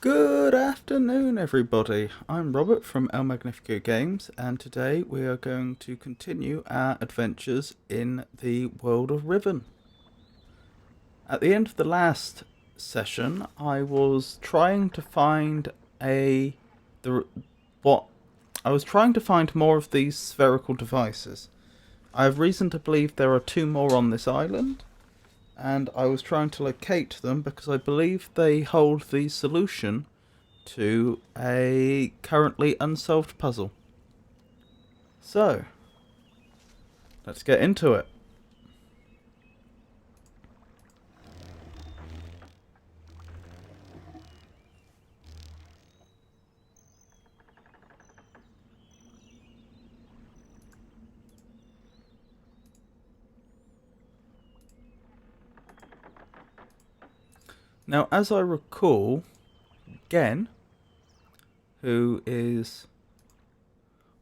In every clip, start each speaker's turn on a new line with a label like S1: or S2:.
S1: Good afternoon, everybody. I'm Robert from El Magnifico Games, and today we are going to continue our adventures in the world of Riven. At the end of the last session, I was trying to find the what I was trying to find more of these spherical devices. I have reason to believe there are two more on this island, and I was trying to locate them because I believe they hold the solution to a currently unsolved puzzle. So, let's get into it. Now, as I recall, Gen, who is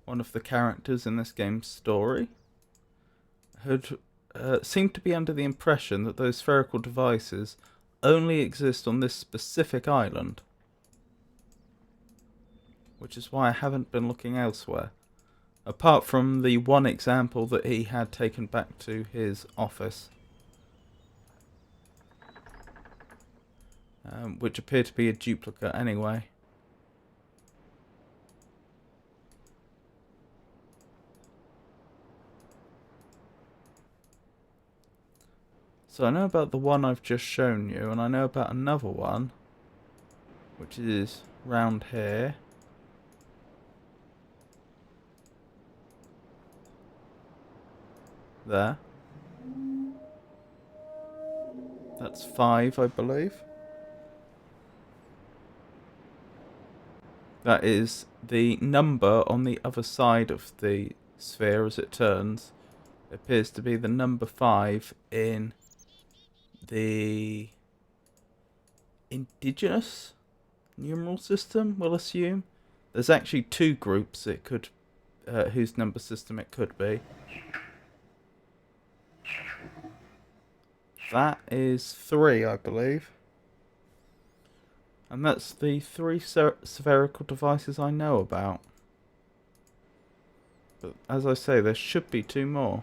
S1: one of the characters in this game's story, had seemed to be under the impression that those spherical devices only exist on this specific island, which is why I haven't been looking elsewhere, apart from the one example that he had taken back to his office, which appeared to be a duplicate anyway. So I know about the one I've just shown you, and I know about another one, which is round here. There. That's 5, I believe. That is the number on the other side of the sphere as it turns. It appears to be the number 5 in the indigenous numeral system, we'll assume. There's actually two groups it could, whose number system it could be. That is 3, I believe. And that's the 3 spherical devices I know about. But as I say, there should be 2 more.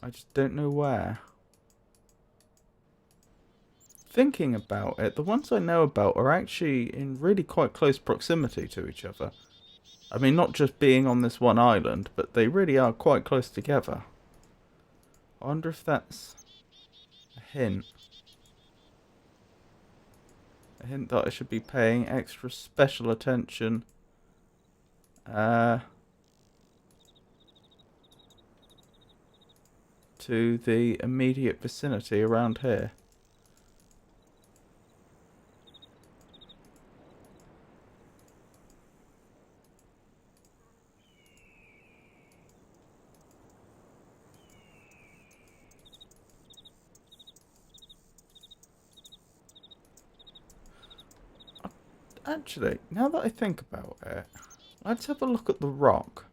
S1: I just don't know where. Thinking about it, the ones I know about are actually in really quite close proximity to each other. I mean, not just being on this one island, but they really are quite close together. I wonder if that's a hint. A hint that I should be paying extra special attention to the immediate vicinity around here. Actually, now that I think about it, let's have a look at the rock.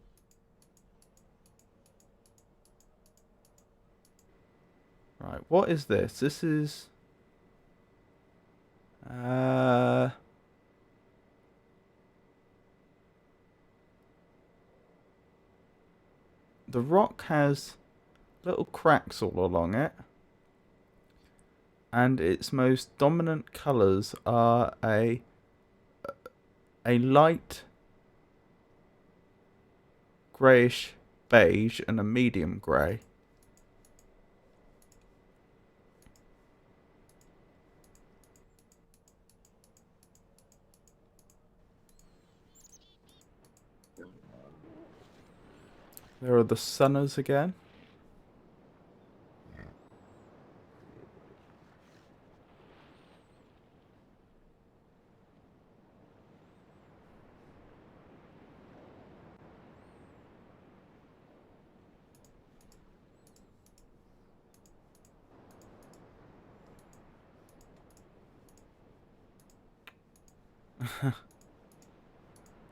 S1: Right, what is this? This is... the rock has little cracks all along it. And its most dominant colours are a light greyish beige and a medium grey. There are the Sunners again.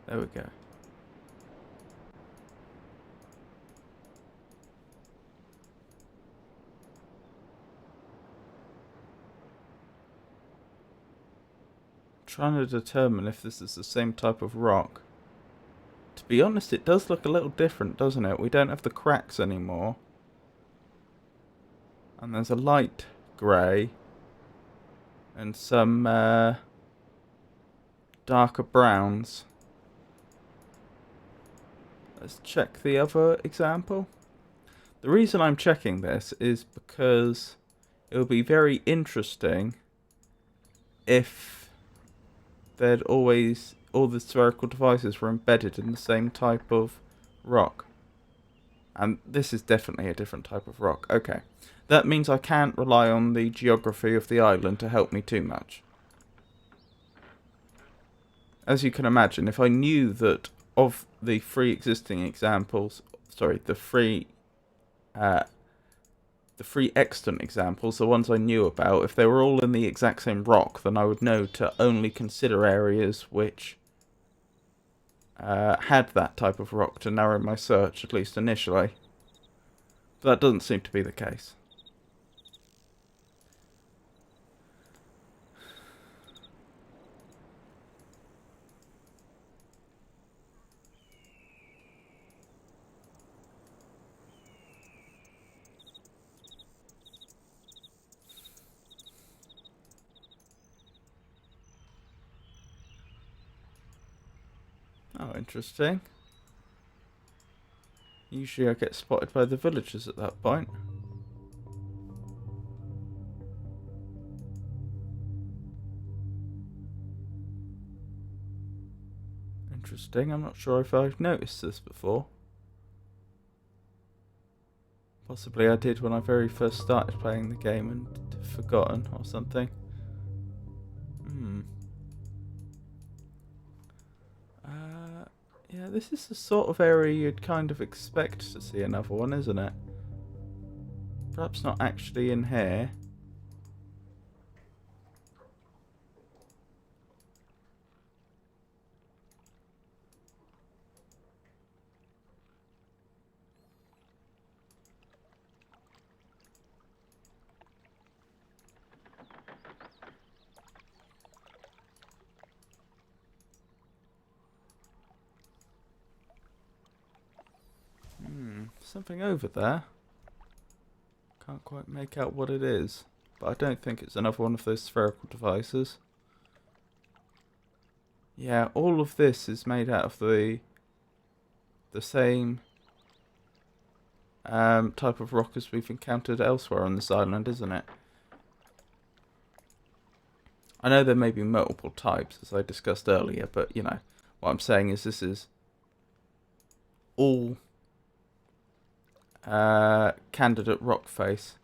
S1: There we go. Trying to determine if this is the same type of rock. To be honest, it does look a little different, doesn't it? We don't have the cracks anymore. And there's a light grey and some darker browns. Let's check the other example. The reason I'm checking this is because it would be very interesting if they'd always, all the spherical devices were embedded in the same type of rock. And this is definitely a different type of rock. Okay. That means I can't rely on the geography of the island to help me too much. As you can imagine, if I knew that of the three existing examples, sorry, the three extant examples, the ones I knew about, if they were all in the exact same rock, then I would know to only consider areas which had that type of rock to narrow my search, at least initially. But that doesn't seem to be the case. Oh, interesting. Usually I get spotted by the villagers at that point. Interesting. I'm not sure if I've noticed this before. Possibly I did when I very first started playing the game and forgotten or something. Yeah, this is the sort of area you'd kind of expect to see another one, isn't it? Perhaps not actually in here. Something over there. Can't quite make out what it is, but I don't think it's another one of those spherical devices. Yeah, all of this is made out of the same type of rock as we've encountered elsewhere on this island, isn't it? I know there may be multiple types, as I discussed earlier, but, you know, what I'm saying is this is all candidate rock face.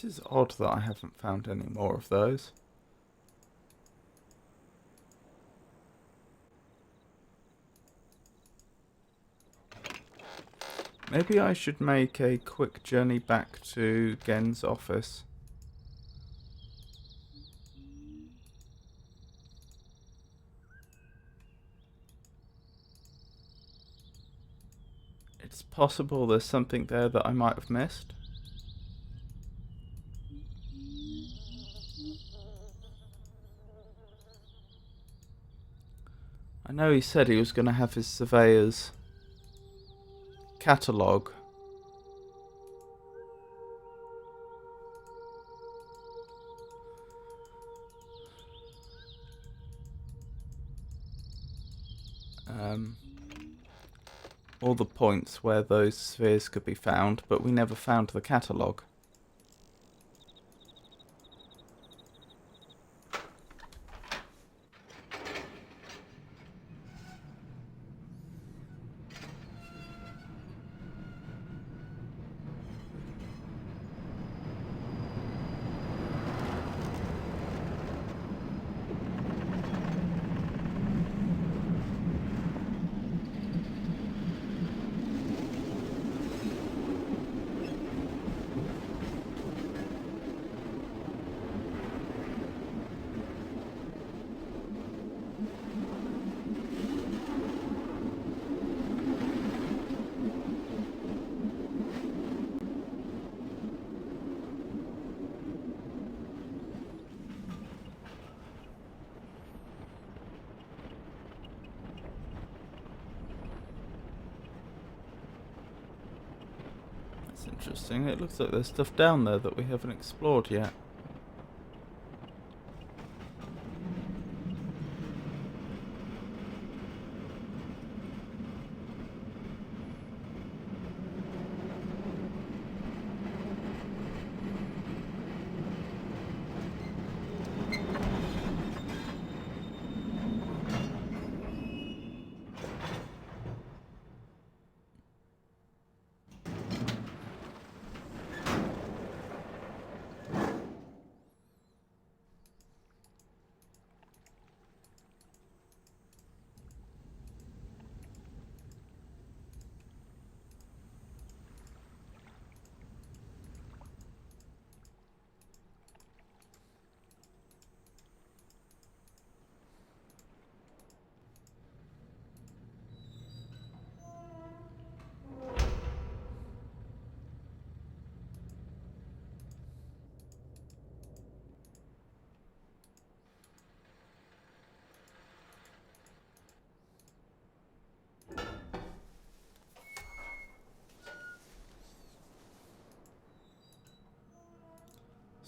S1: It is odd that I haven't found any more of those. Maybe I should make a quick journey back to Gen's office. It's possible there's something there that I might have missed. I know he said he was going to have his surveyor's catalogue. All the points where those spheres could be found, but we never found the catalogue. That's interesting. It looks like there's stuff down there that we haven't explored yet.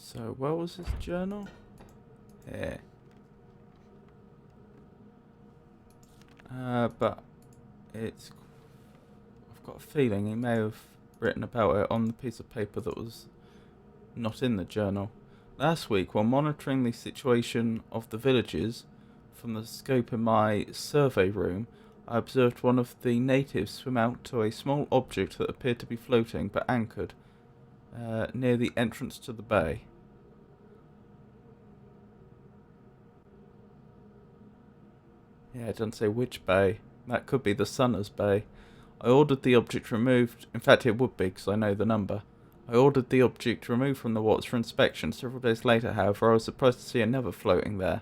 S1: So, where was his journal? Here. But it's... I've got a feeling he may have written about it on the piece of paper that was not in the journal. Last week, while monitoring the situation of the villages from the scope in my survey room, I observed one of the natives swim out to a small object that appeared to be floating but anchored near the entrance to the bay. Yeah, it doesn't say which bay. That could be the Sunner's Bay. I ordered the object removed. In fact, it would be, because I know the number. I ordered the object removed from the waters for inspection. Several days later, however, I was surprised to see another floating there.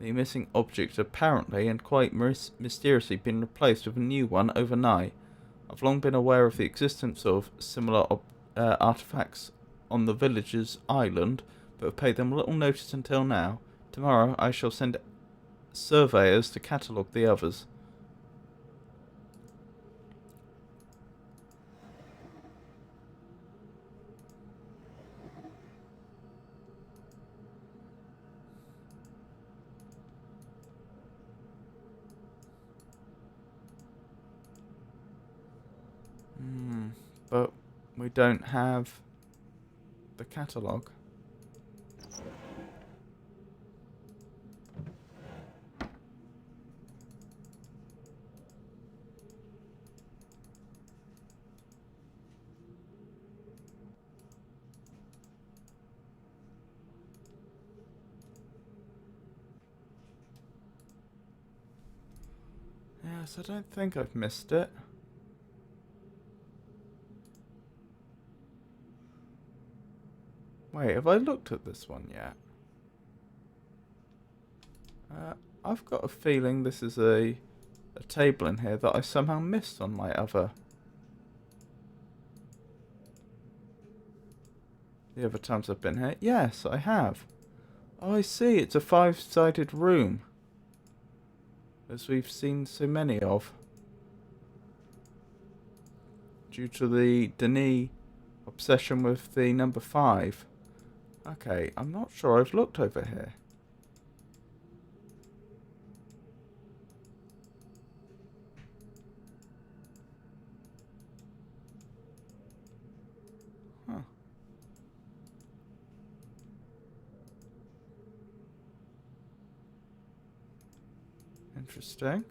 S1: The missing object apparently, and quite mysteriously, been replaced with a new one overnight. I've long been aware of the existence of similar artifacts on the village's island, but have paid them little notice until now. Tomorrow, I shall send surveyors to catalogue the others. But we don't have the catalogue. Yes, I don't think I've missed it. Wait, have I looked at this one yet? I've got a feeling this is a table in here that I somehow missed on my other The other times I've been here. Yes, I have. Oh, I see. It's a 5-sided room. As we've seen so many of. Due to the Denis obsession with the number 5. Okay, I'm not sure I've looked over here. Huh. Interesting.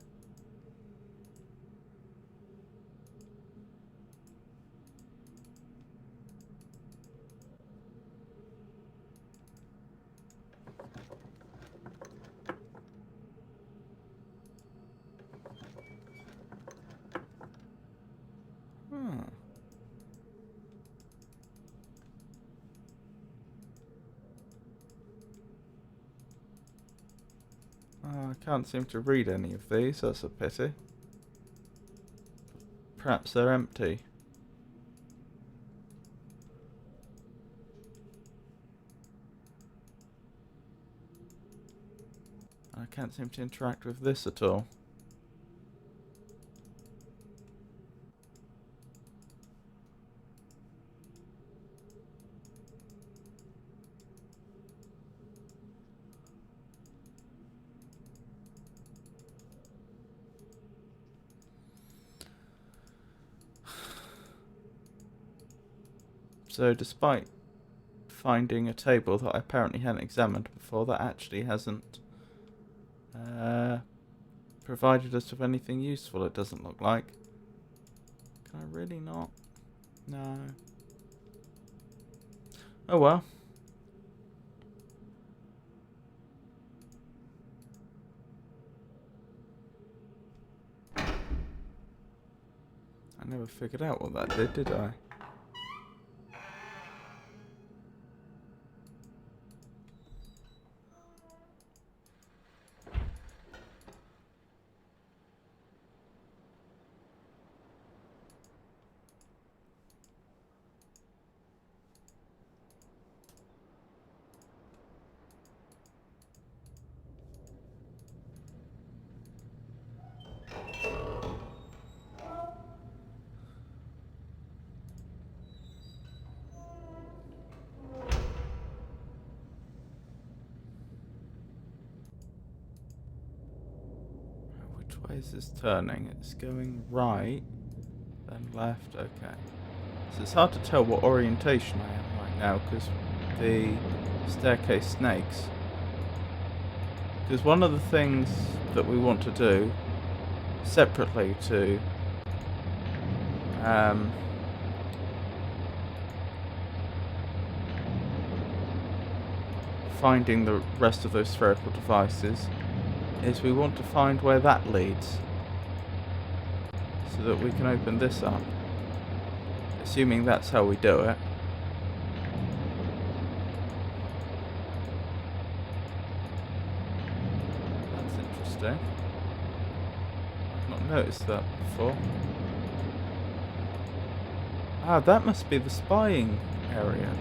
S1: Huh. I can't seem to read any of these, that's a pity. Perhaps they're empty. I can't seem to interact with this at all. So despite finding a table that I apparently hadn't examined before, that actually hasn't provided us with anything useful, it doesn't look like. Can I really not? No. Oh well. I never figured out what that did I? Which way is this turning? It's going right, then left, okay. So it's hard to tell what orientation I am right now because the staircase snakes. Because one of the things that we want to do separately to finding the rest of those spherical devices is we want to find where that leads so that we can open this up, assuming that's how we do it. That's interesting. I've not noticed that before. Ah, that must be the spying area.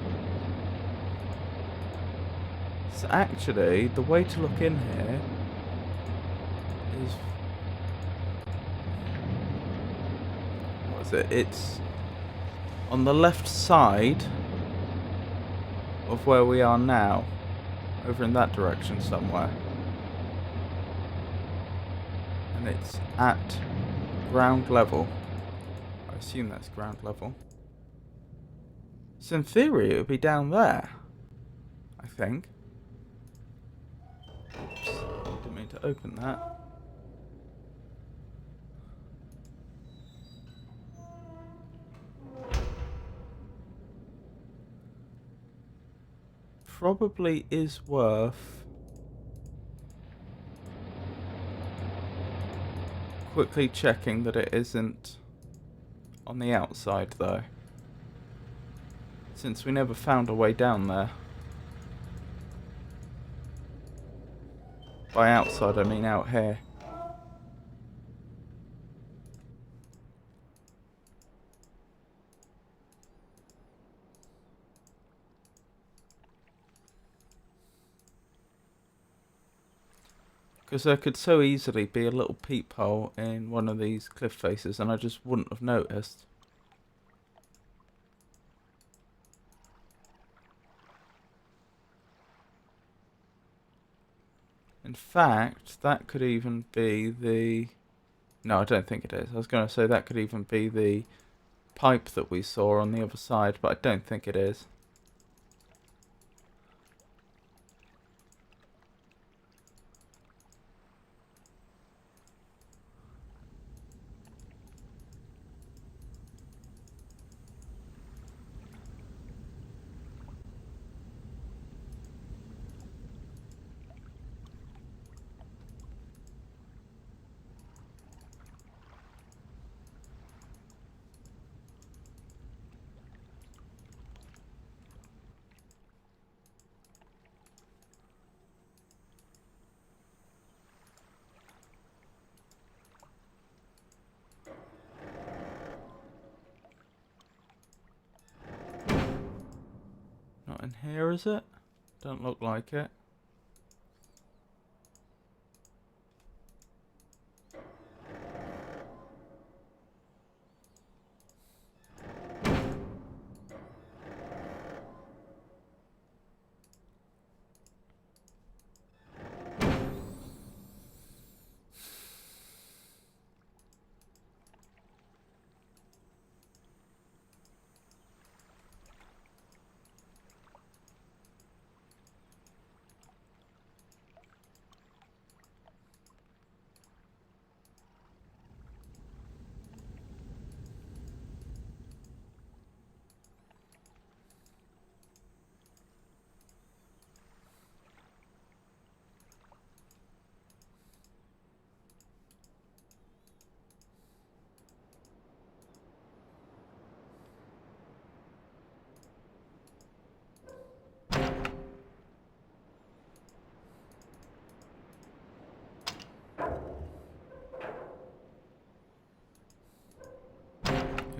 S1: So actually, the way to look in here is... what is it? It's on the left side of where we are now. Over in that direction somewhere. And it's at ground level. I assume that's ground level. So in theory it would be down there, I think. Oops, didn't mean to open that. Probably is worth quickly checking that it isn't on the outside though, since we never found a way down there. By outside I mean out here. Because there could so easily be a little peephole in one of these cliff faces and I just wouldn't have noticed. In fact, that could even be the... No, I don't think it is. I was going to say that could even be the pipe that we saw on the other side, but I don't think it is. Not in here, is it? Don't look like it.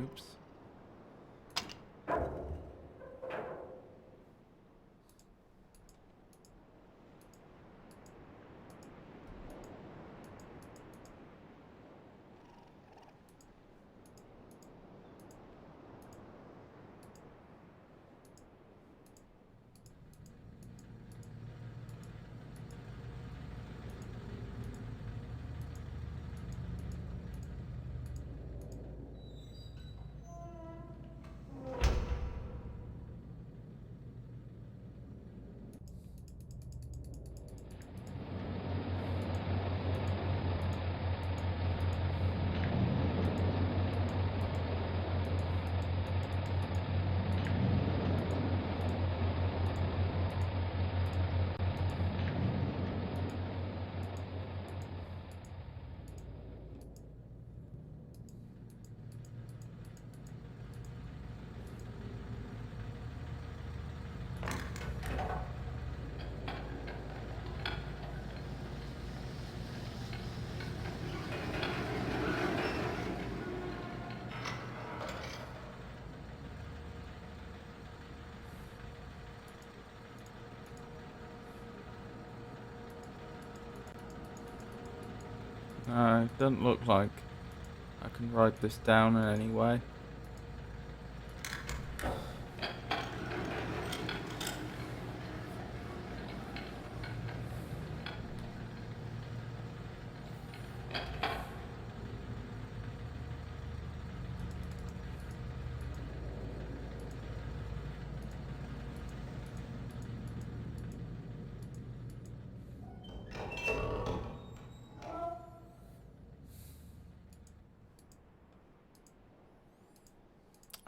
S1: Oops. No, it doesn't look like I can ride this down in any way.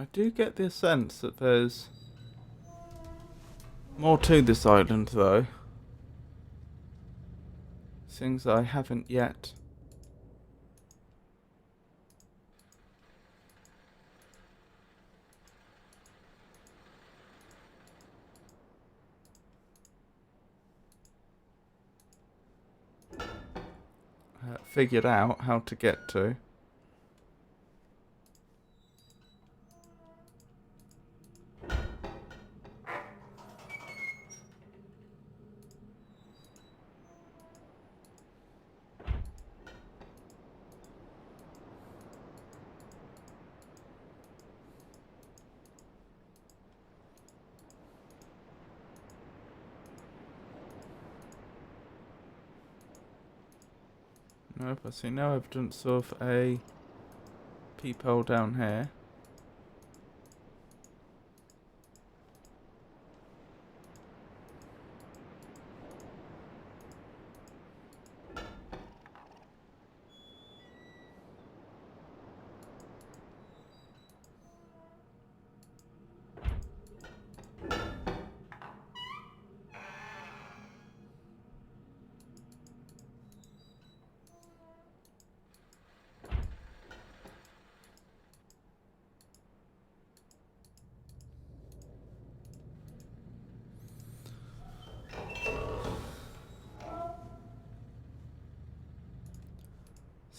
S1: I do get the sense that there's more to this island, though. Things I haven't yet figured out how to get to. Nope, I see no evidence of a peephole down here.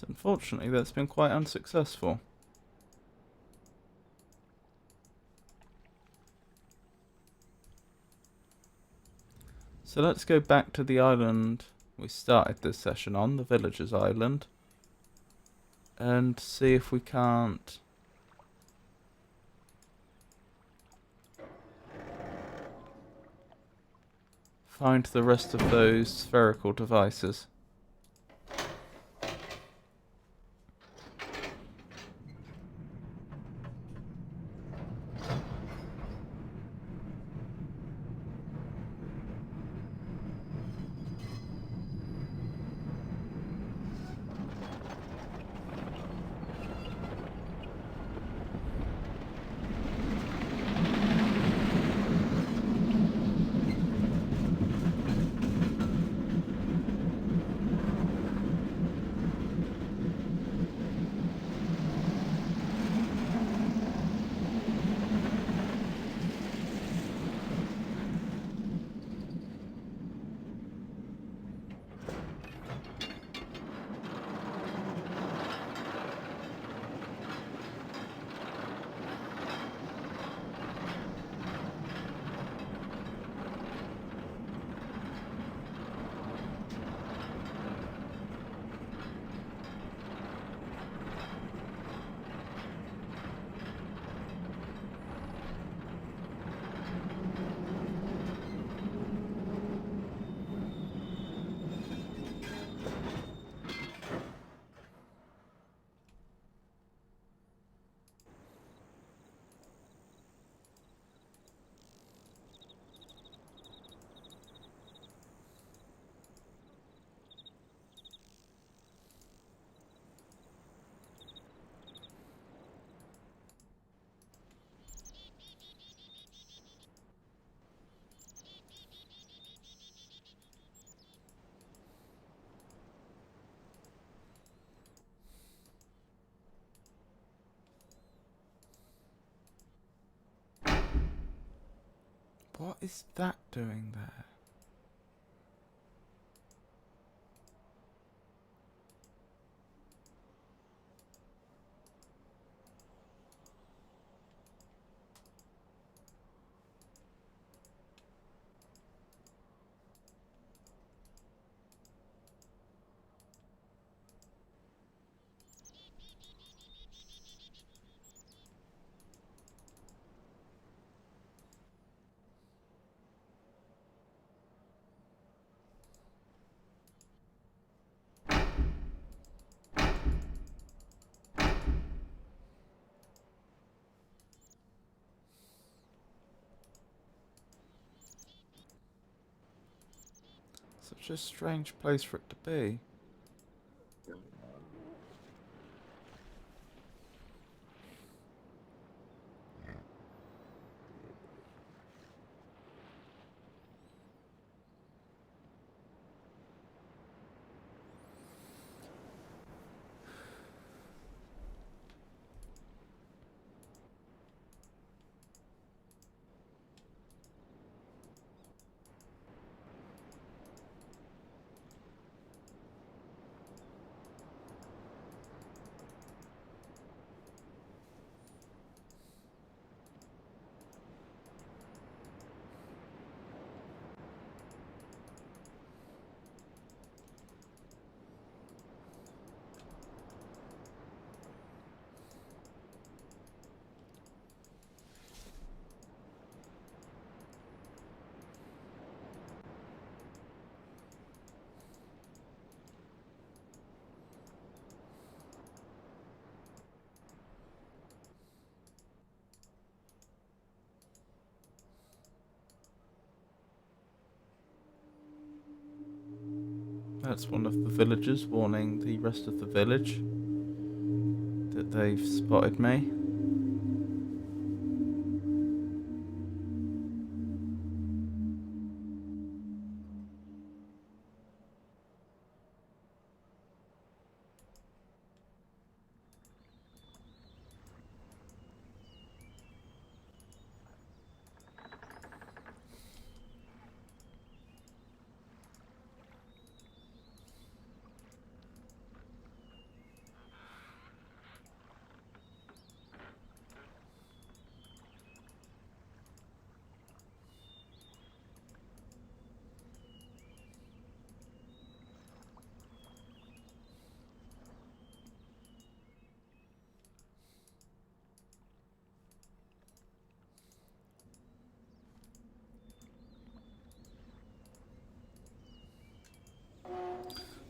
S1: So unfortunately, that's been quite unsuccessful. So let's go back to the island we started this session on, the Villagers Island, and see if we can't find the rest of those spherical devices. What is that doing there? Such a strange place for it to be. that's one of the villagers warning the rest of the village that they've spotted me.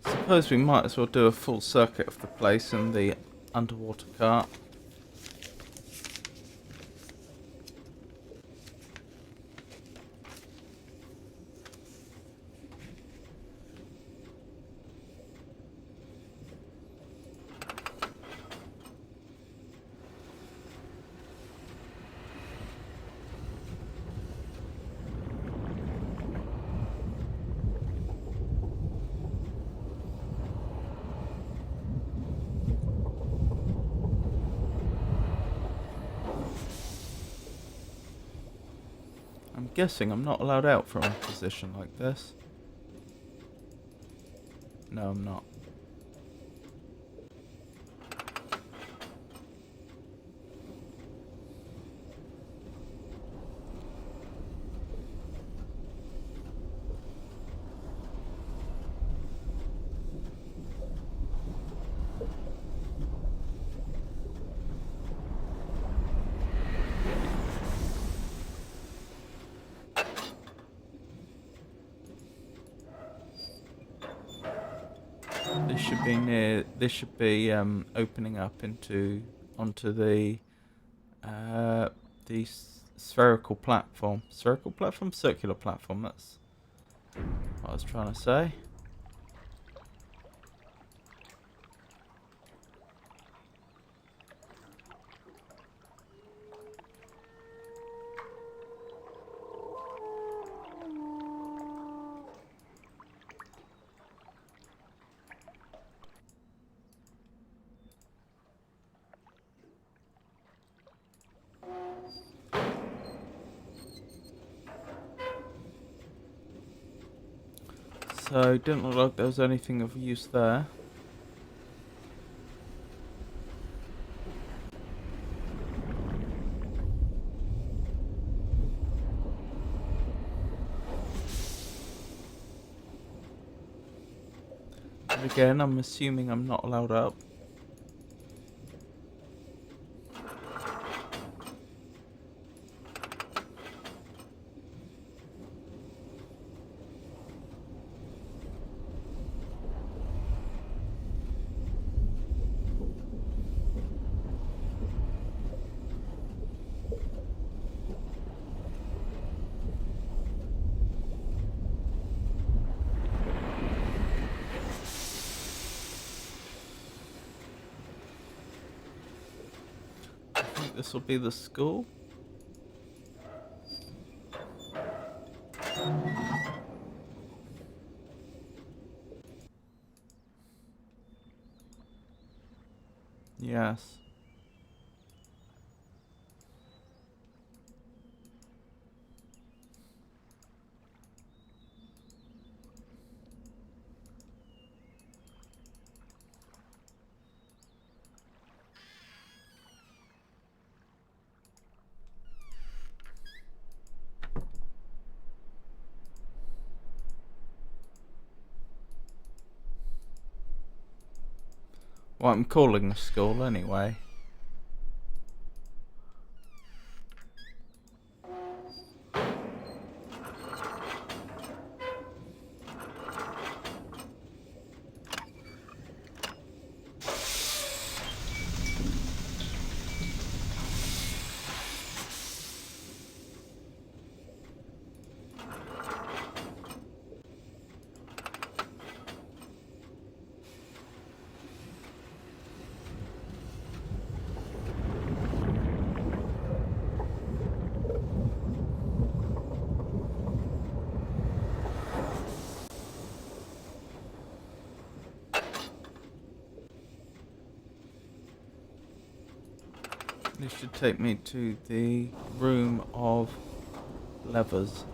S1: Suppose we might as well do a full circuit of the place in the underwater cart. I'm guessing I'm not allowed out from a position like this. No, I'm not. This should be opening up onto the spherical platform. Spherical platform? Circular platform, that's what I was trying to say. So, didn't look like there was anything of use there. And again, I'm assuming I'm not allowed up. This will be the school. Yes. Well, I'm calling the school anyway. This should take me to the room of levers.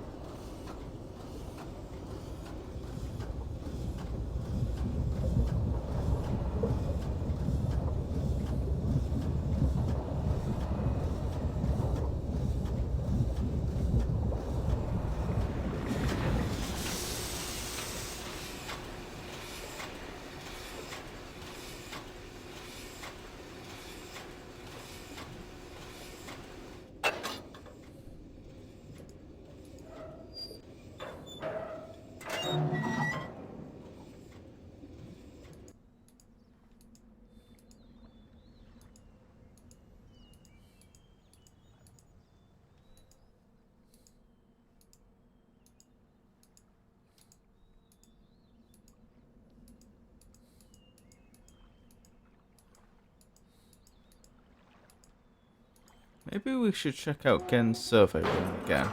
S1: Maybe we should check out Gen's survey room again.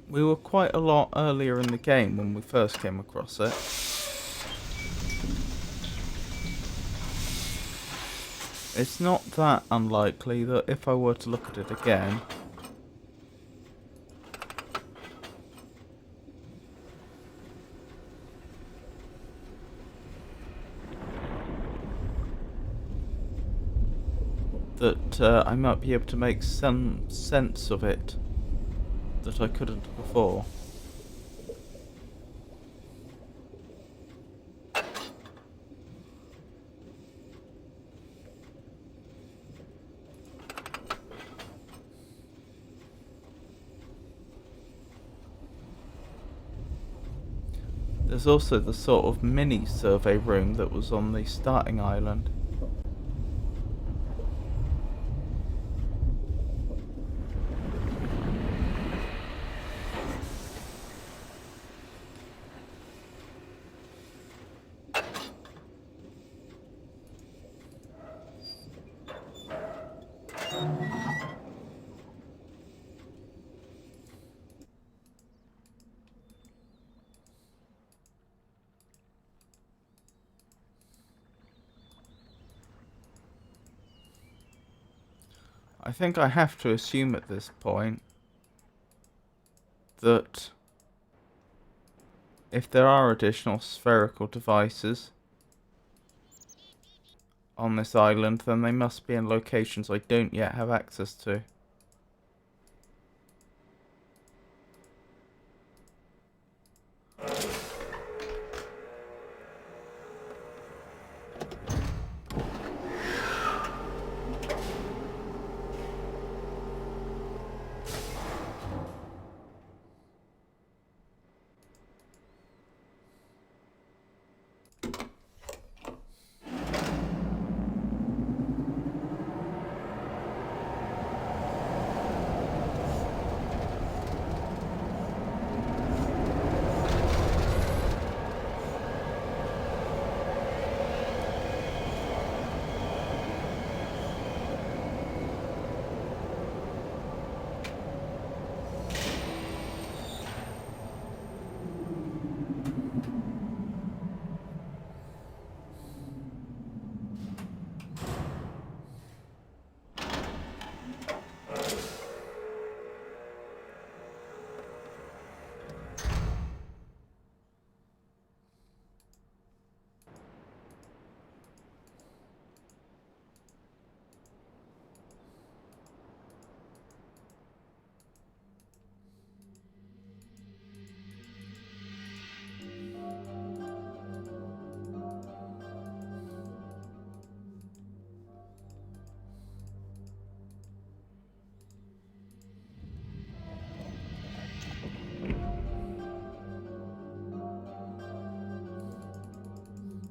S1: We were quite a lot earlier in the game when we first came across it. It's not that unlikely that if I were to look at it again, that I might be able to make some sense of it that I couldn't before. There's also the sort of mini survey room that was on the starting island. I think I have to assume at this point that if there are additional spherical devices on this island, then they must be in locations I don't yet have access to.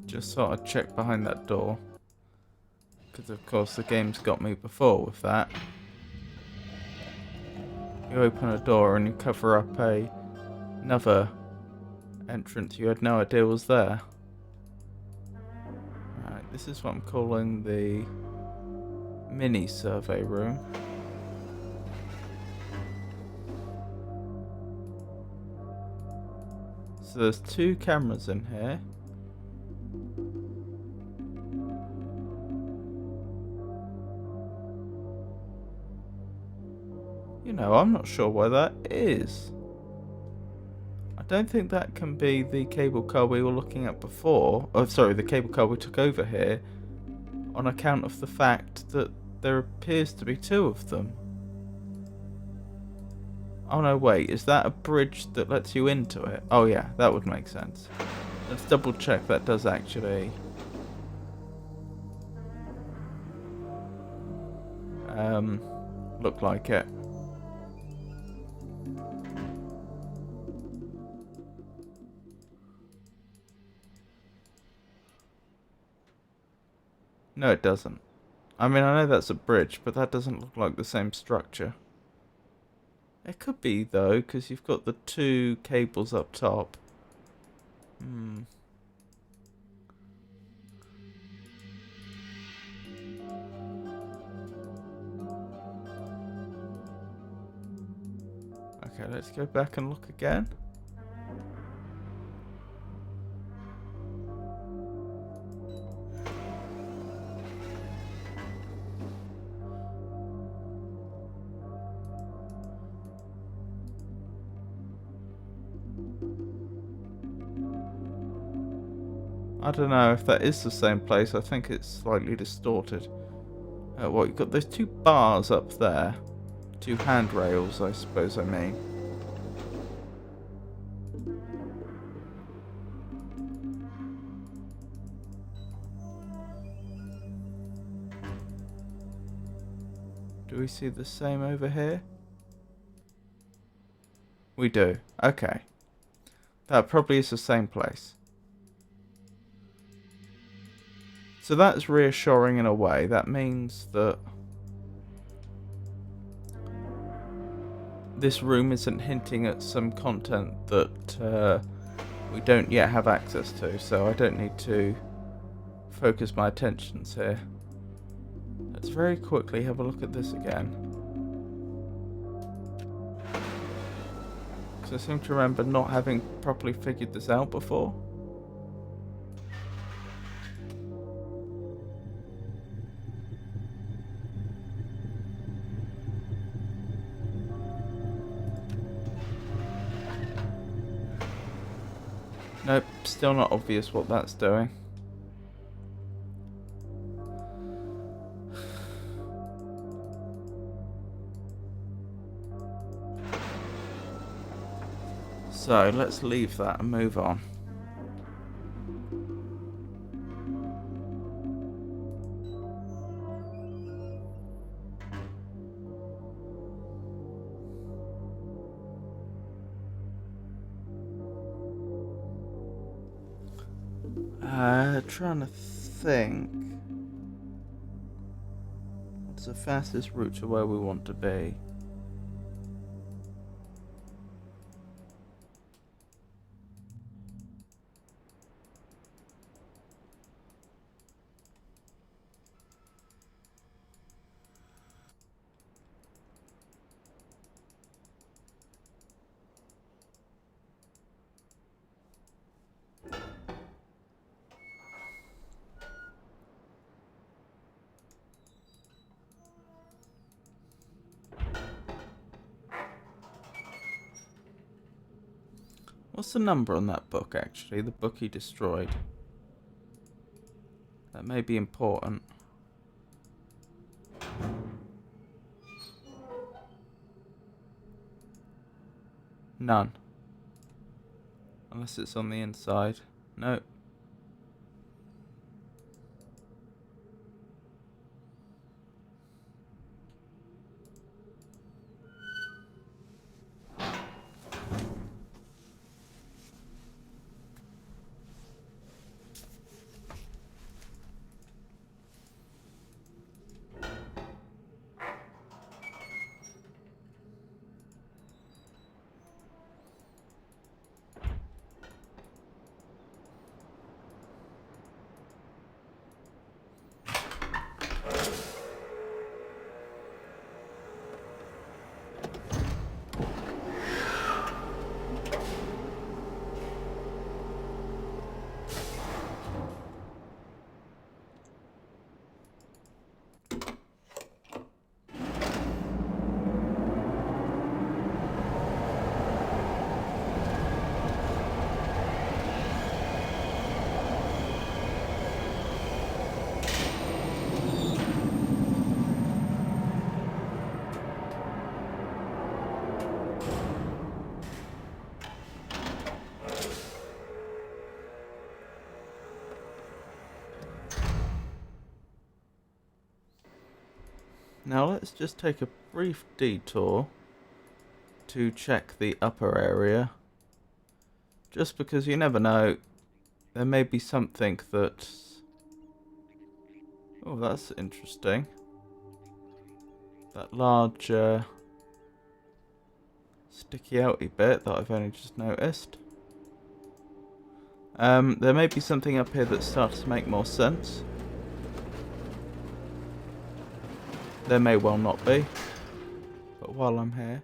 S1: Just thought I'd check behind that door, because of course the game's got me before with that. You open a door and you cover up another entrance you had no idea was there. Right, this is what I'm calling the mini survey room. So there's two cameras in here. You know, I'm not sure where that is. I don't think that can be the cable car we were looking at before. Oh, sorry, the cable car we took over here, on account of the fact that there appears to be two of them. Oh no, wait, is that a bridge that lets you into it? Oh yeah, that would make sense. Let's double check that does actually look like it. No, it doesn't. I mean, I know that's a bridge, but that doesn't look like the same structure. It could be, though, because you've got the two cables up top. Okay, let's go back and look again. I don't know if that is the same place. I think it's slightly distorted. What, you've got those two bars up there. Two handrails, I suppose I mean. Do we see the same over here? We do. Okay. That probably is the same place. So that's reassuring in a way. That means that this room isn't hinting at some content that we don't yet have access to, so I don't need to focus my attentions here. Let's very quickly have a look at this again. Because I seem to remember not having properly figured this out before. Nope, still not obvious what that's doing. So let's leave that and move on. Trying to think. What's the fastest route to where we want to be? What's the number on that book, actually? The book he destroyed. That may be important. None. Unless it's on the inside. Nope. Now let's just take a brief detour to check the upper area. Just because you never know, there may be something that's... Oh, that's interesting. That large sticky outy bit that I've only just noticed. There may be something up here that starts to make more sense. There may well not be. But while I'm here...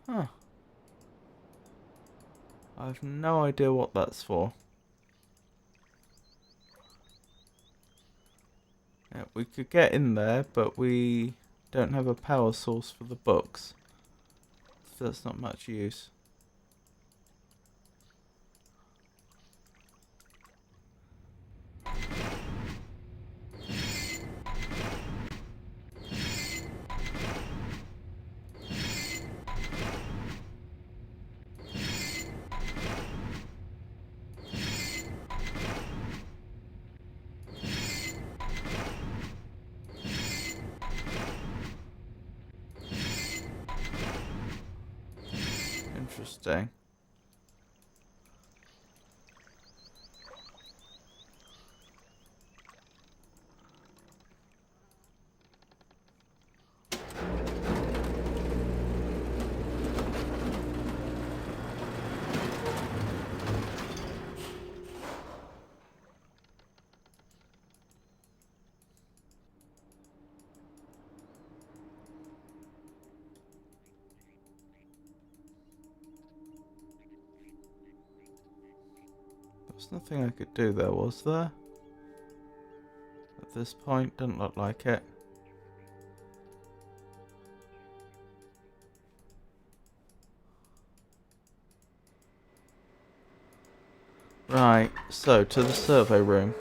S1: Huh. I have no idea what that's for. Yeah, we could get in there, but we don't have a power source for the books. So that's not much use. Interesting. There's nothing I could do there, was there? At this point, doesn't look like it. Right, so to the survey room.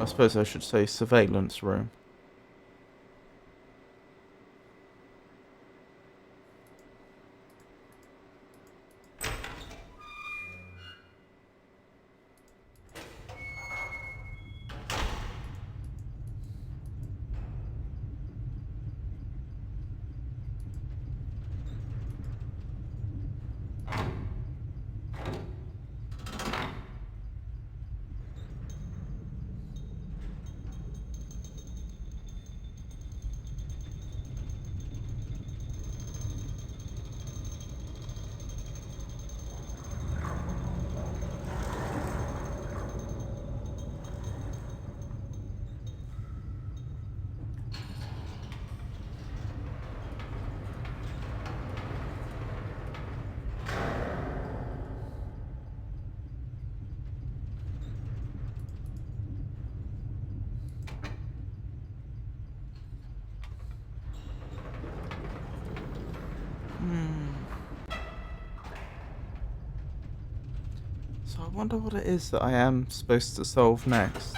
S1: I suppose I should say surveillance room. So I wonder what it is that I am supposed to solve next.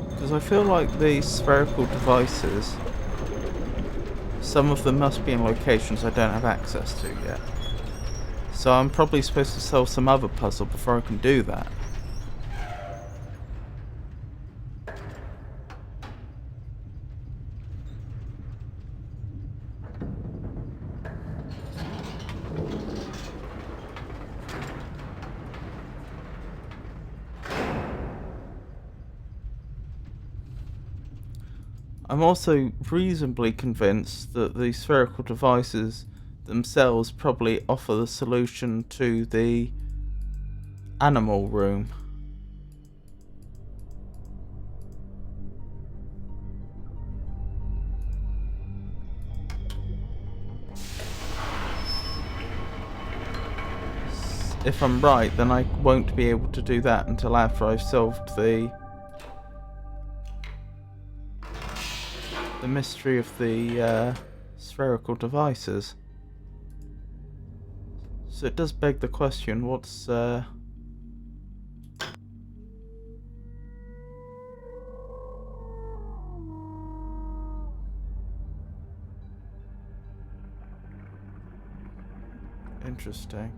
S1: Because I feel like these spherical devices, some of them must be in locations I don't have access to yet. So I'm probably supposed to solve some other puzzle before I can do that. I'm also reasonably convinced that the spherical devices themselves probably offer the solution to the animal room. If I'm right, then I won't be able to do that until after I've solved the mystery of the spherical devices. So it does beg the question, what's Interesting.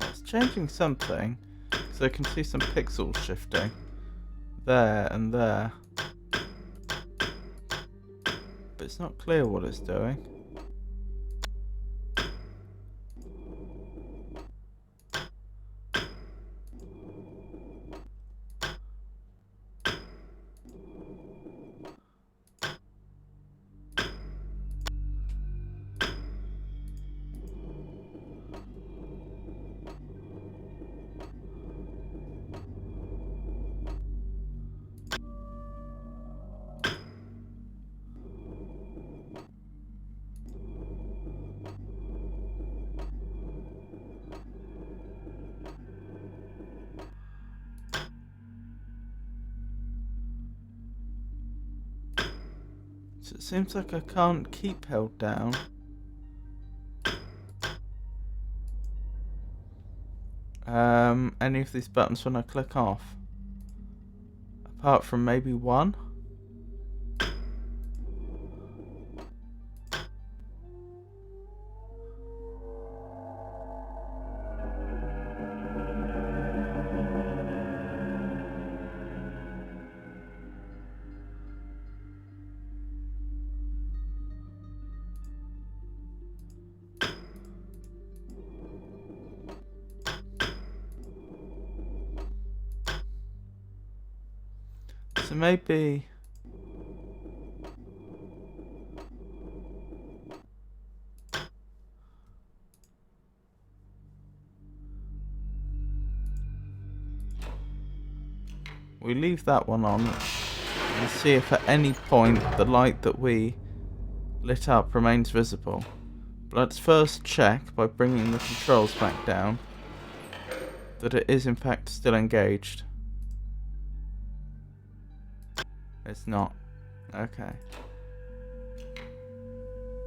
S1: It's changing something, because I can see some pixels shifting there and there, but it's not clear what it's doing. So it seems like I can't keep held down. Any of these buttons when I click off. Apart from maybe one. So maybe we leave that one on and see if at any point the light that we lit up remains visible. But let's first check by bringing the controls back down that it is in fact still engaged. It's not. Okay.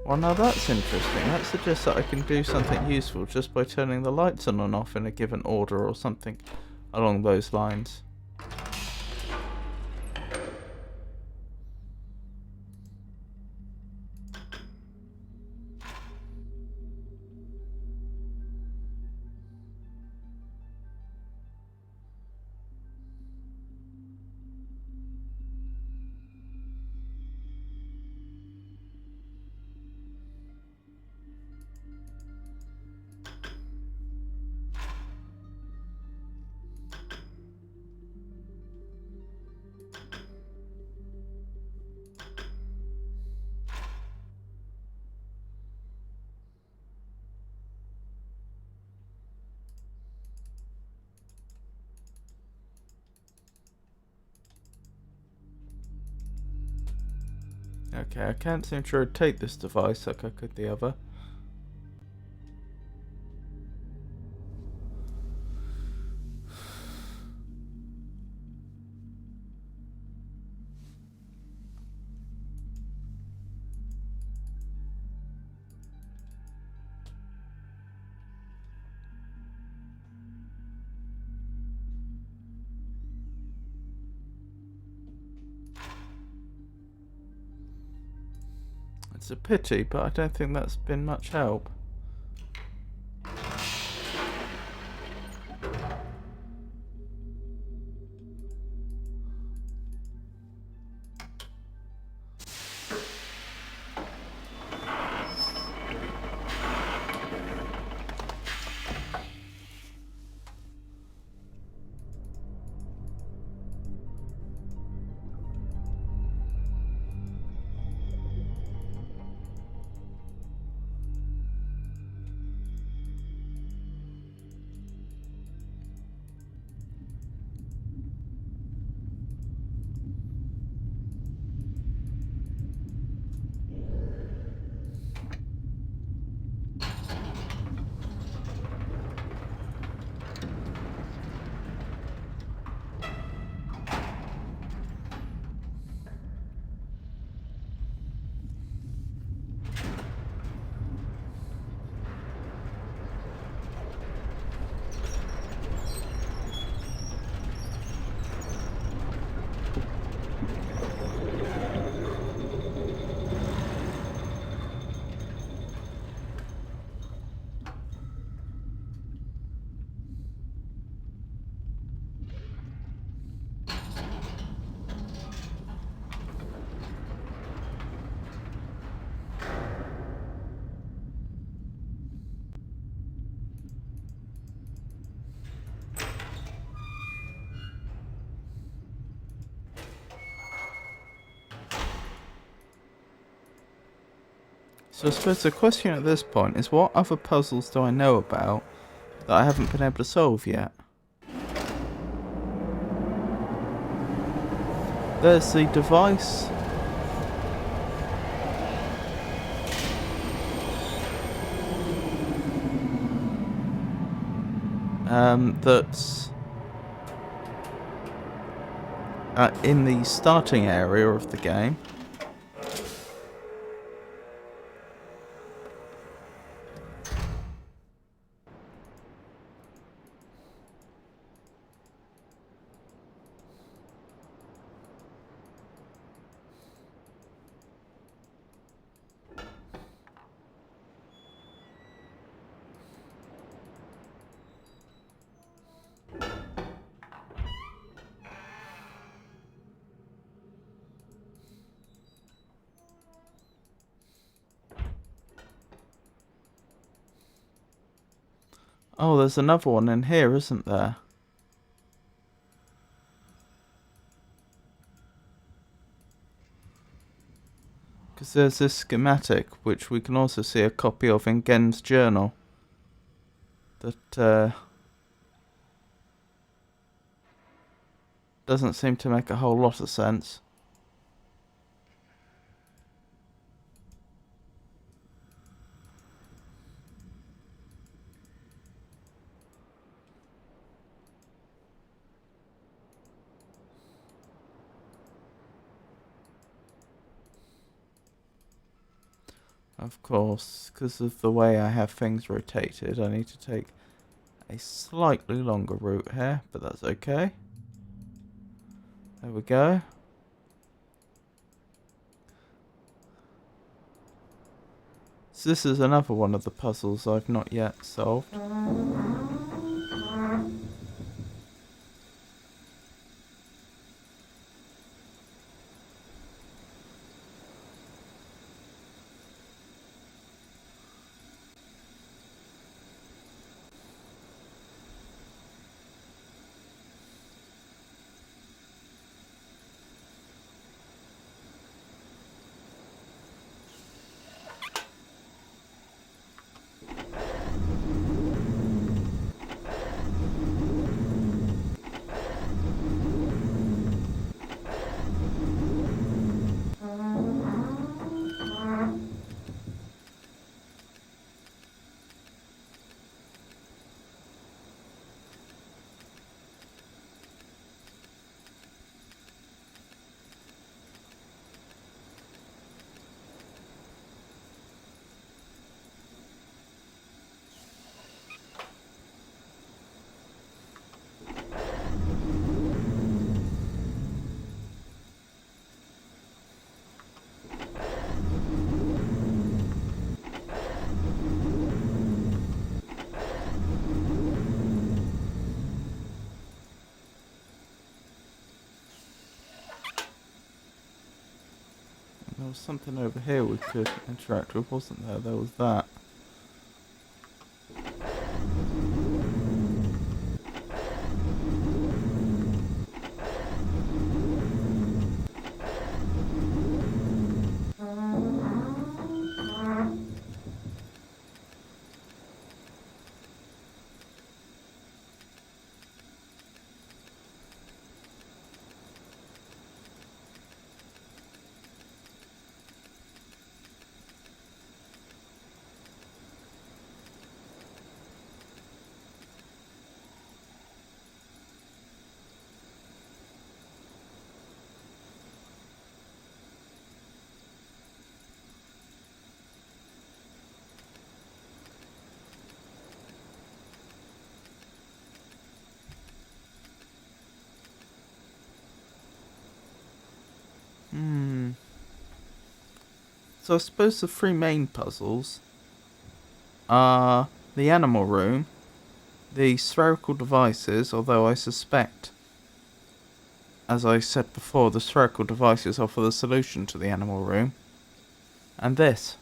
S1: Well, now that's interesting. That suggests that I can do something useful just by turning the lights on and off in a given order or something along those lines. Okay, I can't seem to rotate this device like I could the other. It's a pity, but I don't think that's been much help. So I suppose the question at this point is, what other puzzles do I know about that I haven't been able to solve yet? There's the device. That's in the starting area of the game. Oh, there's another one in here, isn't there? Because there's this schematic, which we can also see a copy of in Gen's journal. That doesn't seem to make a whole lot of sense. Of course, because of the way I have things rotated, I need to take a slightly longer route here, but that's okay. There we go. So this is another one of the puzzles I've not yet solved. There was something over here we could interact with, wasn't there? There was that. So I suppose the three main puzzles are the animal room, the spherical devices, although I suspect, as I said before, the spherical devices offer the solution to the animal room, and this.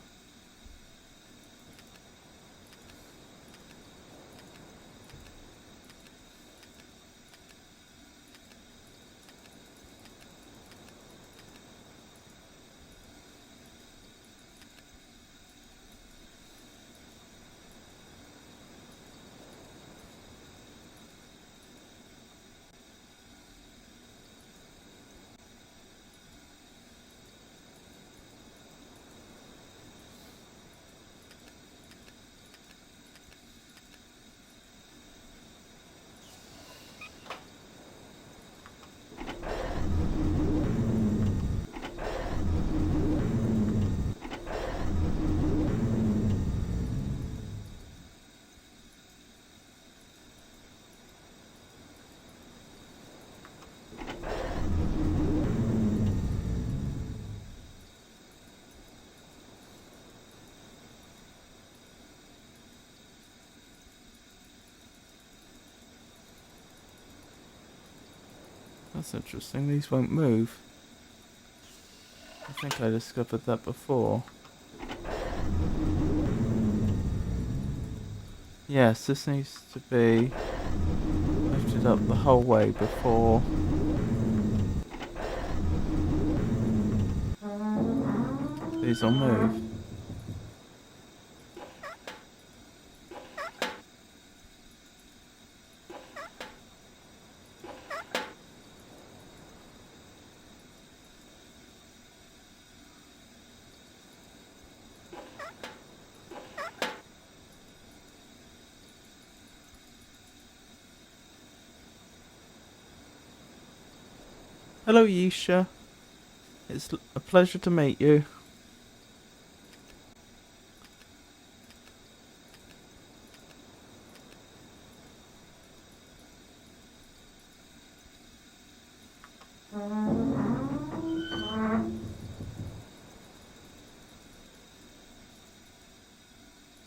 S1: That's interesting. These won't move. I think I discovered that before. Yes, this needs to be lifted up the whole way before these will move. Hello, Yisha. It's a pleasure to meet you.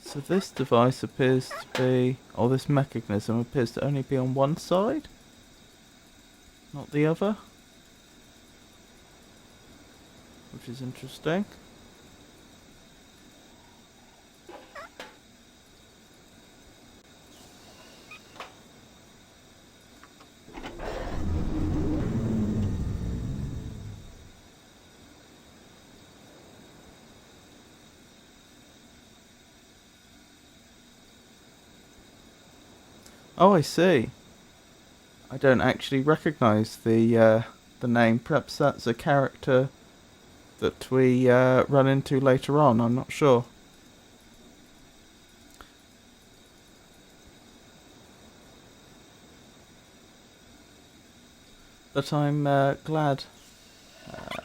S1: So this device appears to be, or this mechanism appears to only be on one side, not the other, which is interesting. Oh, I see. I don't actually recognise the name. Perhaps that's a character that we run into later on. I'm not sure. But I'm glad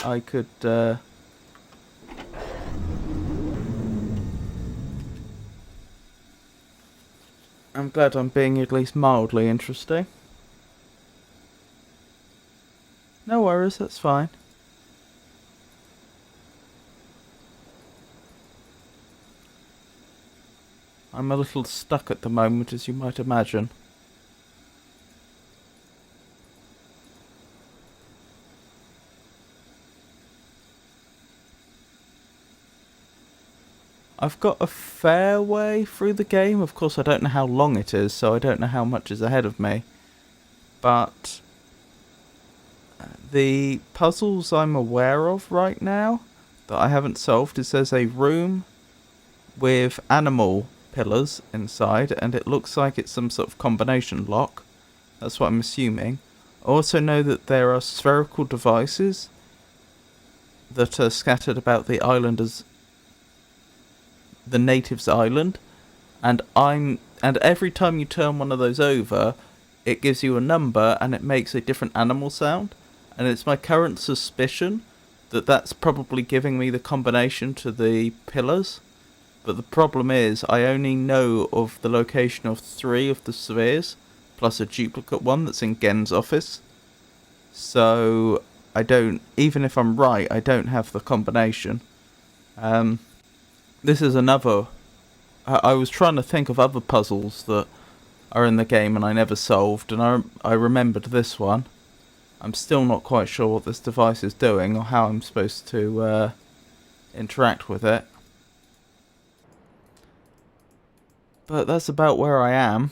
S1: I could. I'm glad I'm being at least mildly interesting. No worries, that's fine. I'm a little stuck at the moment, as you might imagine. I've got a fair way through the game. Of course, I don't know how long it is, so I don't know how much is ahead of me. But the puzzles I'm aware of right now that I haven't solved is there's a room with animal pillars inside, and it looks like it's some sort of combination lock. That's what I'm assuming. I also know that there are spherical devices that are scattered about the islanders, the natives' island, and every time you turn one of those over, it gives you a number and it makes a different animal sound. And it's my current suspicion that that's probably giving me the combination to the pillars. But the problem is, I only know of the location of 3 of the spheres, plus a duplicate one that's in Gen's office. So, I don't, even if I'm right, I don't have the combination. This is another, I was trying to think of other puzzles that are in the game and I never solved, and I remembered this one. I'm still not quite sure what this device is doing or how I'm supposed to interact with it. But that's about where I am.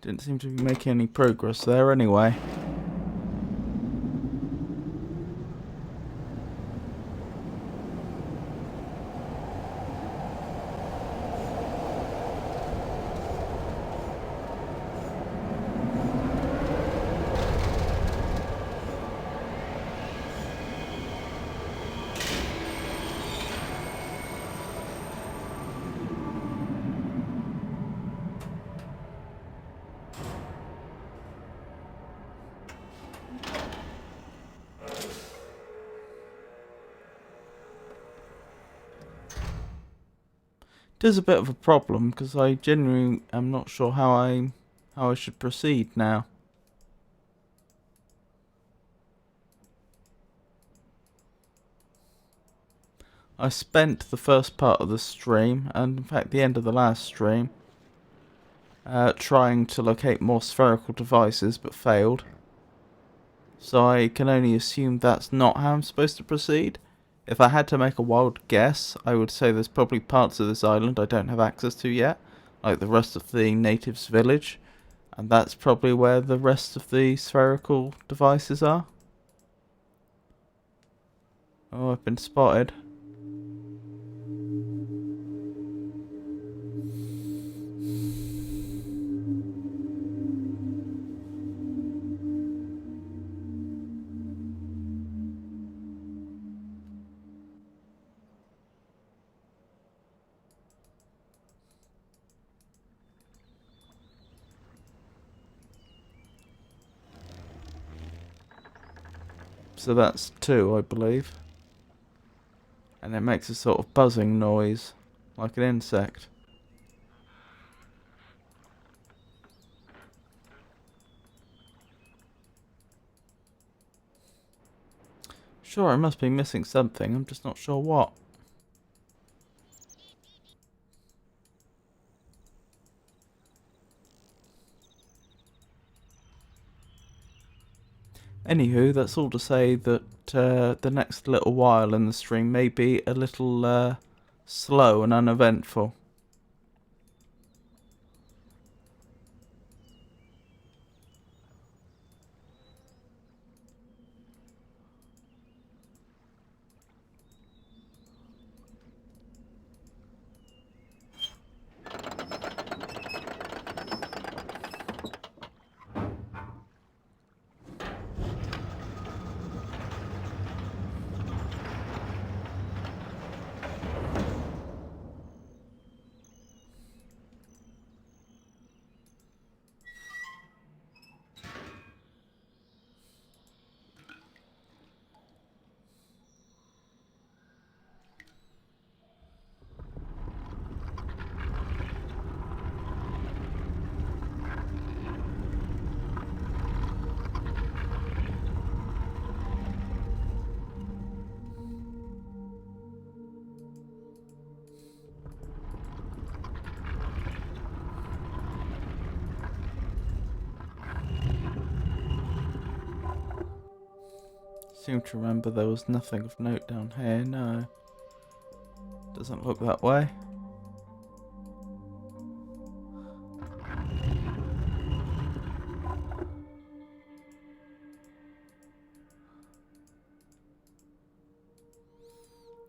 S1: Didn't seem to be making any progress there anyway. It is a bit of a problem because I genuinely am not sure how I should proceed now. I spent the first part of the stream, and in fact the end of the last stream, trying to locate more spherical devices, but failed. So I can only assume that's not how I'm supposed to proceed. If I had to make a wild guess, I would say there's probably parts of this island I don't have access to yet, like the rest of the natives' village, and that's probably where the rest of the spherical devices are. Oh, I've been spotted. So that's 2, I believe. And it makes a sort of buzzing noise, like an insect. Sure, I must be missing something, I'm just not sure what. Anywho, that's all to say that the next little while in the stream may be a little slow and uneventful. Seem to remember there was nothing of note down here, no. Doesn't look that way.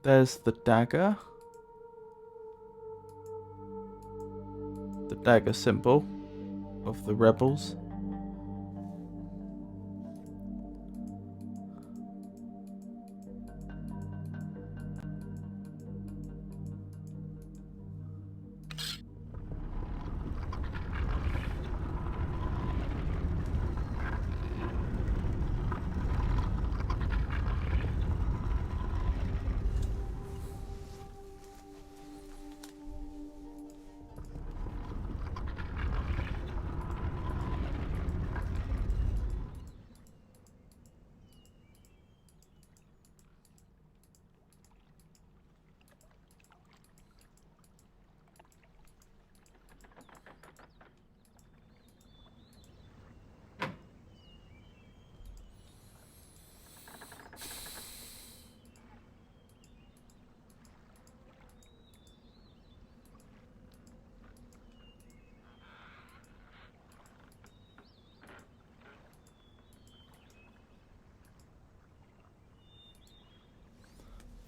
S1: There's the dagger. The dagger symbol of the rebels.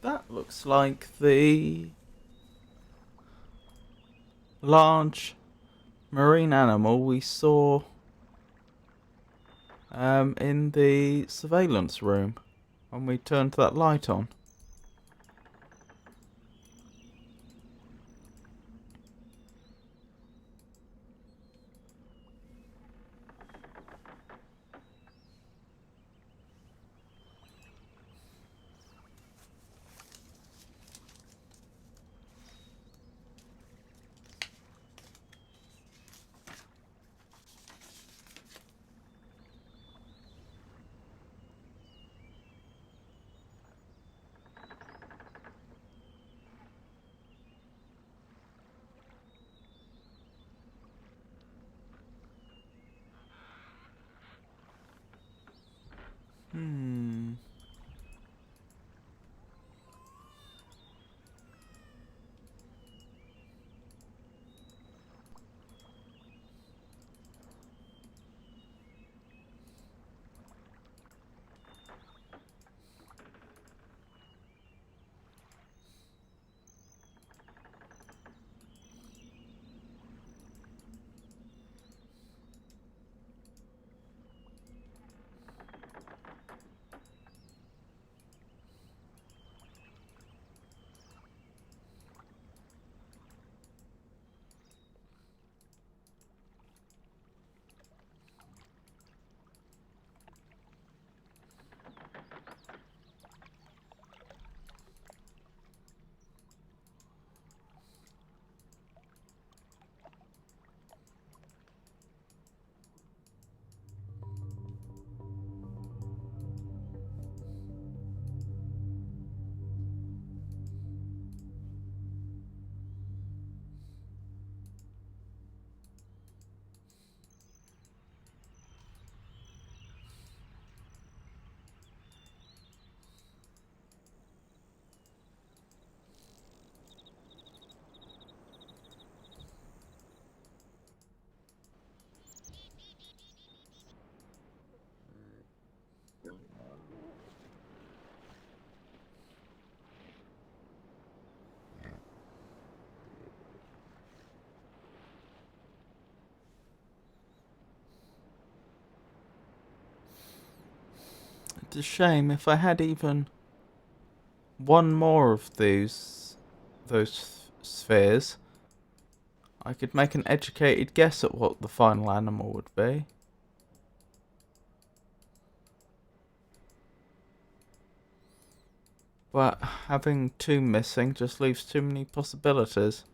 S1: That looks like the large marine animal we saw in the surveillance room when we turned that light on. Hmm. It's a shame. If I had even one more of those spheres, I could make an educated guess at what the final animal would be. But having two missing just leaves too many possibilities.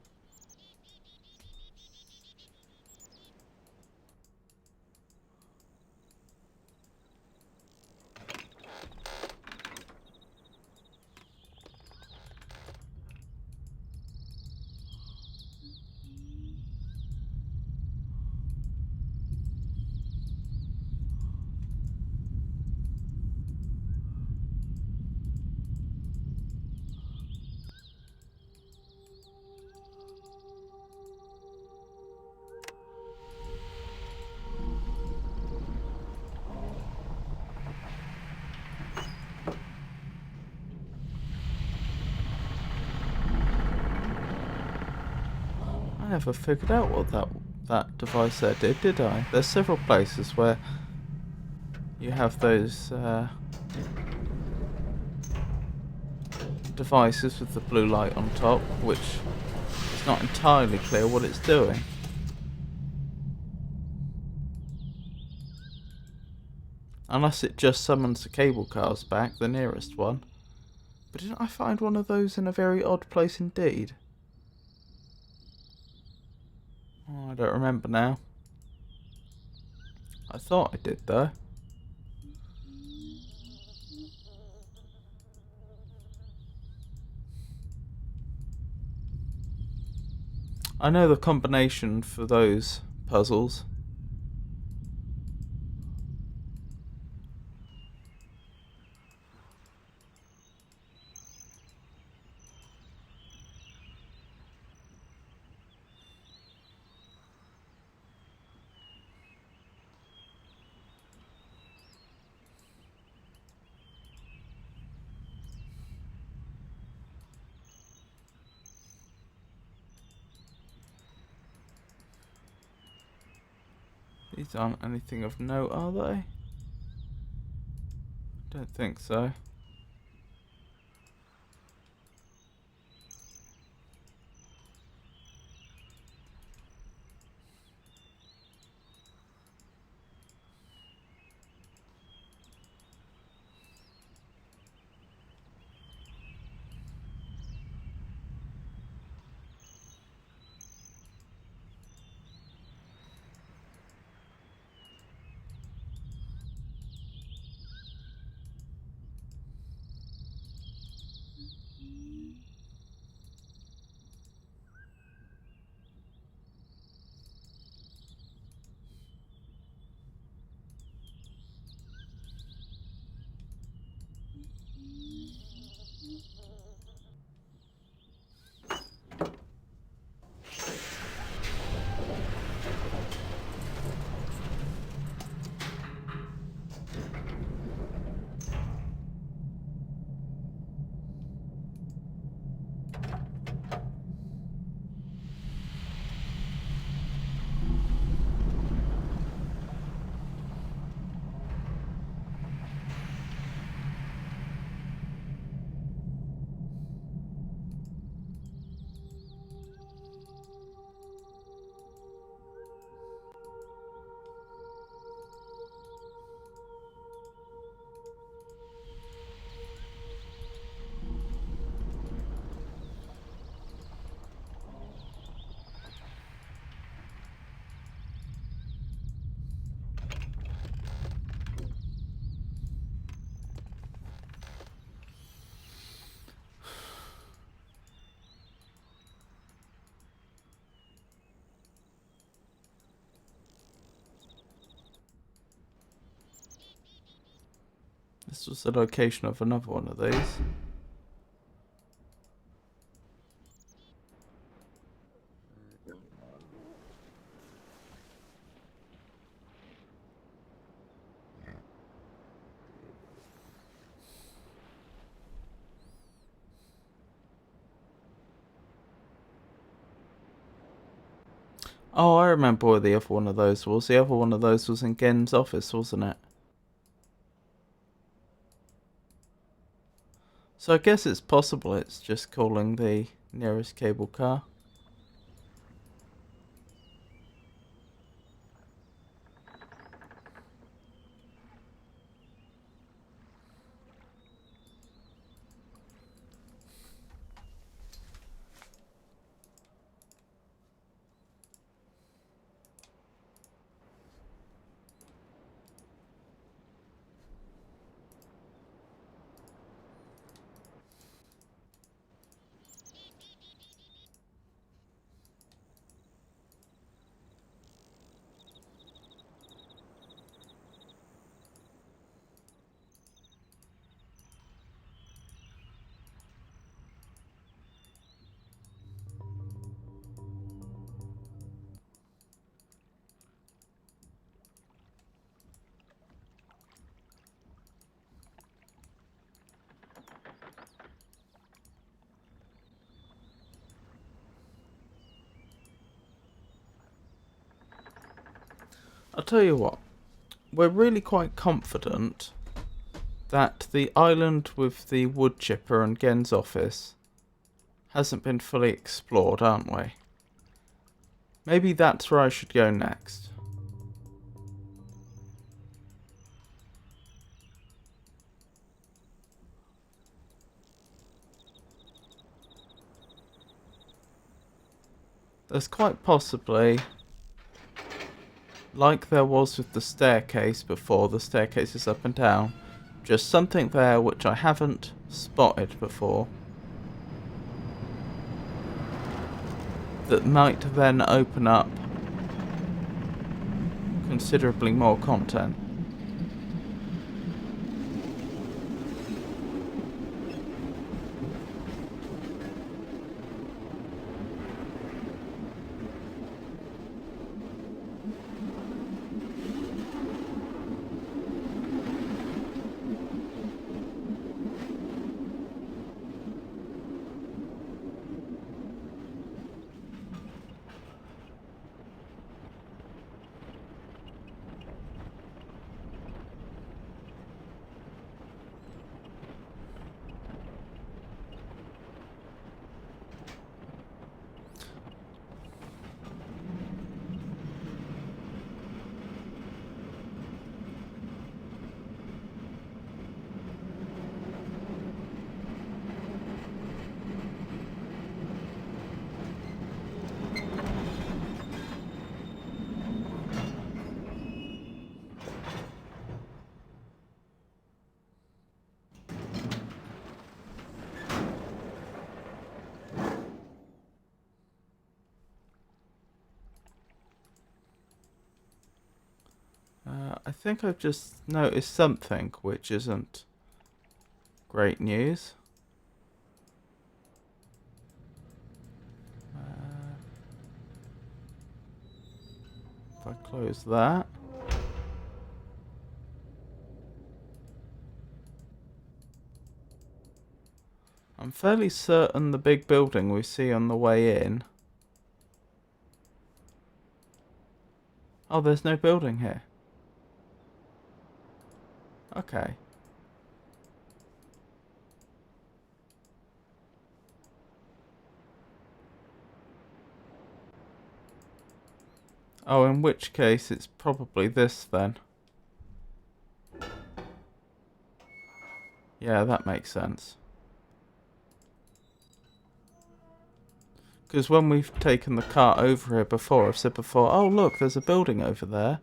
S1: I never figured out what that device there did I? There's several places where you have those devices with the blue light on top, which is not entirely clear what it's doing. Unless it just summons the cable cars back, the nearest one. But didn't I find one of those in a very odd place indeed? Oh, I don't remember now. I thought I did though. I know the combination for those puzzles. These aren't anything of note, are they? Don't think so. This was the location of another one of these. Oh, I remember where the other one of those was. The other one of those was in Gen's office, wasn't it? So I guess it's possible it's just calling the nearest cable car. I'll tell you what, we're really quite confident that the island with the wood chipper and Gen's office hasn't been fully explored, aren't we? Maybe that's where I should go next. There's quite possibly, like there was with the staircase before, the staircase is up and down, just something there which I haven't spotted before that might then open up considerably more content. I think I've just noticed something which isn't great news. If I close that. I'm fairly certain the big building we see on the way in. Oh, there's no building here. Okay. Oh, in which case it's probably this then. Yeah, that makes sense. Because when we've taken the cart over here before, I've said before, oh look, there's a building over there.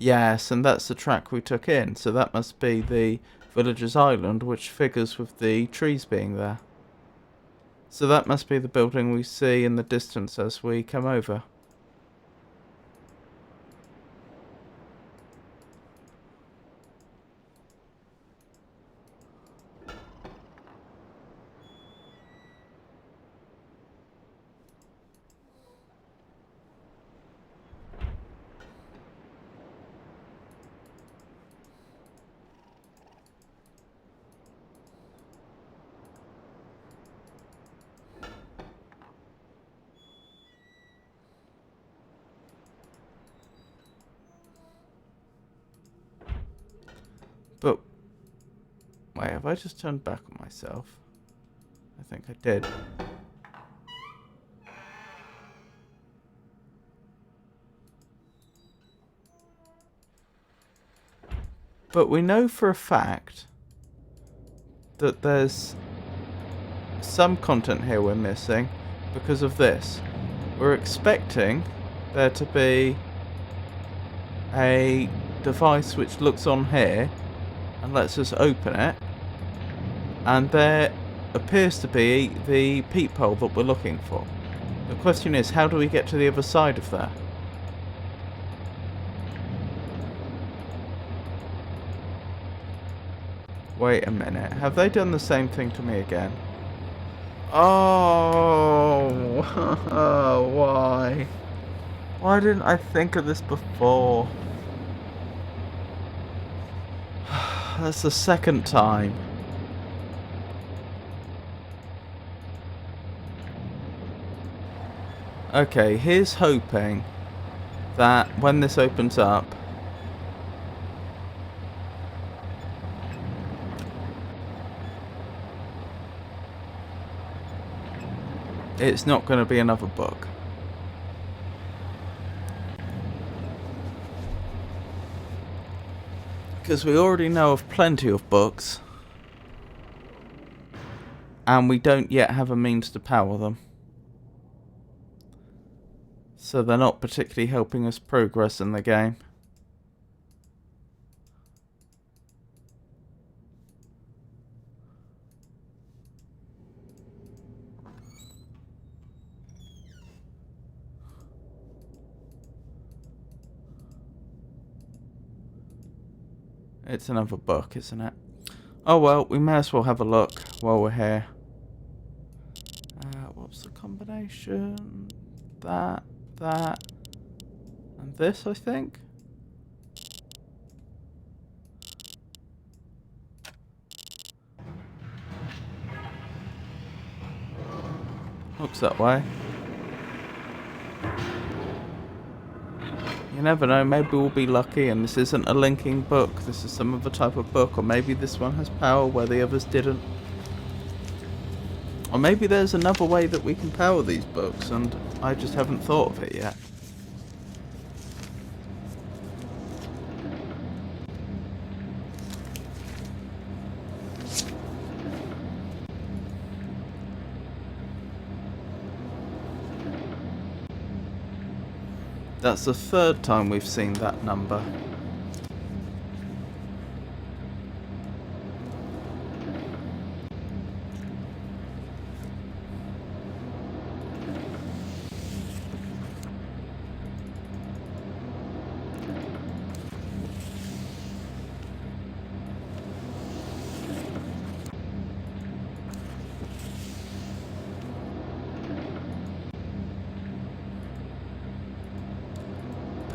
S1: Yes, and that's the track we took in, so that must be the Villager's Island, which figures with the trees being there. So that must be the building we see in the distance as we come over. have I just turned back on myself? I think I did. But we know for a fact that there's some content here we're missing because of this. We're expecting there to be a device which looks on here and lets us open it, and there appears to be the peephole that we're looking for. The question is, how do we get to the other side of that? Wait a minute, have they done the same thing to me again? Oh, why? Why didn't I think of this before? That's the second time. Okay, here's hoping that when this opens up, it's not going to be another book. Because we already know of plenty of books, and we don't yet have a means to power them. So they're not particularly helping us progress in the game. It's another book, isn't it? Oh well, we may as well have a look while we're here. What's the combination? That, and this, I think? Looks that way. You never know, maybe we'll be lucky and this isn't a linking book, this is some other type of book, or maybe this one has power where the others didn't. Or maybe there's another way that we can power these books and I just haven't thought of it yet. That's the third time we've seen that number.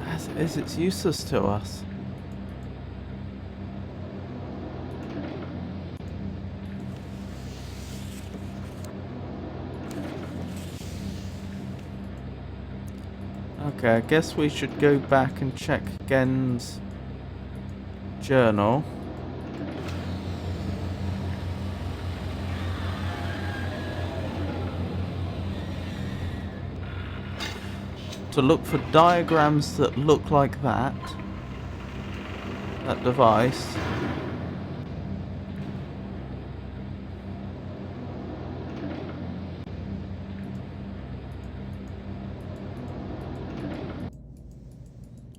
S1: As it is, it's useless to us. Okay, I guess we should go back and check Gen's journal. To look for diagrams that look like that device.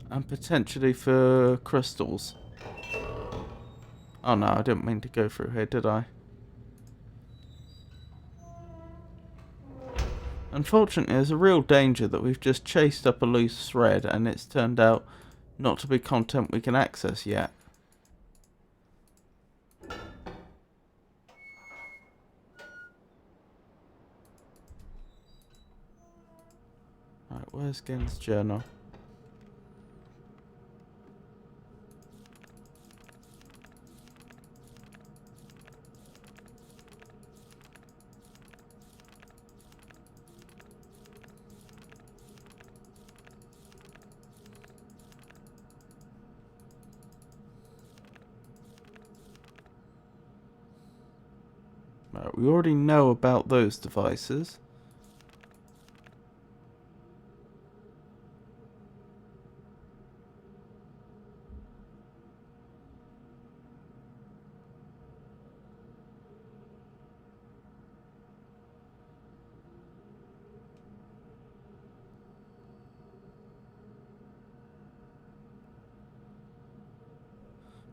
S1: And potentially for crystals. Oh no, I didn't mean to go through here, did I? Unfortunately, there's a real danger that we've just chased up a loose thread and it's turned out not to be content we can access yet. Right, where's Gen's journal? Right, we already know about those devices.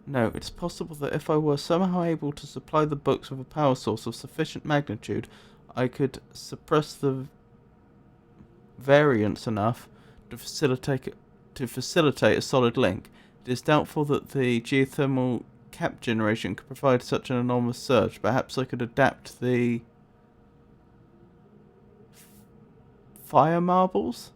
S1: No, it's possible that if I were somehow able to supply the books with a power source of sufficient magnitude, I could suppress the variance enough to facilitate a solid link. It is doubtful that the geothermal cap generation could provide such an enormous surge. Perhaps I could adapt the fire marbles?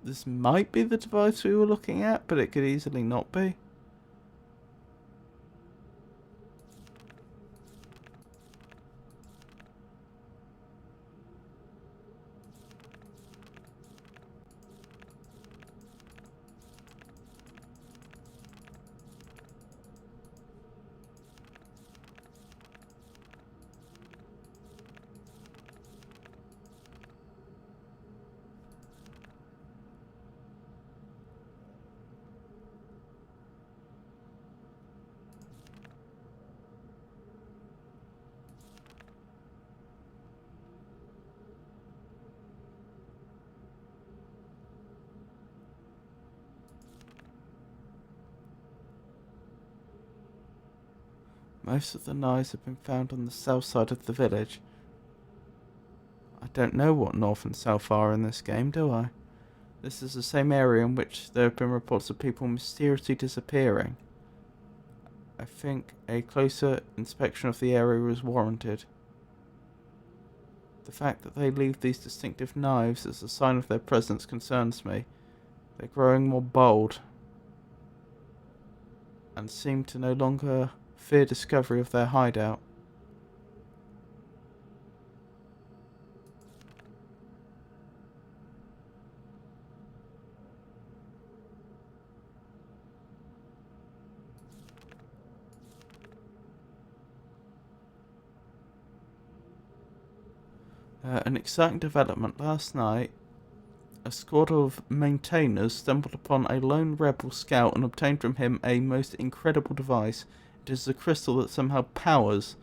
S1: This might be the device we were looking at, but it could easily not be. Most of the knives have been found on the south side of the village. I don't know what north and south are in this game, do I? This is the same area in which there have been reports of people mysteriously disappearing. I think a closer inspection of the area is warranted. The fact that they leave these distinctive knives as a sign of their presence concerns me. They're growing more bold and seem to no longer fear discovery of their hideout. An exciting development last night. A squad of maintainers stumbled upon a lone rebel scout and obtained from him a most incredible device. It is the crystal that somehow powers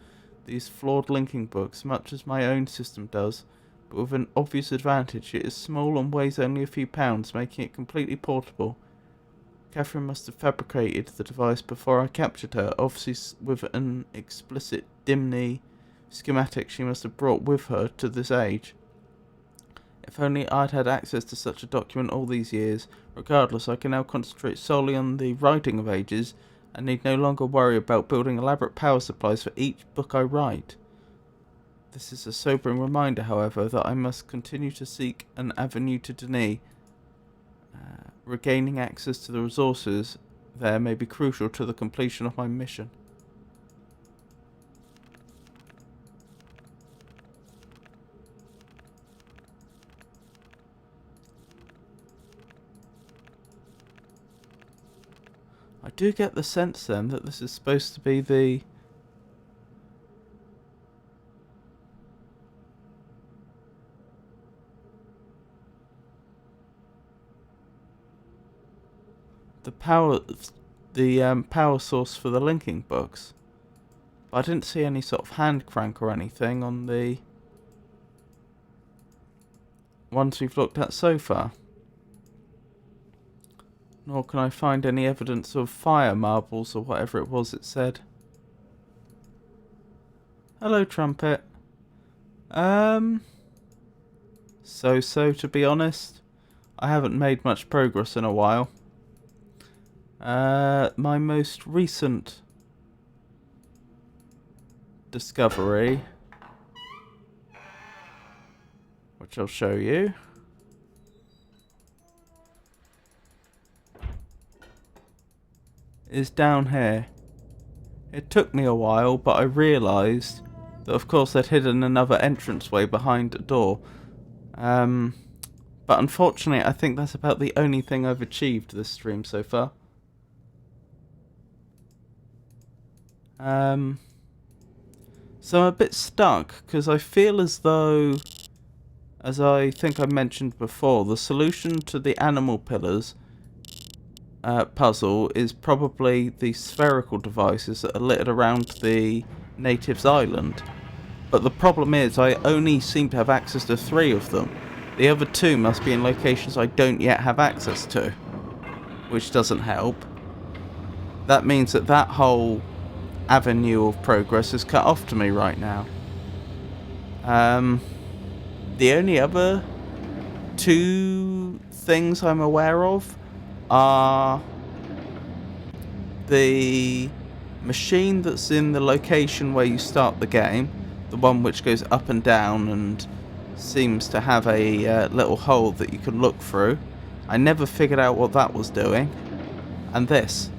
S1: these flawed linking books, much as my own system does, but with an obvious advantage. It is small and weighs only a few pounds, making it completely portable. Catherine must have fabricated the device before I captured her, obviously with an explicit Dimny schematic she must have brought with her to this age. If only I'd had access to such a document all these years. Regardless, I can now concentrate solely on the writing of ages and need no longer worry about building elaborate power supplies for each book I write. This is a sobering reminder, however, that I must continue to seek an avenue to Denis. Regaining access to the resources there may be crucial to the completion of my mission. I do get the sense then that this is supposed to be the power power source for the linking books. But I didn't see any sort of hand crank or anything on the ones we've looked at so far. Nor can I find any evidence of fire marbles or whatever it was it said. Hello, Trumpet. So to be honest. I haven't made much progress in a while. My most recent discovery, which I'll show you, is down here. It took me a while, but I realised that of course they'd hidden another entranceway behind a door. But unfortunately I think that's about the only thing I've achieved this stream so far. So I'm a bit stuck, because I feel as though, as I think I mentioned before, the solution to the animal pillars puzzle is probably the spherical devices that are littered around the natives' island. But the problem is I only seem to have access to 3 of them. The other 2 must be in locations I don't yet have access to, which doesn't help. That means that that whole avenue of progress is cut off to me right now. The only other 2 things I'm aware of are the machine that's in the location where you start the game, the one which goes up and down and seems to have a little hole that you can look through. I never figured out what that was doing. And this.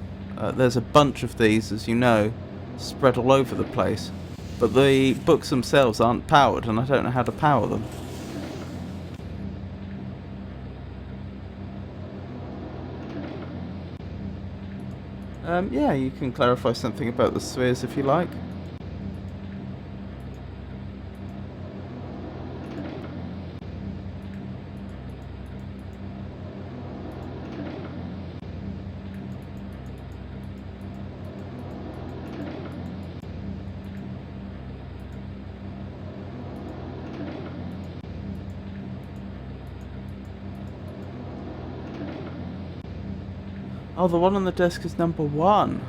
S1: There's a bunch of these, as you know, spread all over the place. But the books themselves aren't powered, and I don't know how to power them. Yeah, you can clarify something about the spheres if you like. Oh, the one on the desk is number 1.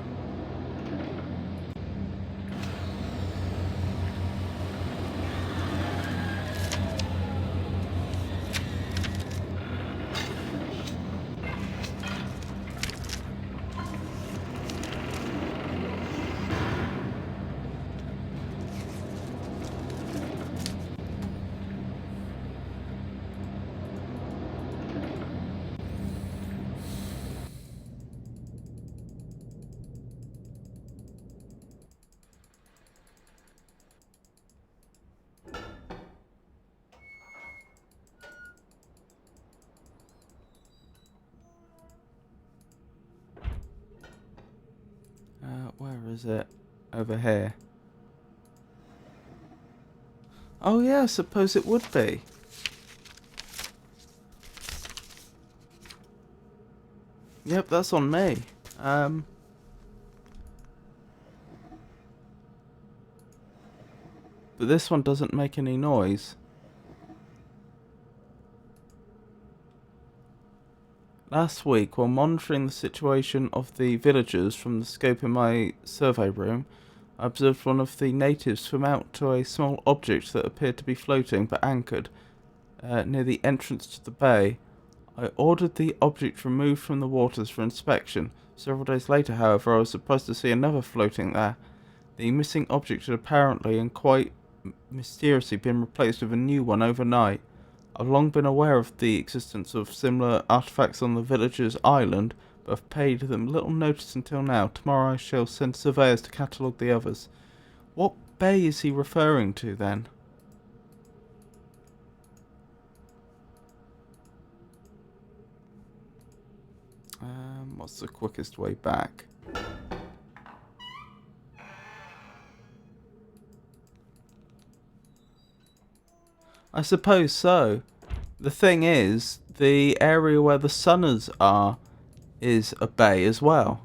S1: Where is it? Over here. Oh yeah, I suppose it would be. Yep, that's on me. But this one doesn't make any noise. Last week, while monitoring the situation of the villagers from the scope in my survey room, I observed one of the natives swim out to a small object that appeared to be floating but anchored near the entrance to the bay. I ordered the object removed from the waters for inspection. Several days later, however, I was surprised to see another floating there. The missing object had apparently and quite mysteriously been replaced with a new one overnight. I've long been aware of the existence of similar artifacts on the villagers' island, but have paid them little notice until now. Tomorrow I shall send surveyors to catalogue the others. What bay is he referring to, then? What's the quickest way back? I suppose so. The thing is, the area where the Sunners are is a bay as well,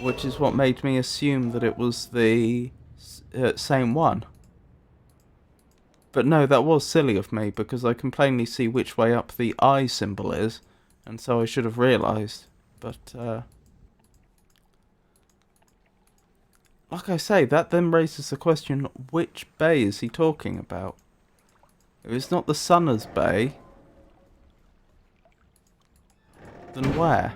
S1: which is what made me assume that it was the same one. But no, that was silly of me, because I can plainly see which way up the eye symbol is, and so I should have realised. But, like I say, that then raises the question, which bay is he talking about? If it's not the Sunners Bay, then where?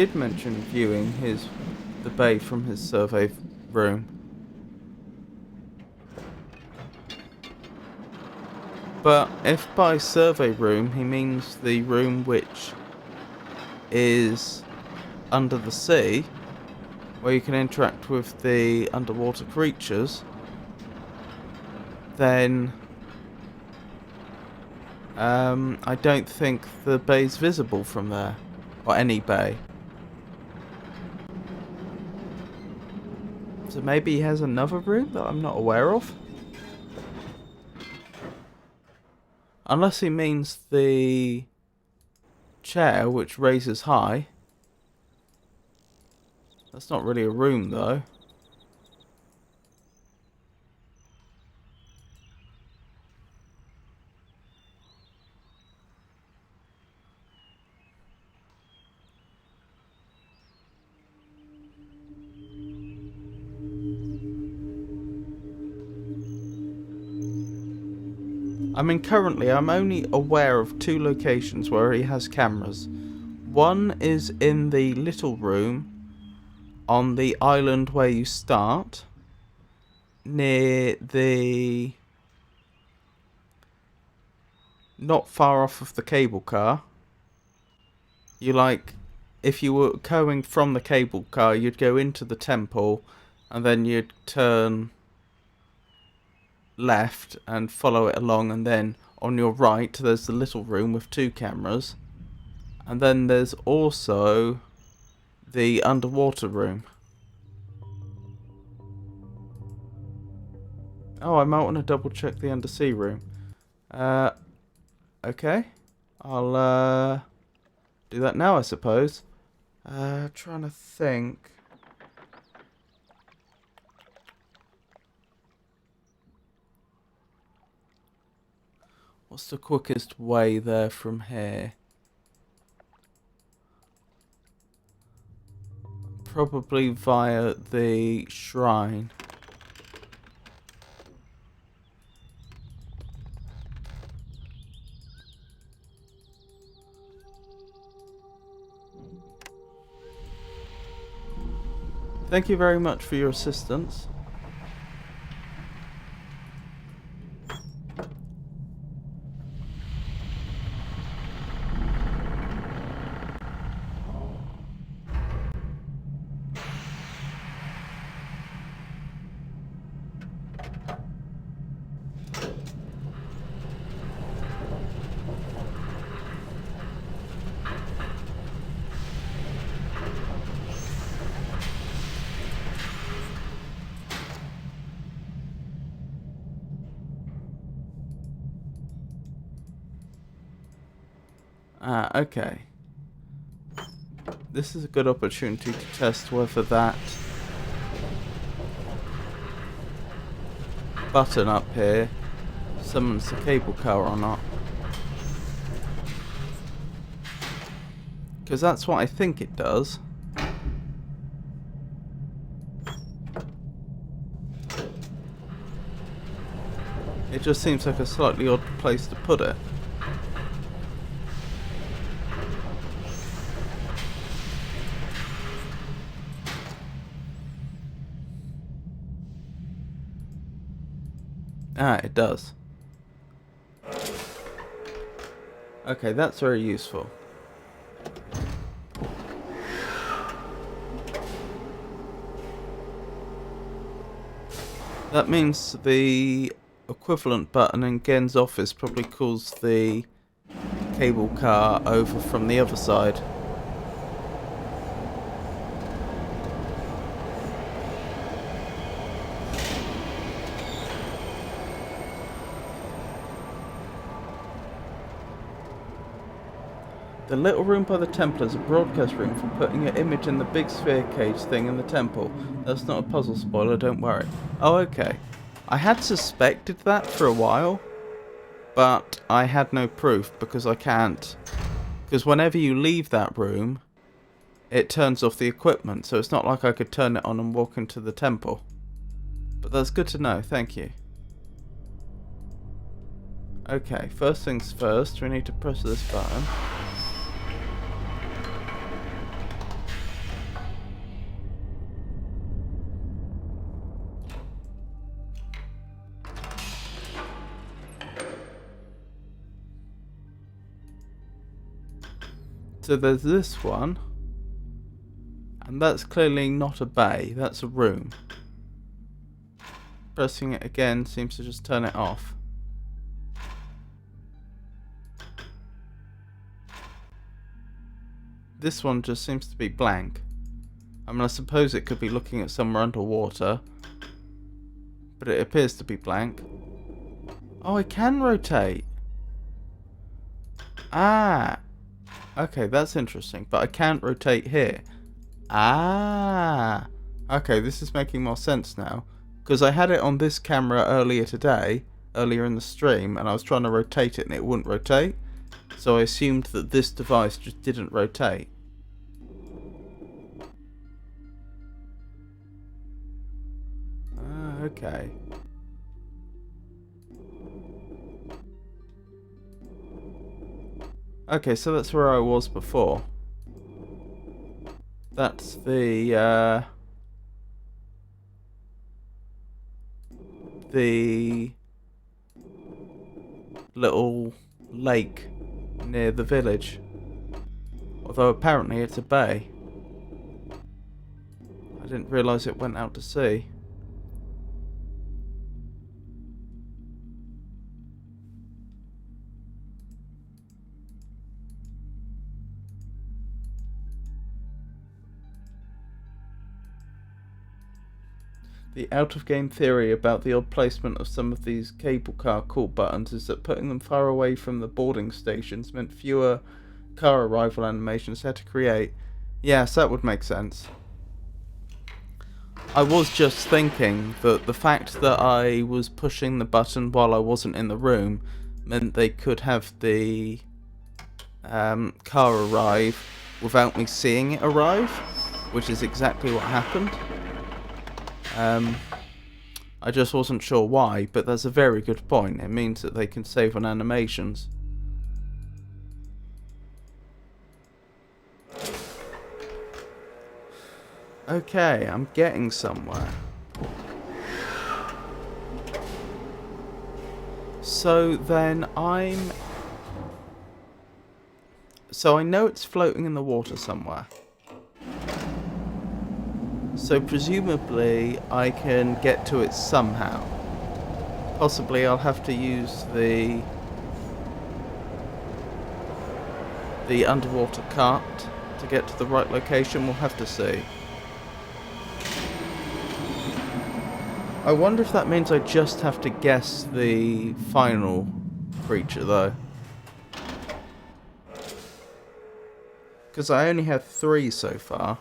S1: did mention viewing the bay from his survey room. But if by survey room he means the room which is under the sea, where you can interact with the underwater creatures, then I don't think the bay's visible from there, or any bay. So maybe he has another room that I'm not aware of? Unless he means the chair which raises high. That's not really a room though. I mean, currently I'm only aware of 2 locations where he has cameras. One is in the little room on the island where you start, near the... not far off of the cable car. If you were going from the cable car, you'd go into the temple, and then you'd turn left and follow it along, and then on your right there's the little room with 2 cameras, and then there's also the underwater room. Oh, I might want to double check the undersea room. Okay, I'll do that now, I suppose. Trying to think. What's the quickest way there from here? Probably via the shrine. Thank you very much for your assistance. Okay. This is a good opportunity to test whether that button up here summons the cable car or not. Because that's what I think it does. It just seems like a slightly odd place to put it. Ah, it does. Okay, that's very useful. That means the equivalent button in Gen's office probably calls the cable car over from the other side. The little room by the temple is a broadcast room for putting your image in the big sphere cage thing in the temple. That's not a puzzle spoiler, don't worry. Oh, okay. I had suspected that for a while, but I had no proof because I can't. Because whenever you leave that room, it turns off the equipment, so it's not like I could turn it on and walk into the temple. But that's good to know, thank you. Okay, first things first, we need to press this button. So there's this one. And that's clearly not a bay, that's a room. Pressing it again seems to just turn it off. This one just seems to be blank. I mean, I suppose it could be looking at somewhere underwater, but it appears to be blank. Oh, I can rotate. Ah, okay, that's interesting, but I can't rotate here. Ah, okay, this is making more sense now, because I had it on this camera earlier in the stream, and I was trying to rotate it and it wouldn't rotate, so I assumed that this device just didn't rotate. Ah, okay. Okay, so that's where I was before. That's the little lake near the village. Although apparently it's a bay. I didn't realise it went out to sea. The out-of-game theory about the odd placement of some of these cable car call buttons is that putting them far away from the boarding stations meant fewer car arrival animations had to create. Yes, that would make sense. I was just thinking that the fact that I was pushing the button while I wasn't in the room meant they could have the car arrive without me seeing it arrive, which is exactly what happened. I just wasn't sure why, but that's a very good point. It means that they can save on animations. Okay, I'm getting somewhere. So then So I know it's floating in the water somewhere. So presumably I can get to it somehow. Possibly I'll have to use the underwater cart to get to the right location. We'll have to see. I wonder if that means I just have to guess the final creature though. Because I only have 3 so far.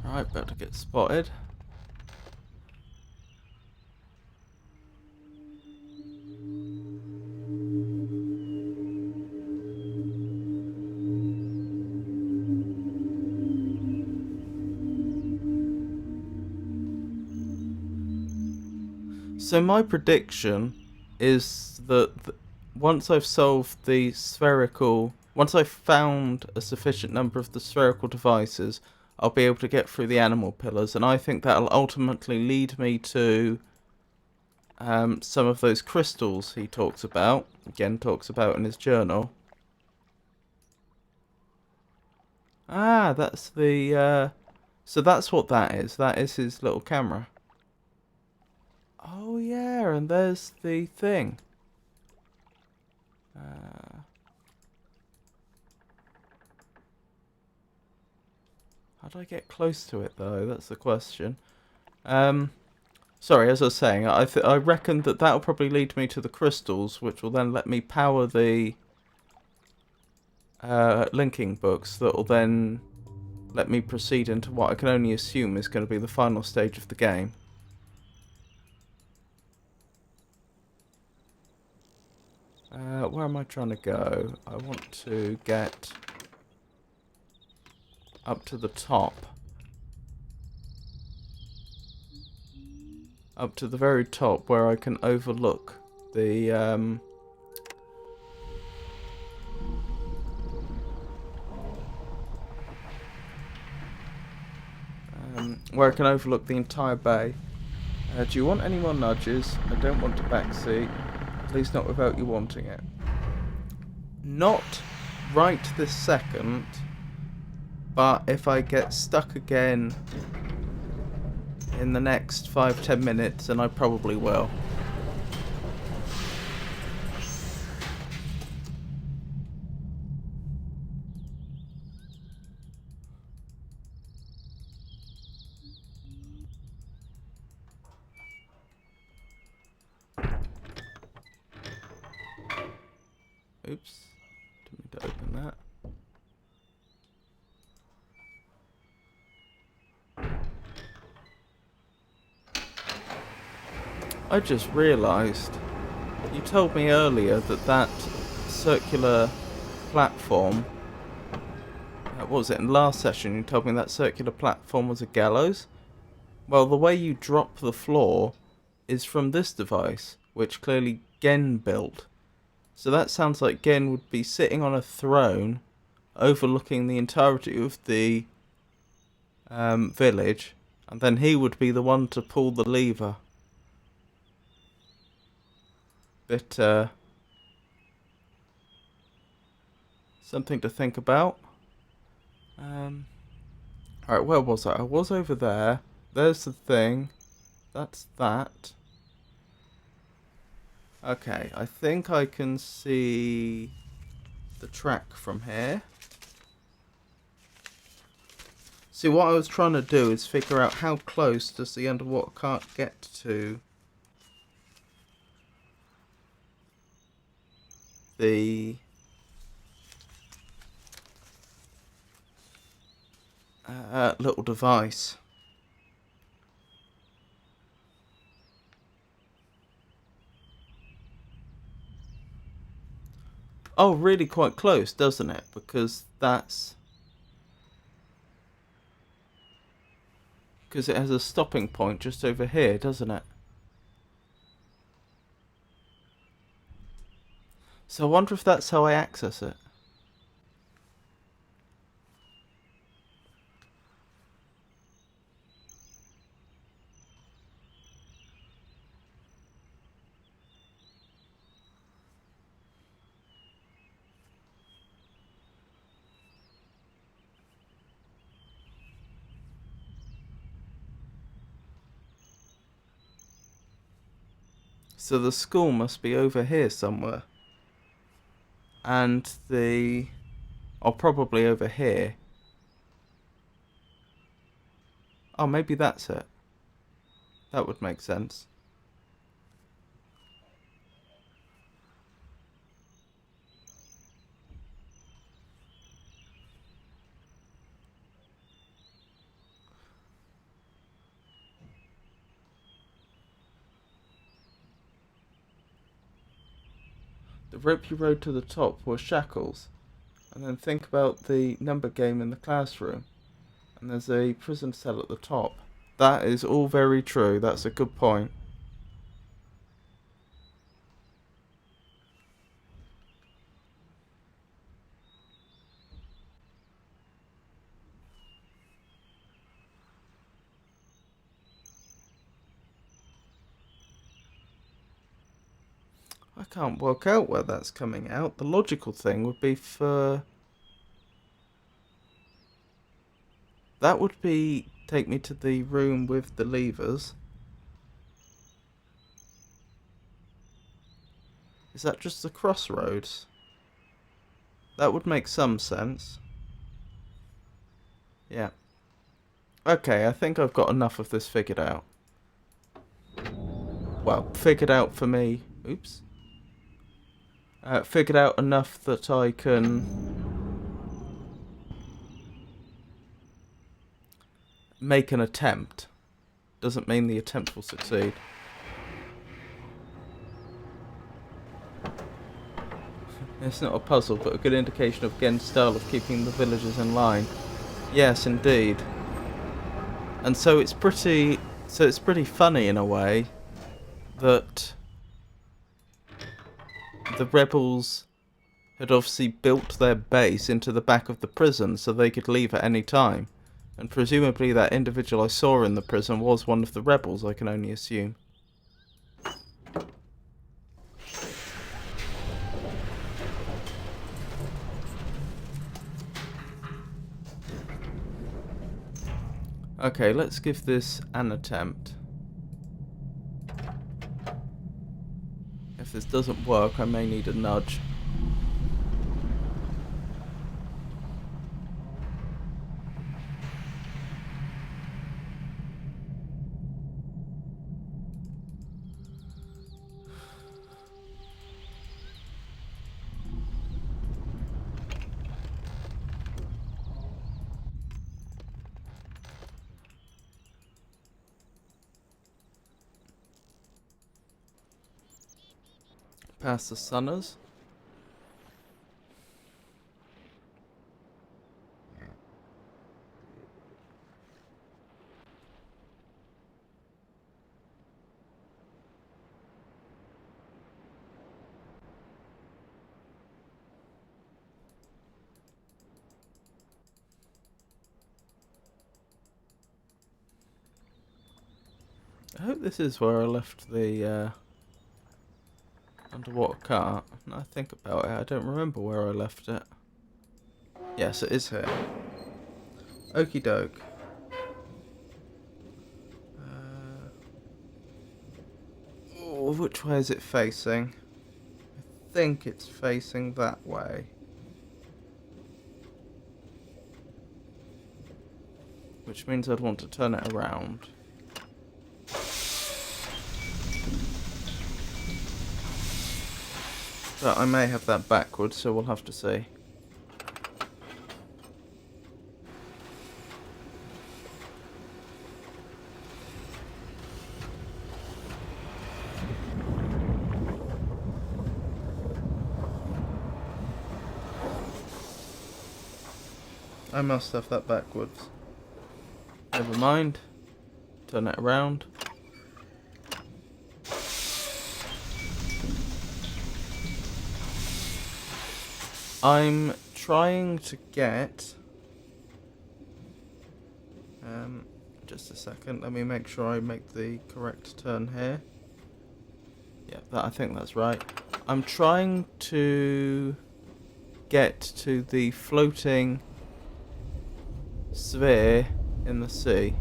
S1: Alright, better get spotted. So my prediction is that once I've solved the once I've found a sufficient number of the spherical devices, I'll be able to get through the animal pillars, and I think that'll ultimately lead me to some of those crystals he talks about in his journal. Ah, that's the so that's what that is. That is his little camera. Oh yeah, and there's the thing. How do I get close to it though? That's the question. So Sorry, as I was saying, I reckon that that'll probably lead me to the crystals, which will then let me power the linking books that will then let me proceed into what I can only assume is going to be the final stage of the game. Where am I trying to go? I want to get up to the top. Up to the very top where I can overlook the where I can overlook the entire bay. Do you want any more nudges? I don't want to backseat. At least not without you wanting it. Not right this second, but if I get stuck again in the next 5-10 minutes, and I probably will. Oops, didn't mean to open that. I just realised, you told me earlier that that circular platform, what was it, in the last session you told me that circular platform was a gallows? Well, the way you drop the floor is from this device, which clearly Gen built. So that sounds like Gen would be sitting on a throne overlooking the entirety of the village, and then he would be the one to pull the lever. Bit something to think about. Alright, where was I? I was over there. There's the thing. That's that. Okay, I think I can see the track from here. See, what I was trying to do is figure out how close does the underwater cart get to the little device. Oh, really quite close, doesn't it? Because that's... because it has a stopping point just over here, doesn't it? So I wonder if that's how I access it. So the school must be over here somewhere. And the... or probably over here. Oh, maybe that's it. That would make sense. The rope you rode to the top were shackles. And then think about the number game in the classroom. And there's a prison cell at the top. That is all very true. That's a good point. I can't work out where that's coming out. The logical thing would be for... that would be... take me to the room with the levers. Is that just the crossroads? That would make some sense. Yeah. Okay, I think I've got enough of this figured out. well, figured out for me. Oops. Figured out enough that I can make an attempt. Doesn't mean the attempt will succeed. It's not a puzzle, but a good indication of Gen's style of keeping the villagers in line. Yes, indeed. And so it's pretty funny in a way that the rebels had obviously built their base into the back of the prison so they could leave at any time. And presumably that individual I saw in the prison was one of the rebels, I can only assume. Okay, let's give this an attempt. If this doesn't work, I may need a nudge. Past the Sunners. I hope this is where I left the underwater cart. Now I think about it, I don't remember where I left it. Yes, it is here. Okie doke. Oh, which way is it facing? I think it's facing that way. Which means I'd want to turn it around. But I may have that backwards, so we'll have to see. I must have that backwards. Never mind. Turn it around. I'm trying to get... just a second, let me make sure I make the correct turn here. Yeah, I think that's right. I'm trying to get to the floating sphere in the sea.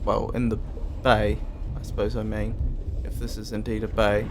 S1: Well, in the bay, I suppose I mean, if this is indeed a bay.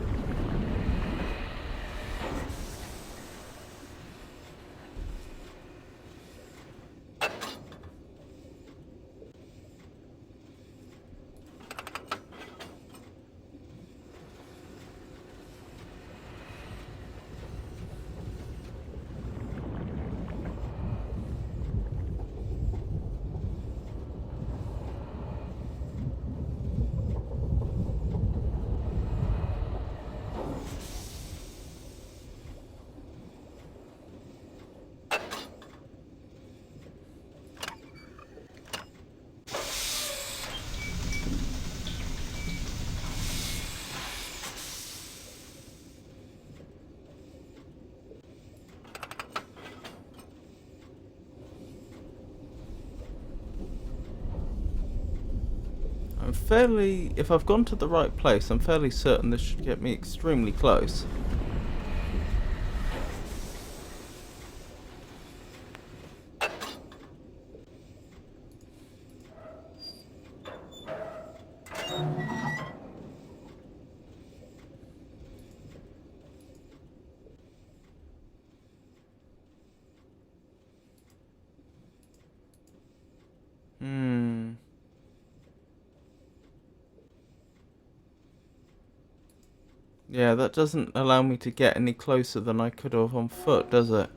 S1: If I've gone to the right place, I'm fairly certain this should get me extremely close. Yeah, that doesn't allow me to get any closer than I could have on foot, does it?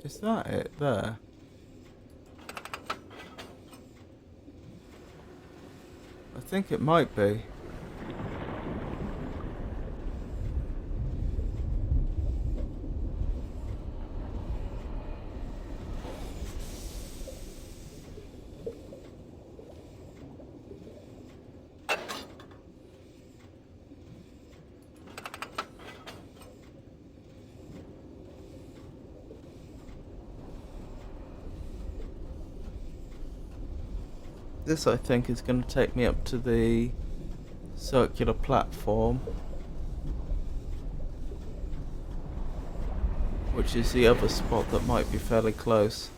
S1: Is that it there? I think it might be. This, I think, is going to take me up to the circular platform, which is the other spot that might be fairly close.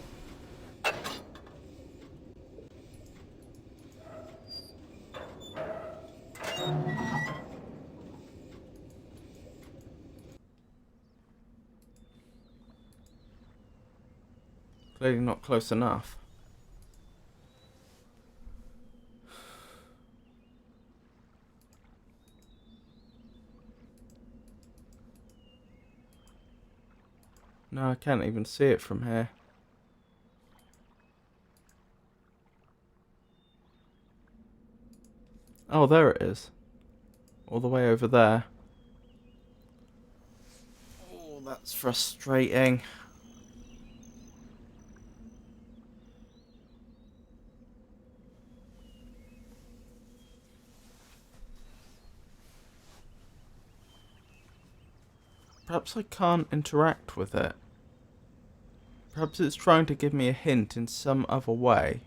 S1: Clearly not close enough. No, I can't even see it from here. Oh, there it is. All the way over there. Oh, that's frustrating. Perhaps I can't interact with it. Perhaps it's trying to give me a hint in some other way.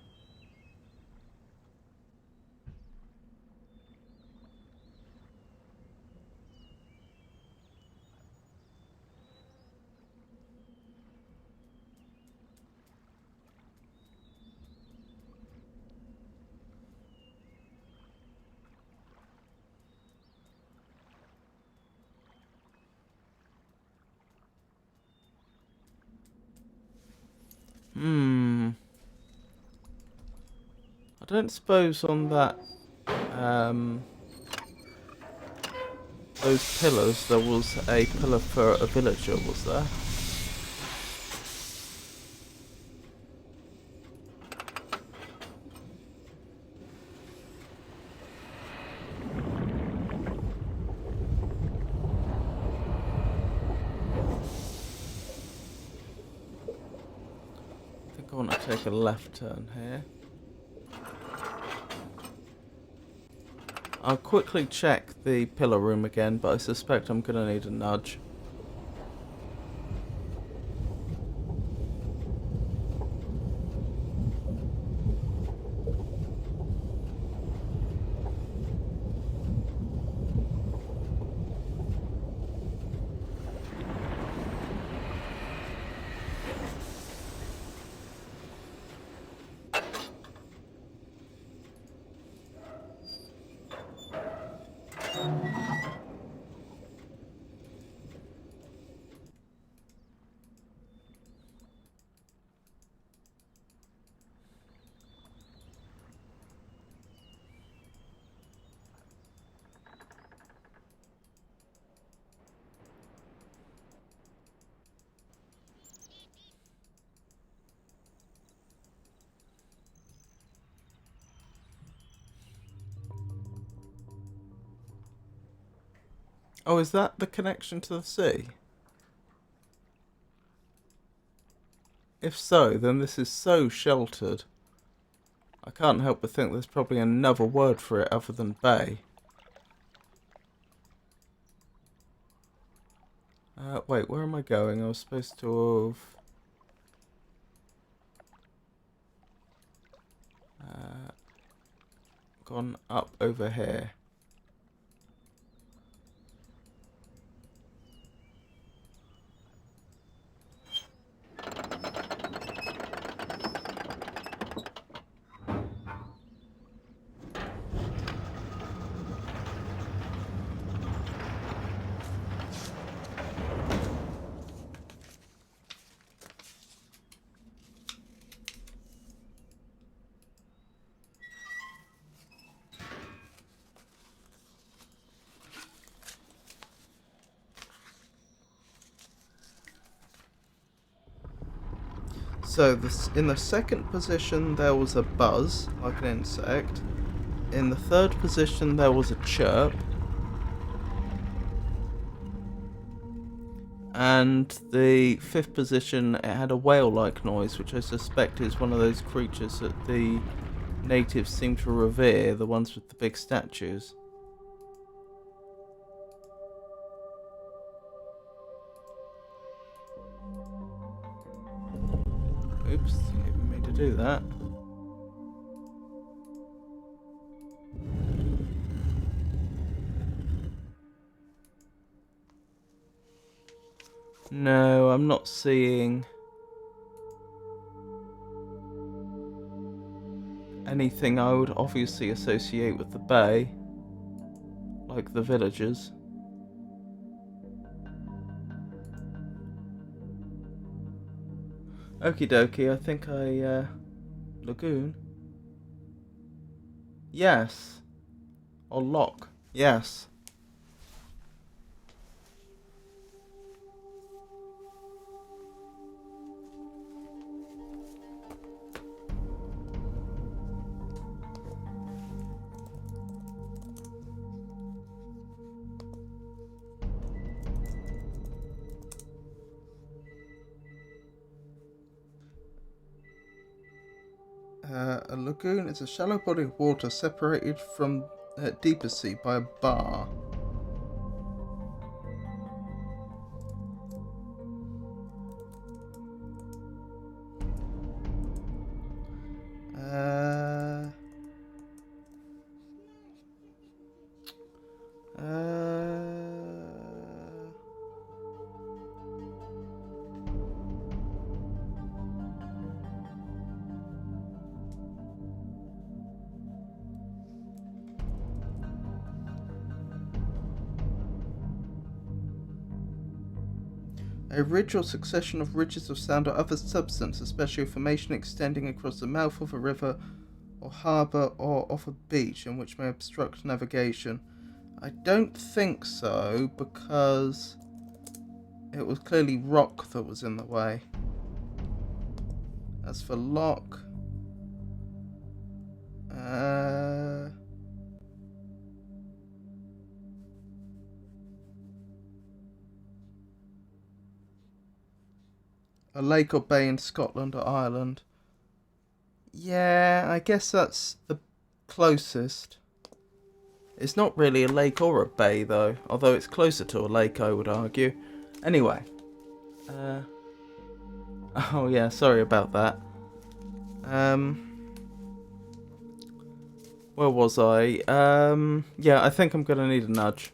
S1: I don't suppose on that, those pillars, there was a pillar for a villager, was there? I think I want to take a left turn here. I'll quickly check the pillar room again, but I suspect I'm going to need a nudge. Oh, is that the connection to the sea? If so, then this is so sheltered. I can't help but think there's probably another word for it other than bay. Wait, where am I going? I was supposed to have gone up over here. So in the second position there was a buzz, like an insect. In the third position there was a chirp. And the fifth position, it had a whale-like noise, which I suspect is one of those creatures that the natives seem to revere, the ones with the big statues. Oops, didn't mean to do that. No, I'm not seeing anything I would obviously associate with the bay, like the villagers. Okie dokie, I think lagoon? Yes. Or lock. Yes. A lagoon is a shallow body of water separated from deeper sea by a bar. Uh, A ridge or succession of ridges of sand or other substance, especially a formation extending across the mouth of a river or harbour or off a beach, and which may obstruct navigation. I don't think so, because it was clearly rock that was in the way. As for lock, a lake or bay in Scotland or Ireland. Yeah, I guess that's the closest. It's not really a lake or a bay, though, although it's closer to a lake, I would argue. Anyway. Oh yeah, sorry about that. Where was I? Yeah, I think I'm gonna need a nudge.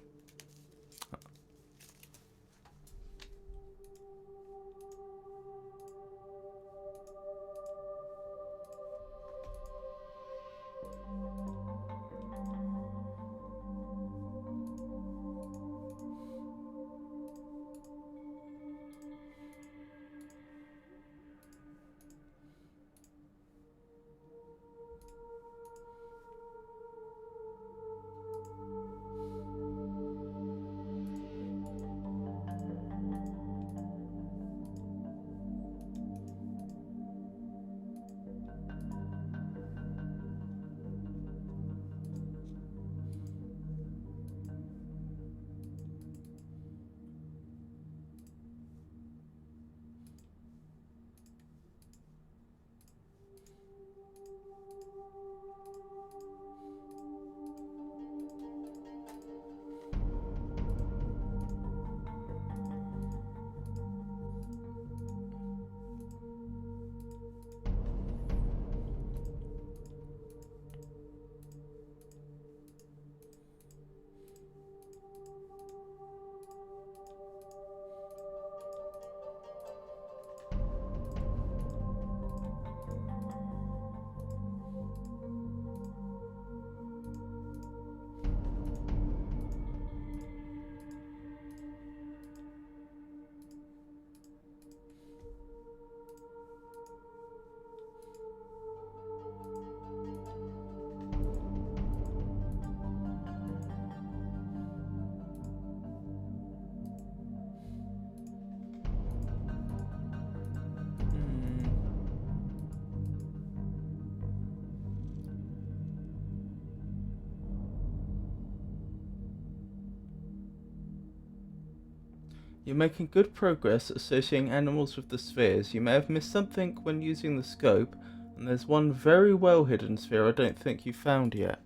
S1: You're making good progress associating animals with the spheres. You may have missed something when using the scope, and there's one very well hidden sphere I don't think you found yet.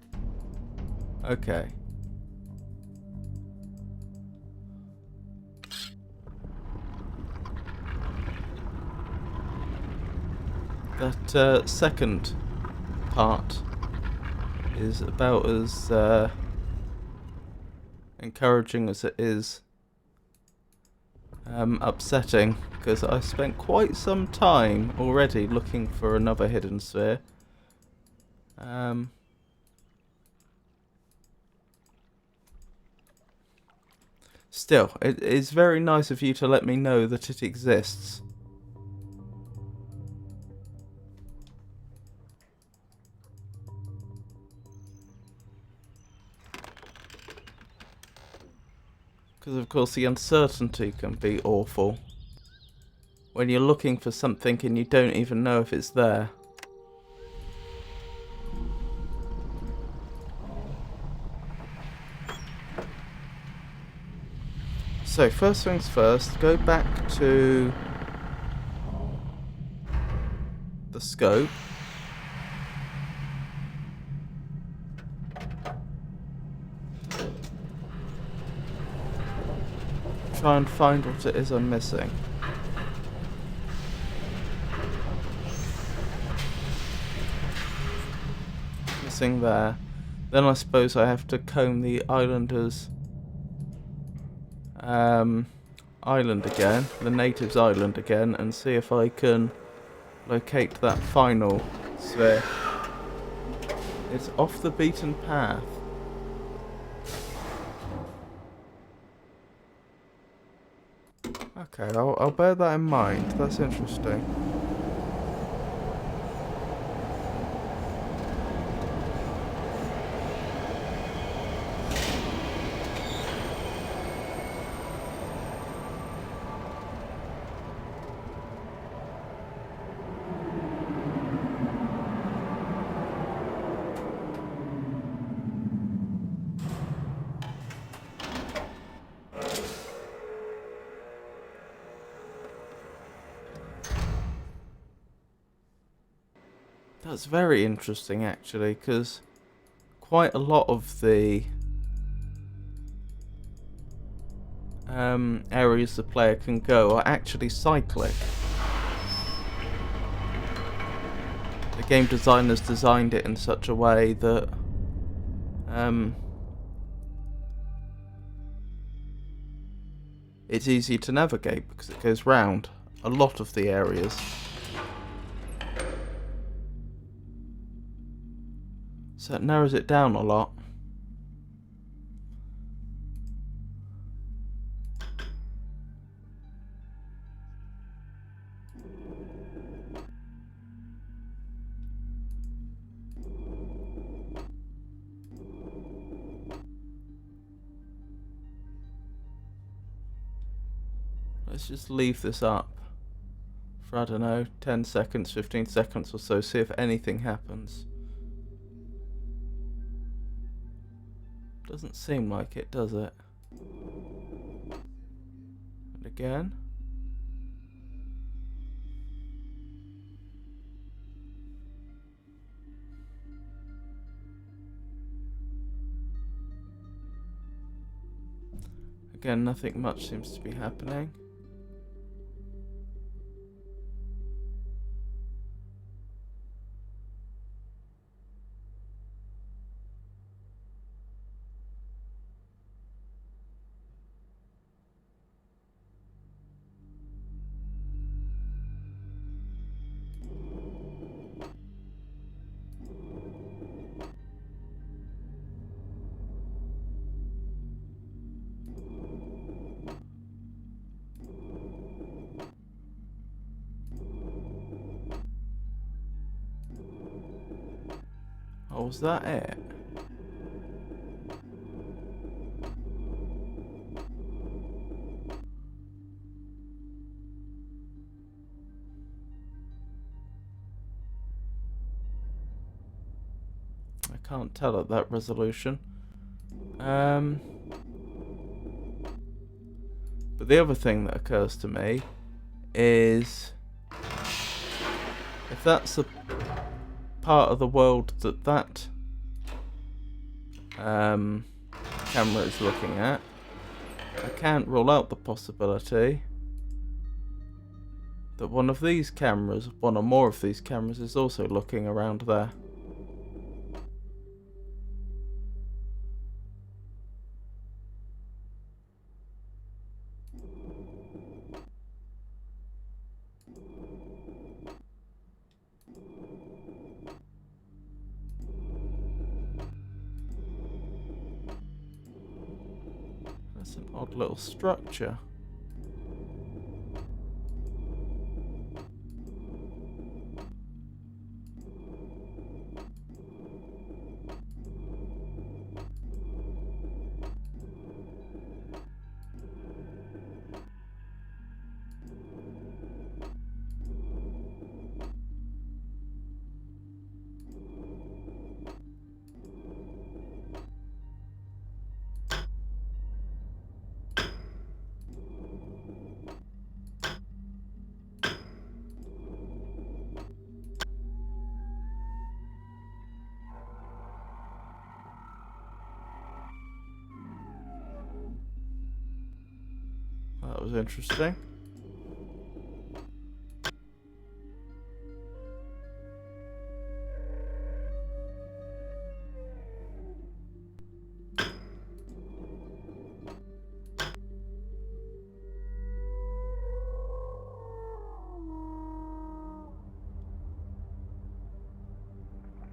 S1: Okay. That second part is about as encouraging as it is upsetting, because I spent quite some time already looking for another hidden sphere. Still, it is very nice of you to let me know that it exists. Because of course the uncertainty can be awful. When you're looking for something and you don't even know if it's there. So first things first, go back to the scope. Try and find what it is I'm missing. Missing there. Then I suppose I have to comb the islanders' island again, the natives' island again, and see if I can locate that final sphere. It's off the beaten path. Okay, I'll bear that in mind. That's interesting. That's very interesting, actually, because quite a lot of the areas the player can go are actually cyclic. The game designers designed it in such a way that it's easy to navigate because it goes round a lot of the areas. So it narrows it down a lot. Let's just leave this up for, I don't know, 10 seconds, 15 seconds or so, see if anything happens. Doesn't seem like it, does it? And again. Again, nothing much seems to be happening. Oh, was that it? I can't tell at that resolution. But the other thing that occurs to me is if that's a part of the world that camera is looking at, I can't rule out the possibility that one of these cameras, one or more of these cameras, is also looking around there. That's an odd little structure. That was interesting.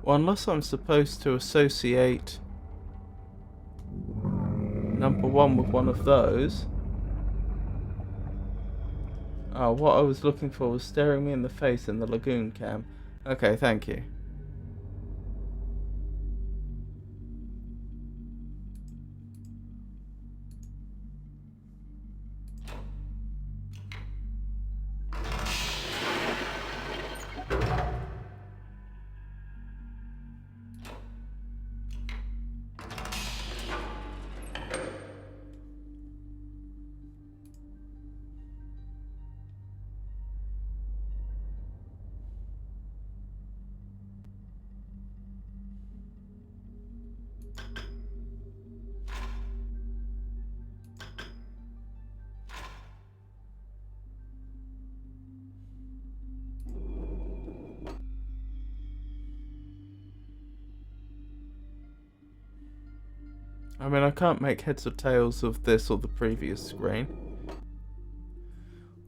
S1: Well, unless I'm supposed to associate number one with one of those. Oh, what I was looking for was staring me in the face in the lagoon cam. Okay, thank you. I mean, I can't make heads or tails of this or the previous screen.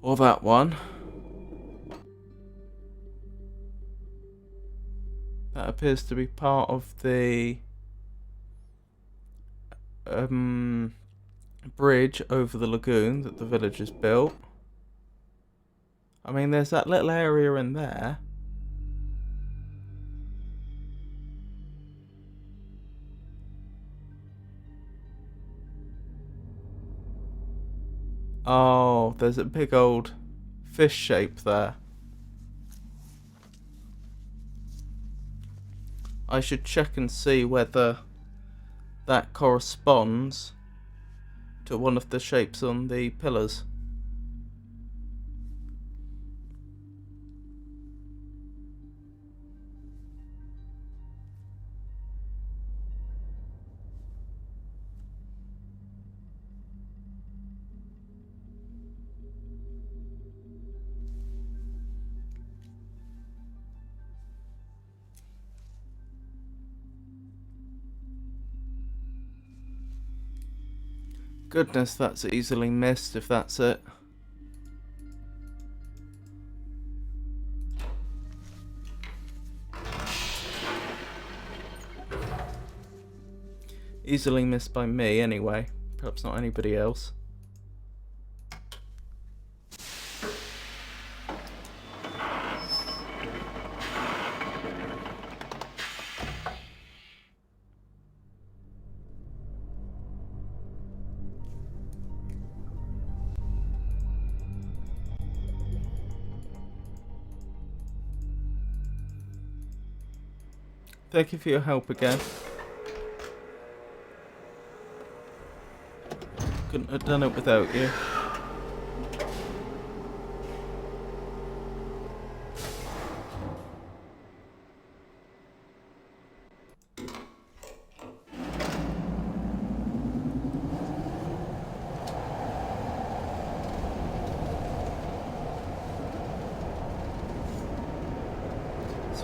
S1: Or that one. That appears to be part of the bridge over the lagoon that the villagers built. I mean, there's that little area in there. Oh, there's a big old fish shape there. I should check and see whether that corresponds to one of the shapes on the pillars. Goodness, that's easily missed if that's it. Easily missed by me anyway, perhaps not anybody else. Thank you for your help again. Couldn't have done it without you.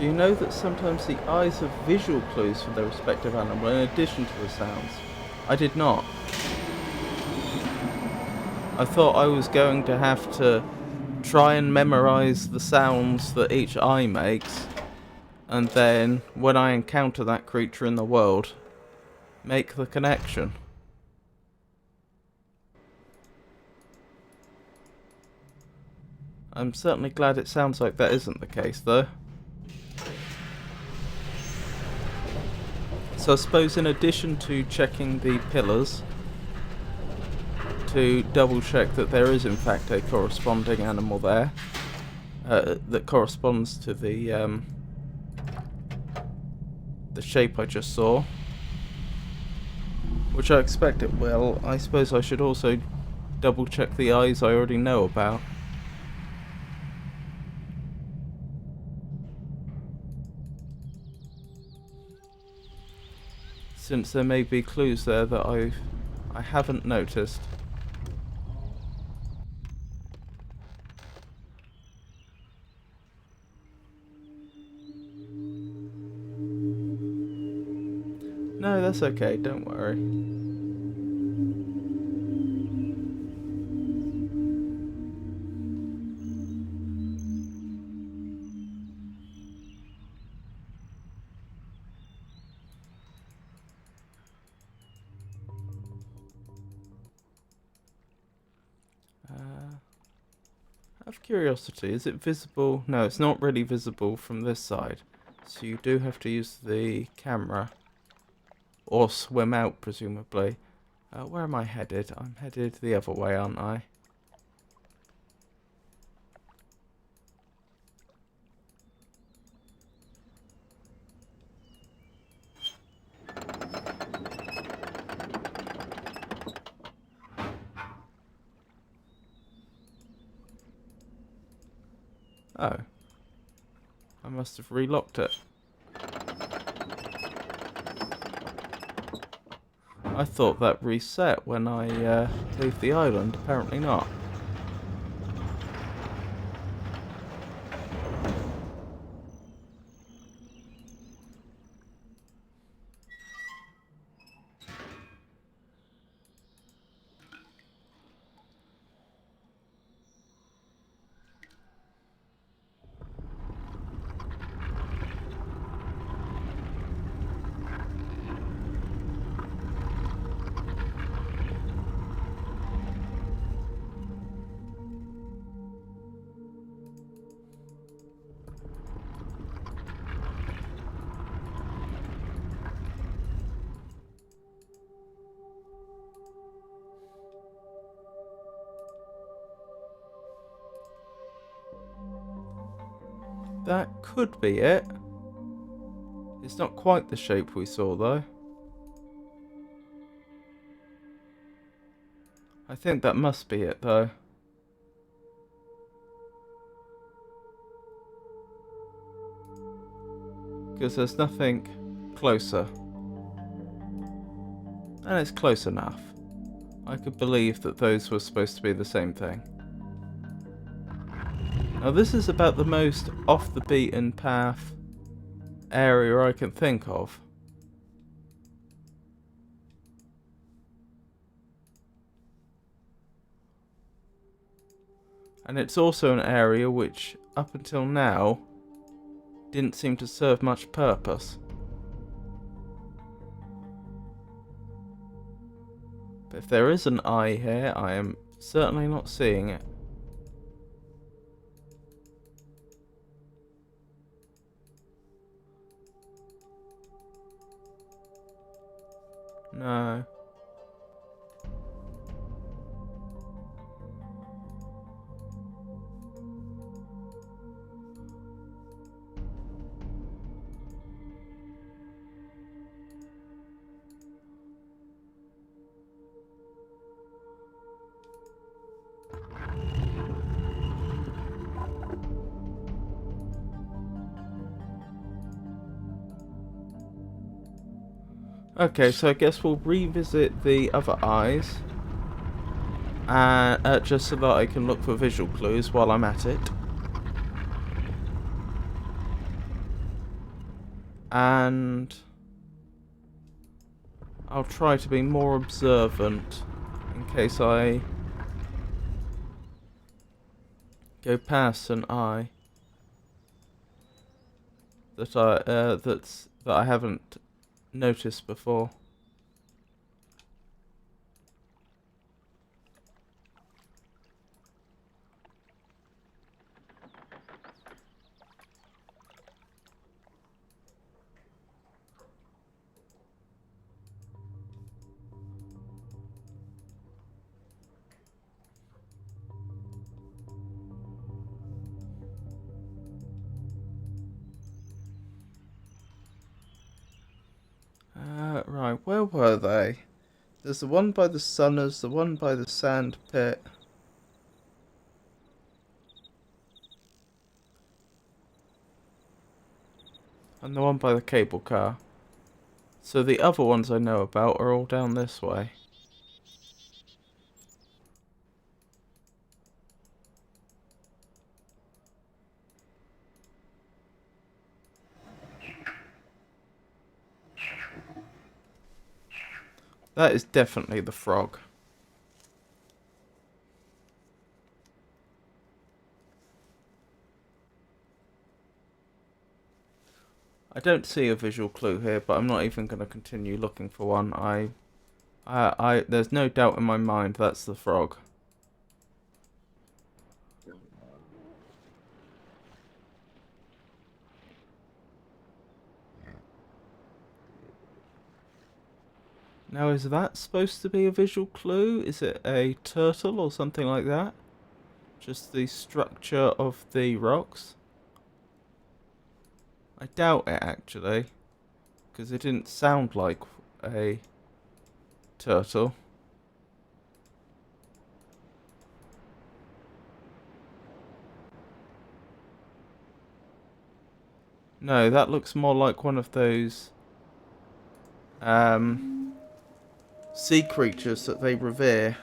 S1: Do you know that sometimes the eyes have visual clues for their respective animal in addition to the sounds? I did not. I thought I was going to have to try and memorize the sounds that each eye makes, and then, when I encounter that creature in the world, make the connection. I'm certainly glad it sounds like that isn't the case, though. So I suppose in addition to checking the pillars, to double check that there is in fact a corresponding animal there, that corresponds to the shape I just saw, which I expect it will, I suppose I should also double check the eyes I already know about. Since there may be clues there that I haven't noticed. No, that's okay, don't worry. Out of curiosity, is it visible? No, it's not really visible from this side. So you do have to use the camera. Or swim out, presumably. Where am I headed? I'm headed the other way, aren't I? Oh. I must have relocked it. I thought that reset when I leave the island. Apparently not. That could be it. It's not quite the shape we saw, though. I think that must be it, though. Because there's nothing closer. And it's close enough. I could believe that those were supposed to be the same thing. Now this is about the most off the beaten path area I can think of. And it's also an area which, up until now, didn't seem to serve much purpose. But if there is an eye here, I am certainly not seeing it. No. Okay, so I guess we'll revisit the other eyes, and just so that I can look for visual clues while I'm at it. and I'll try to be more observant in case I go past an eye that I haven't noticed before. Right, where were they? There's the one by the Sunners, the one by the sand pit. And the one by the cable car. So the other ones I know about are all down this way. That is definitely the frog. I don't see a visual clue here, but I'm not even going to continue looking for one. There's no doubt in my mind that's the frog. Now, is that supposed to be a visual clue? Is it a turtle or something like that? Just the structure of the rocks? I doubt it, actually, because it didn't sound like a turtle. No, that looks more like one of those sea creatures that they revere.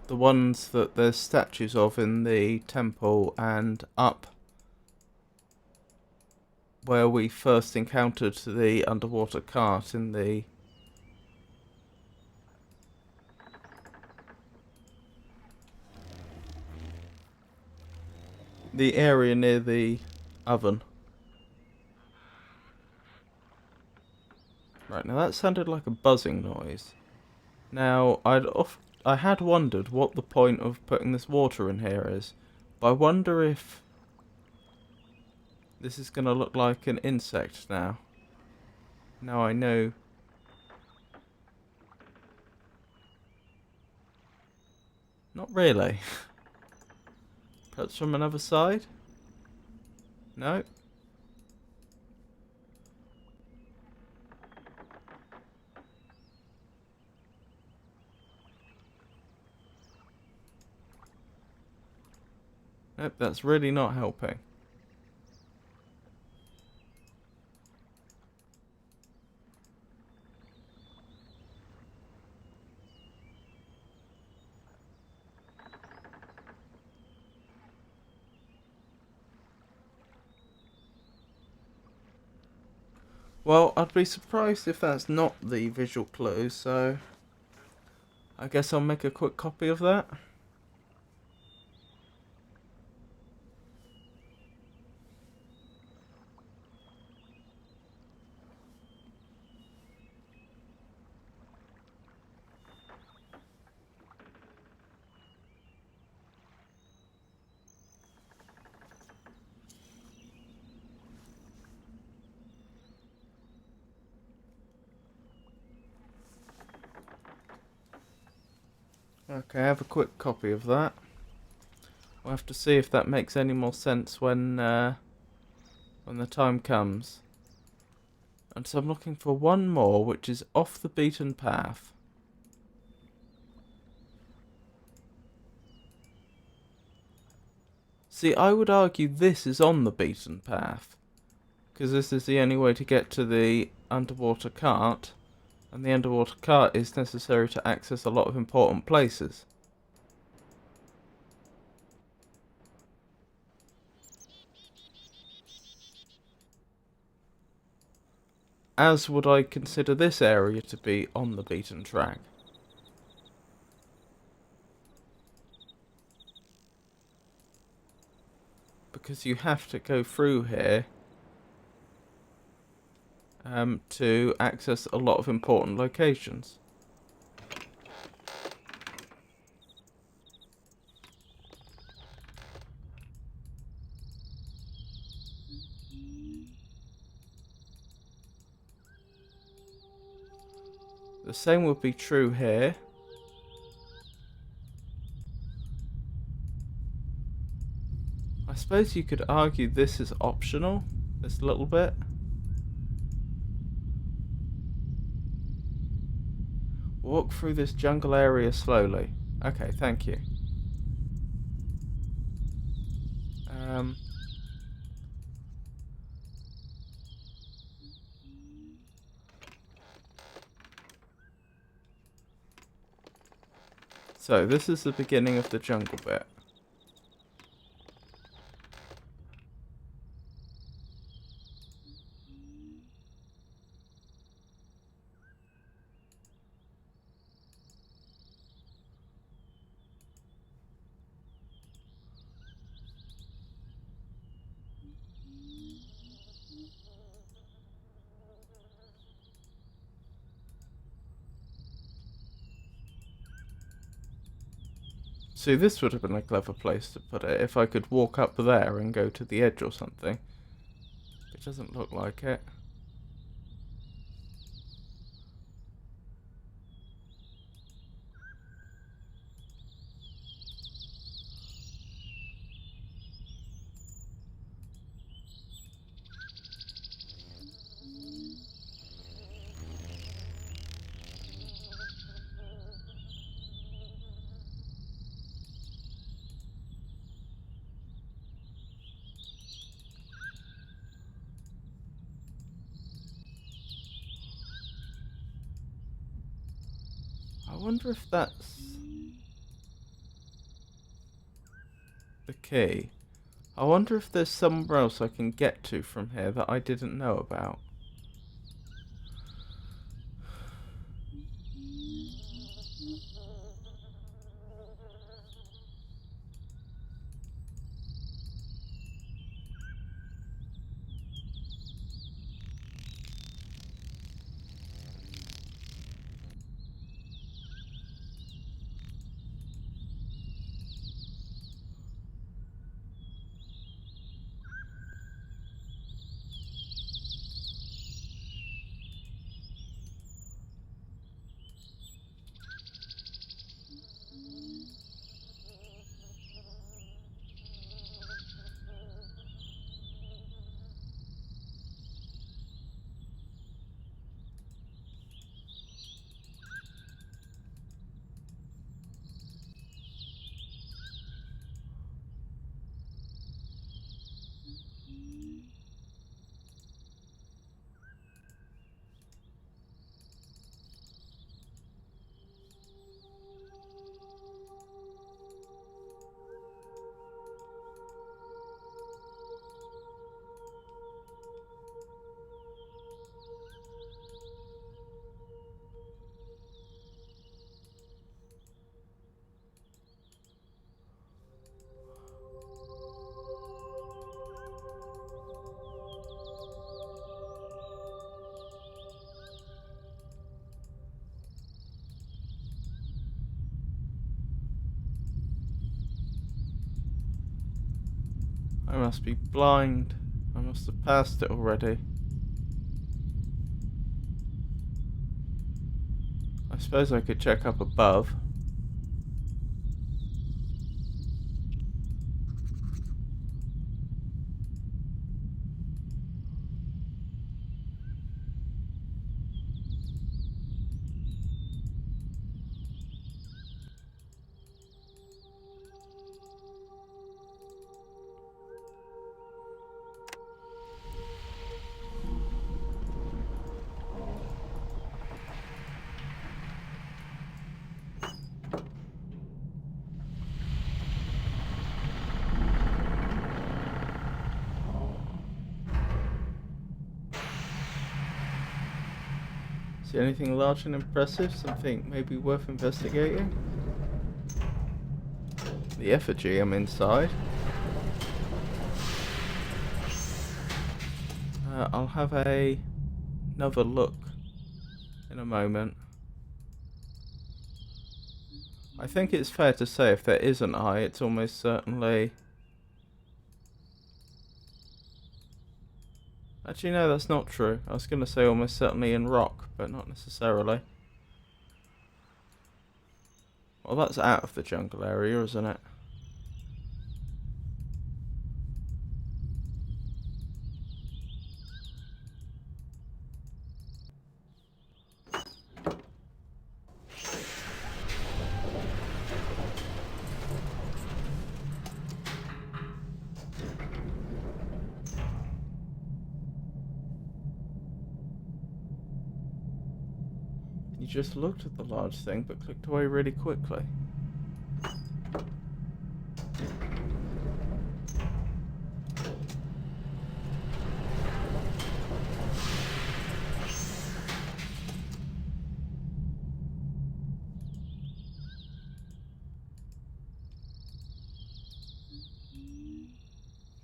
S1: The ones that there's statues of in the temple and up where we first encountered the underwater cart in the area near the oven. Right, now that sounded like a buzzing noise. Now, I had wondered what the point of putting this water in here is, but I wonder if this is going to look like an insect now. Now I know. Not really. Perhaps from another side? No? Nope, that's really not helping. Well, I'd be surprised if that's not the visual clue, so I guess I'll make a quick copy of that. Okay, I have a quick copy of that. We'll have to see if that makes any more sense when the time comes. And so I'm looking for one more, which is off the beaten path. See, I would argue this is on the beaten path, because this is the only way to get to the underwater cart, and the underwater cart is necessary to access a lot of important places. As would I consider this area to be on the beaten track. Because you have to go through here to access a lot of important locations. The same would be true here. I suppose you could argue this is optional, this little bit. Walk through this jungle area slowly. Okay, thank you. So this is the beginning of the jungle bit. See, this would have been a clever place to put it, if I could walk up there and go to the edge or something. It doesn't look like it. I wonder if that's the key. I wonder if there's somewhere else I can get to from here that I didn't know about. I must be blind. I must have passed it already. I suppose I could check up above. See anything large and impressive? Something maybe worth investigating? The effigy, I'm inside. I'll have another look in a moment. I think it's fair to say if there is an eye, it's almost certainly... Actually, no, that's not true. I was going to say almost certainly in rock, but not necessarily. Well, that's out of the jungle area, isn't it? You just looked at the large thing, but clicked away really quickly.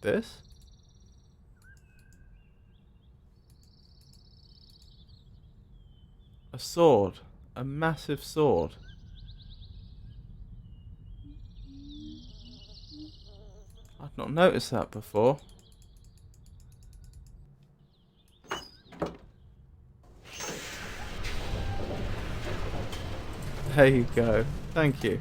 S1: This? A sword. A massive sword. I'd not noticed that before. There you go. Thank you.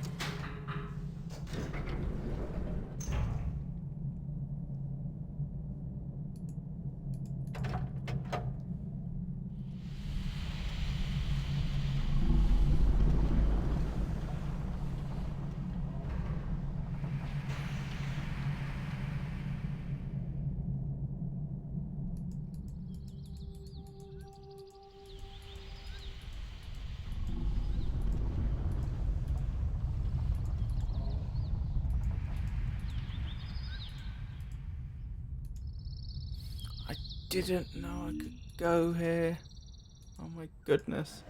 S1: I didn't know I could go here. Oh my goodness.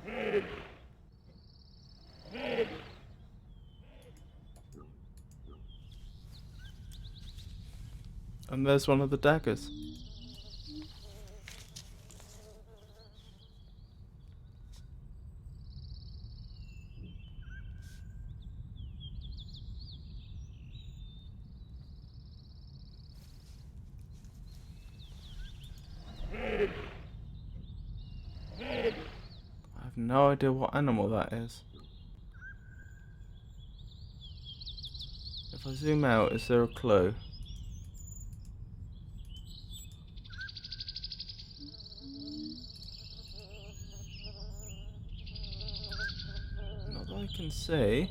S1: And there's one of the daggers. I have no idea what animal that is. If I zoom out, is there a clue? Not that I can see.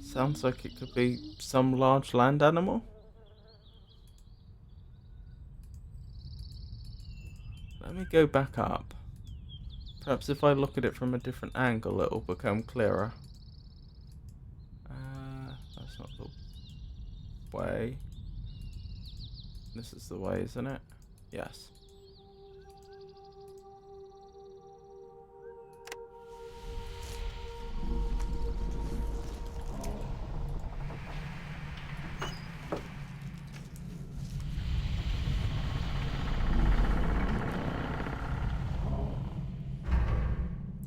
S1: Sounds like it could be some large land animal. Let me go back up. Perhaps if I look at it from a different angle, it'll become clearer. That's not the way. This is the way, isn't it? Yes.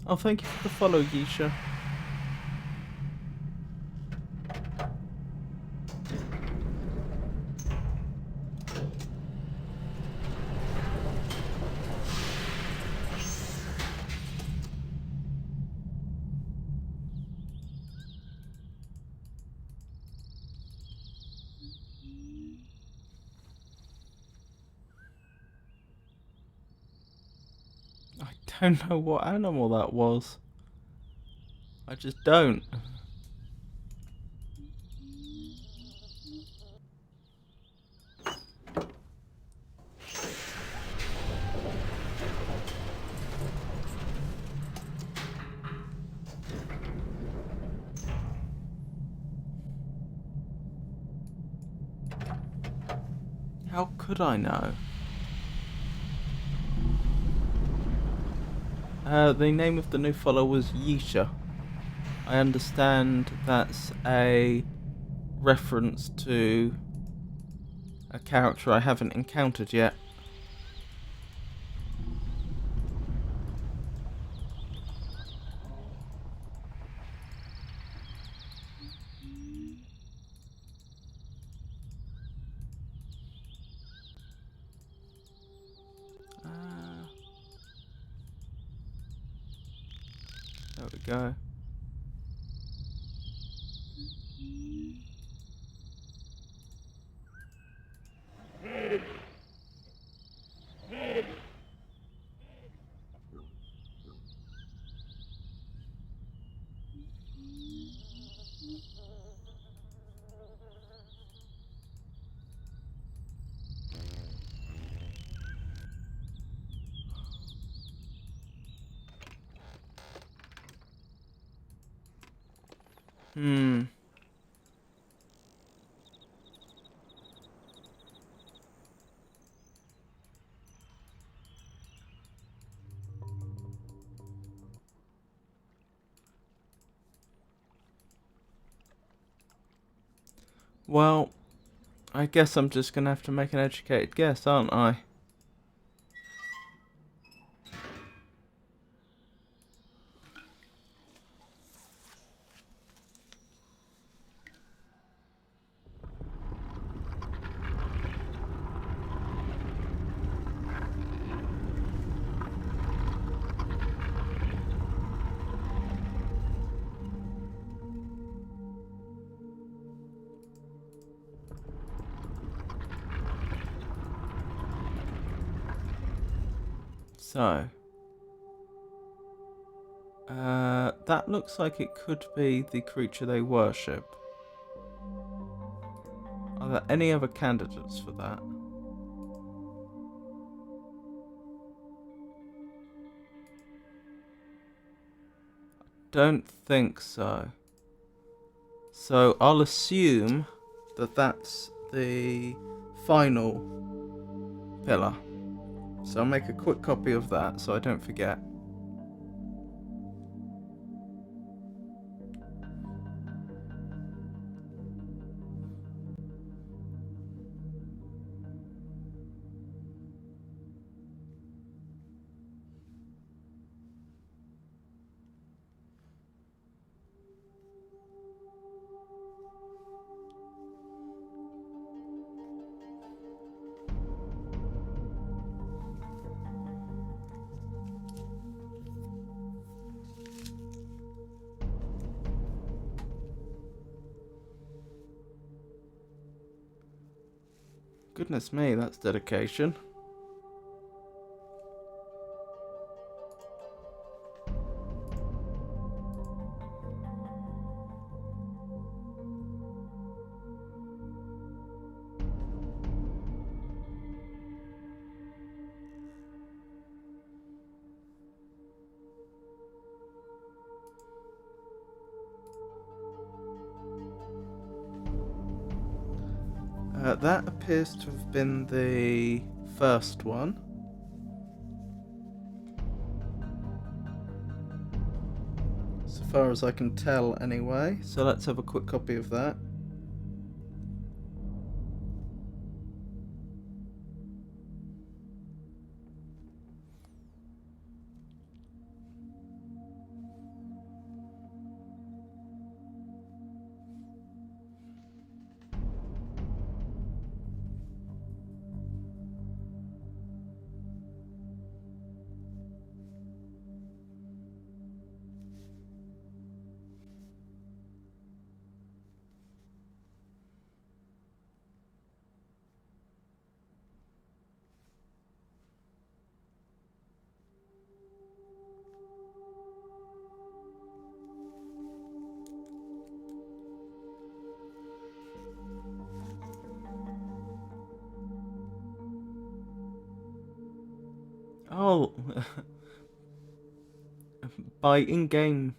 S1: Oh, thank you for the follow, Yisha. I don't know what animal that was. I just don't. How could I know? The name of the new follower was Yisha. I understand that's a reference to a character I haven't encountered yet. There we go. Well, I guess I'm just gonna have to make an educated guess, aren't I? So, that looks like it could be the creature they worship. Are there any other candidates for that? Don't think so. So I'll assume that that's the final pillar. So I'll make a quick copy of that so I don't forget. Goodness me, that's dedication. That appears to have been the first one. So far as I can tell anyway. So let's have a quick copy of that. Oh, by in-game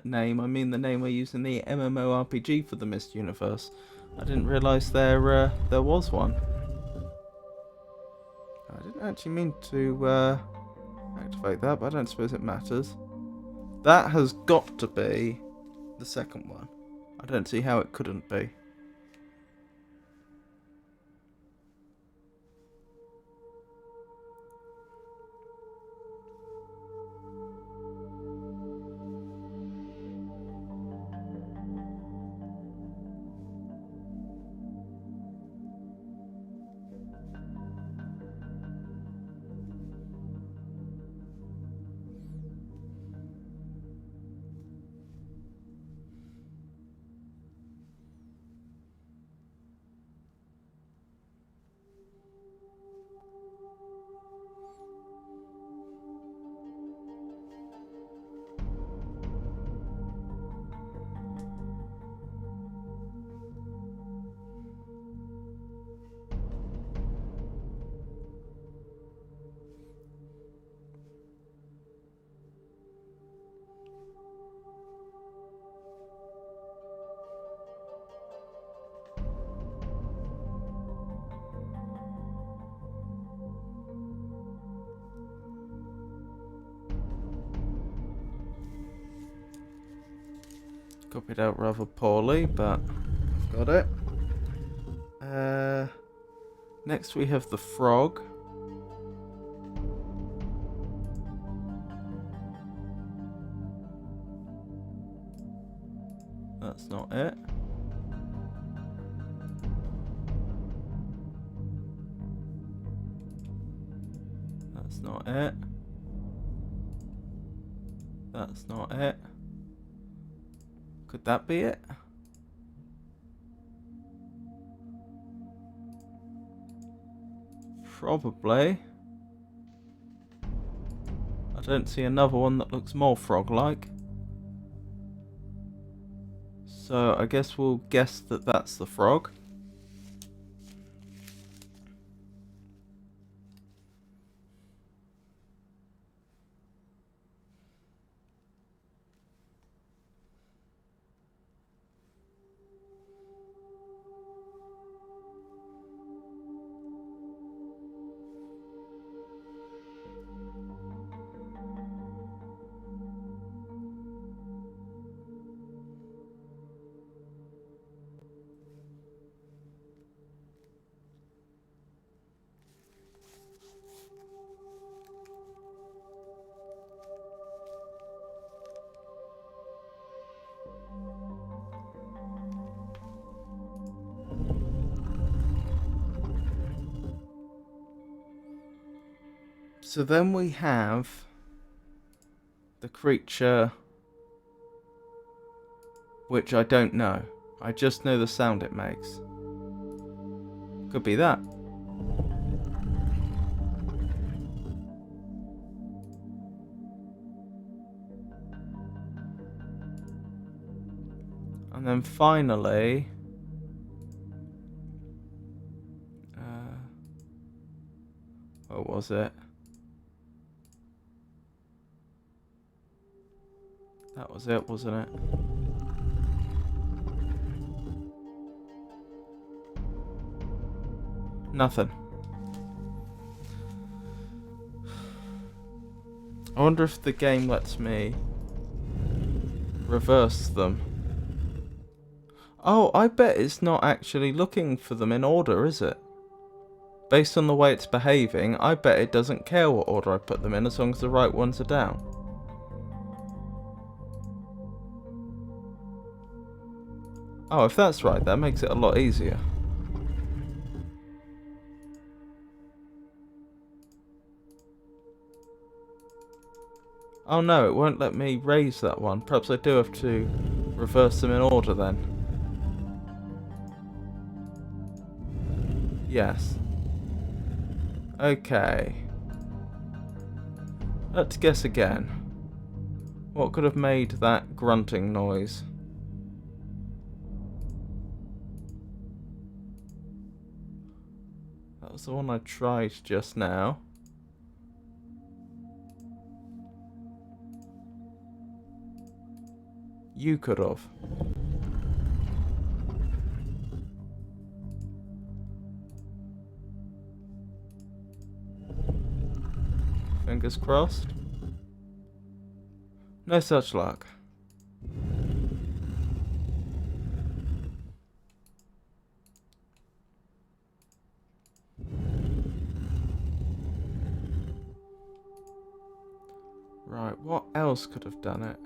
S1: name, I mean the name I use in the MMORPG for the Mist universe. I didn't realise there was one. I didn't actually mean to activate that, but I don't suppose it matters. That has got to be the second one. I don't see how it couldn't be. Copied out rather poorly, but I've got it. Next we have the frog. That's not it. That's not it. That's not it. Could that be it? Probably. I don't see another one that looks more frog-like. So I guess we'll guess that that's the frog. So then we have the creature, which I don't know. I just know the sound it makes. Could be that. And then finally, what was it? That was it, wasn't it? Nothing. I wonder if the game lets me reverse them. Oh, I bet it's not actually looking for them in order, is it? Based on the way it's behaving, I bet it doesn't care what order I put them in as long as the right ones are down. Oh, if that's right, that makes it a lot easier. Oh no, it won't let me raise that one. Perhaps I do have to reverse them in order then. Yes. Okay. Let's guess again. What could have made that grunting noise? That was the one I tried just now. You could have. Fingers crossed. No such luck. Right, what else could have done it?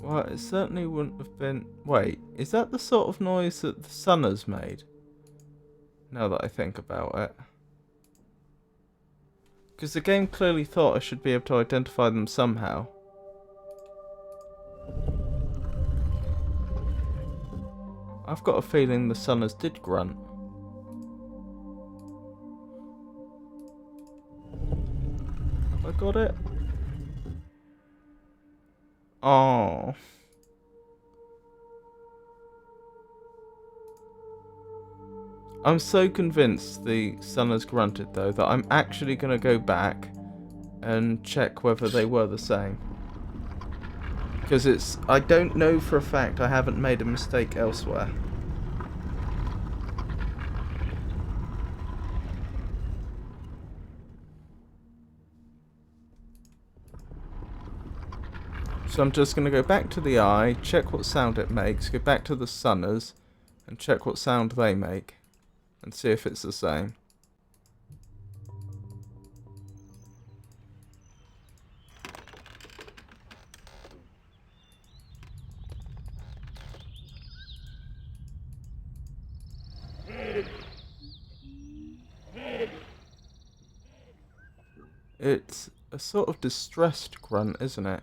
S1: Well, it certainly wouldn't have been... Wait, is that the sort of noise that the sun has made? Now that I think about it. Because the game clearly thought I should be able to identify them somehow. I've got a feeling the Sunners did grunt. Have I got it? Oh. I'm so convinced the Sunners grunted though that I'm actually going to go back and check whether they were the same. Because I don't know for a fact I haven't made a mistake elsewhere. So I'm just going to go back to the eye, check what sound it makes, go back to the Sunners, and check what sound they make, and see if it's the same. It's a sort of distressed grunt, isn't it?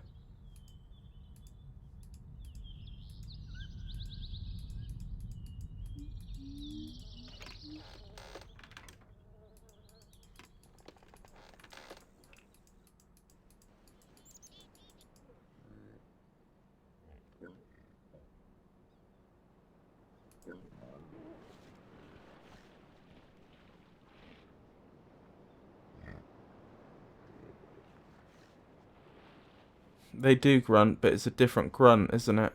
S1: They do grunt, but it's a different grunt, isn't it?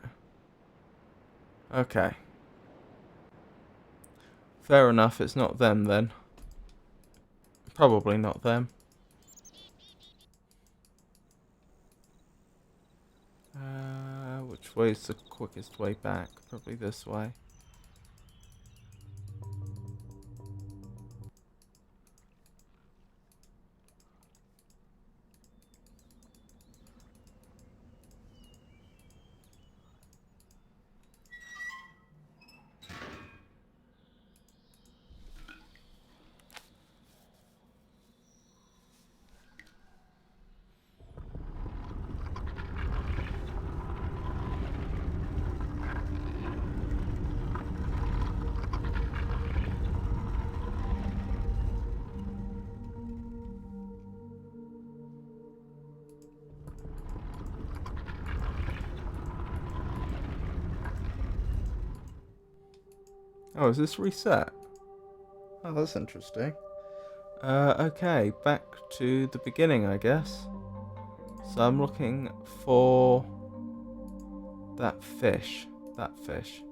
S1: Okay. Fair enough, it's not them then. Probably not them. Which way is the quickest way back? Probably this way. Oh, is this reset? Oh, that's interesting. Okay, back to the beginning, I guess. So I'm looking for that fish. That fish.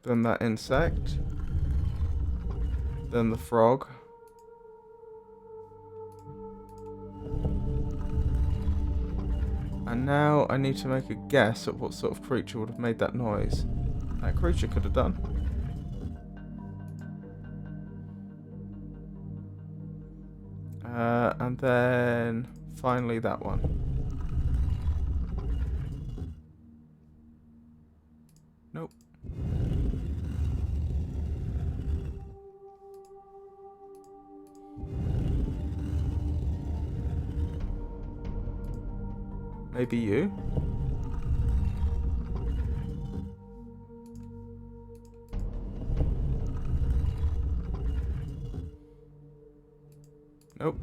S1: Then that insect. Then the frog. And now I need to make a guess at what sort of creature would have made that noise. That creature could have done. And then finally that one. Nope. Maybe you? Nope.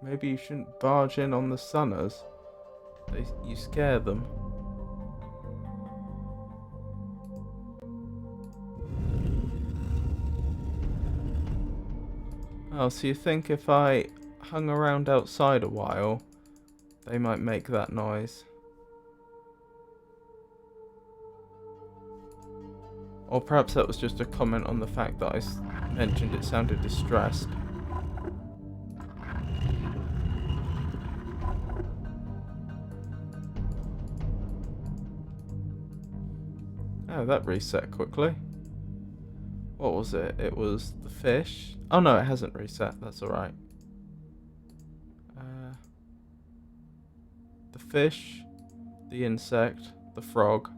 S1: Maybe you shouldn't barge in on the Sunners. You scare them. Oh, so you think if I hung around outside a while, they might make that noise? Or perhaps that was just a comment on the fact that I mentioned it sounded distressed. Oh, that reset quickly. What was it? It was the fish. Oh no, it hasn't reset. That's alright. The fish, the insect, the frog,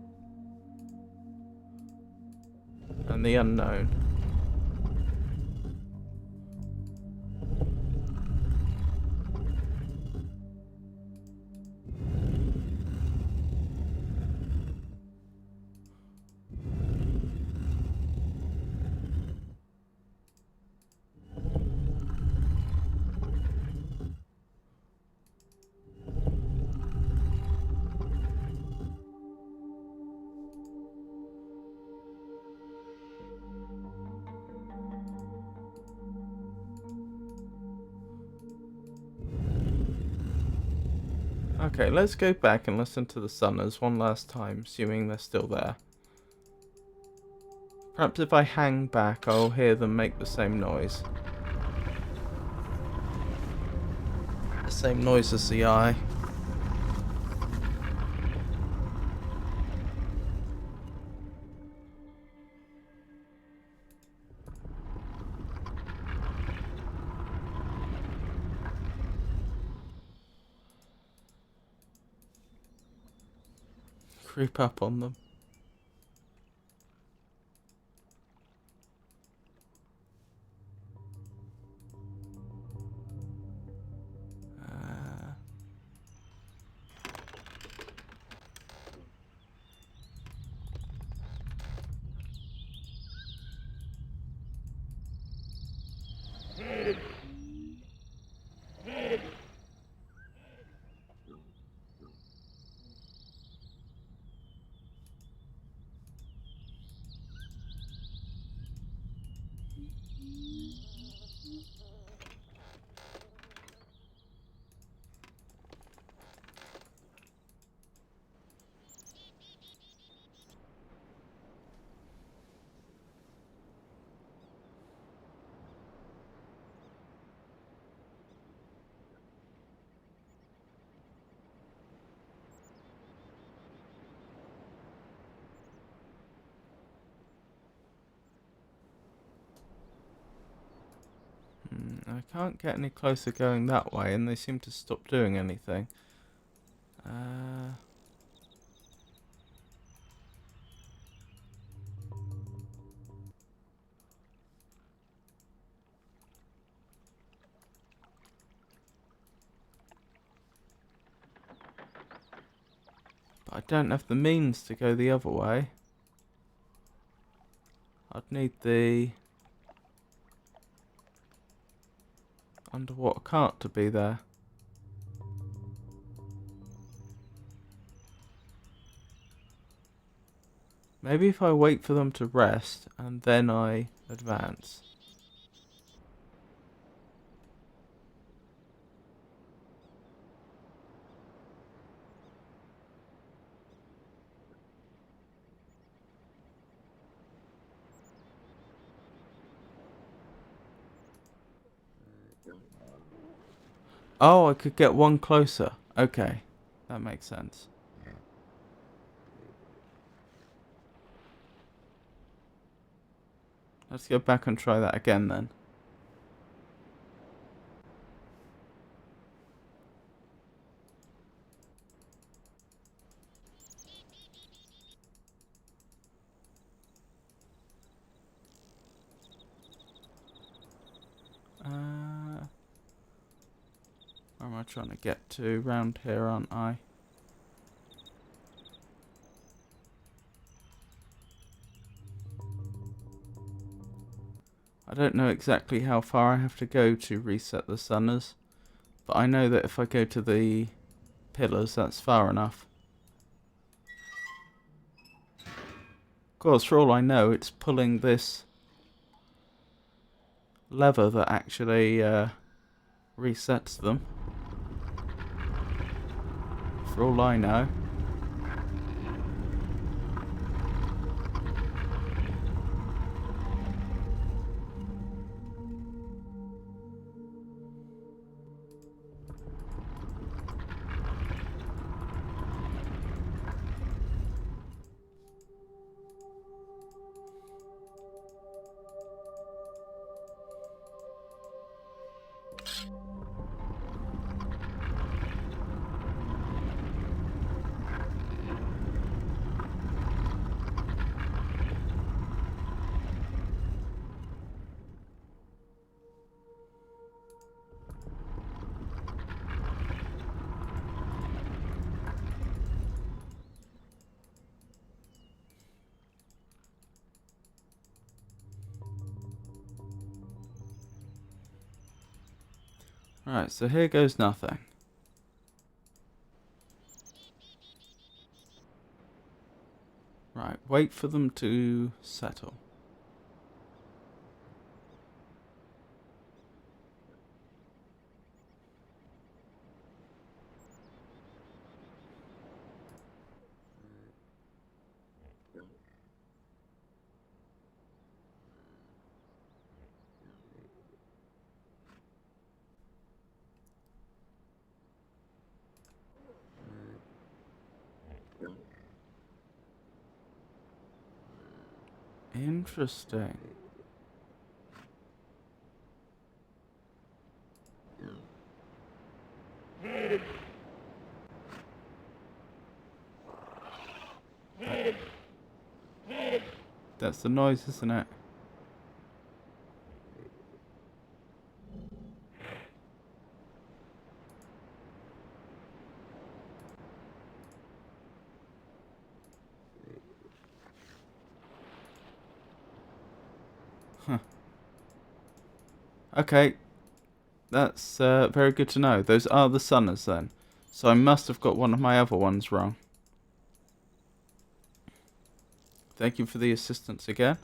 S1: and the unknown. Okay, let's go back and listen to the Sunners one last time, assuming they're still there. Perhaps if I hang back, I'll hear them make the same noise. The same noise as the eye. Creep up on them. I can't get any closer going that way, and they seem to stop doing anything. But I don't have the means to go the other way. I'd need the underwater cart to be there. Maybe if I wait for them to rest and then I advance. Oh, I could get one closer. Okay, that makes sense. Let's go back and try that again then. Where am I trying to get to? Round here, aren't I? I don't know exactly how far I have to go to reset the Sunners, but I know that if I go to the pillars, that's far enough. Of course, for all I know, it's pulling this lever that actually resets them. For all I know. Right, so here goes nothing. Right, wait for them to settle. Interesting. That's the noise, isn't it? Huh. Okay. That's very good to know. Those are the Sunners then. So I must have got one of my other ones wrong. Thank you for the assistance again.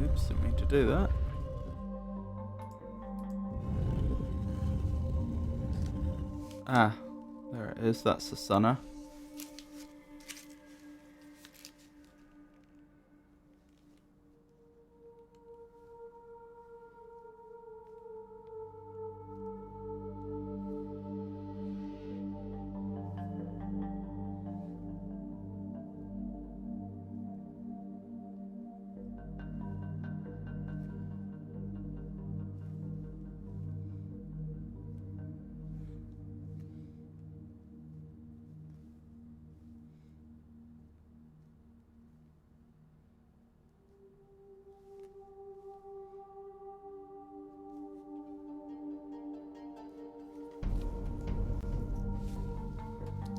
S1: Oops, didn't mean to do that. Ah, there it is. That's the Sunner.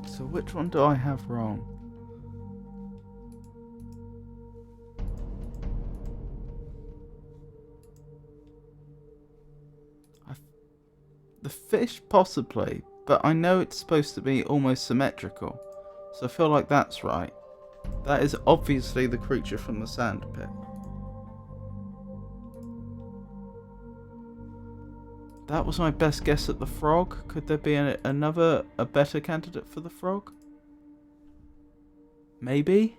S1: So which one do I have wrong? The fish possibly, but I know it's supposed to be almost symmetrical. So I feel like that's right. That is obviously the creature from the sand pit. That was my best guess at the frog. Could there be a better candidate for the frog? Maybe?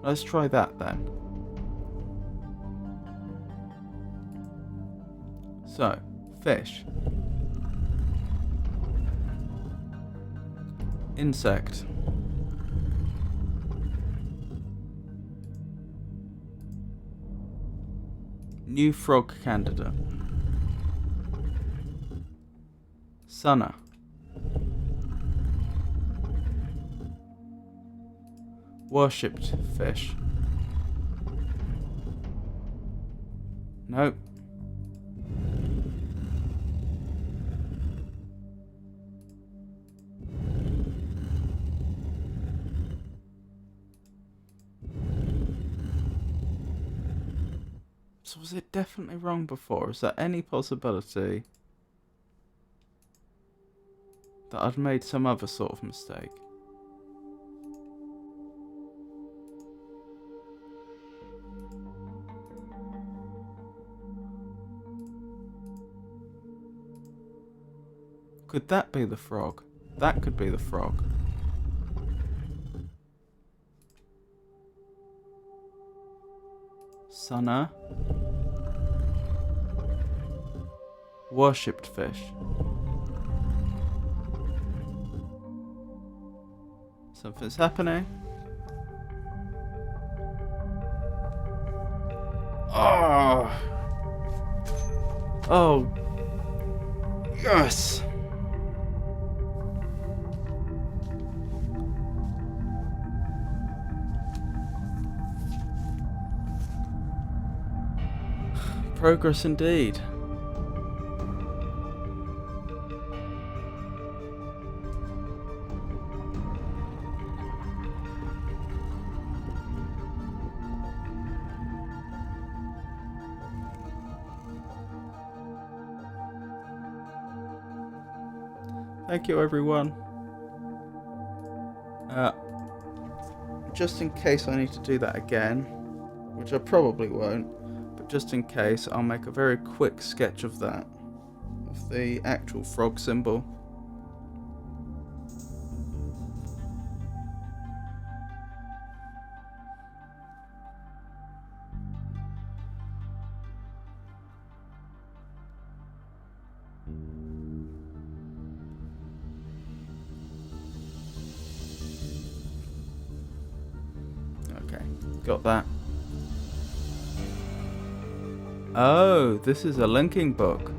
S1: Let's try that then. So, fish. Insect. New frog candidate. Sunna. Worshipped fish. Nope. So was it definitely wrong before? Is there any possibility that I'd made some other sort of mistake? Could that be the frog? That could be the frog. Sunna. Worshipped fish. Something's happening. Oh. Oh. Yes. Progress indeed. Thank you, everyone. Just in case I need to do that again, which I probably won't, but just in case, I'll make a very quick sketch of that, of the actual frog symbol. Okay, got that. Oh, this is a linking book.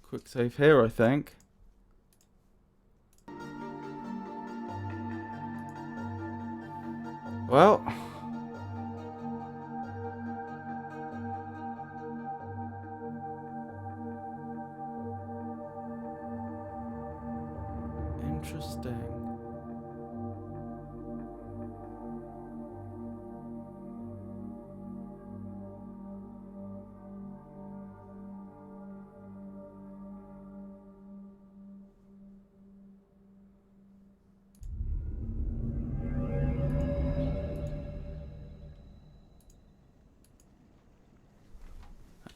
S1: Quick save here, I think. Well, interesting.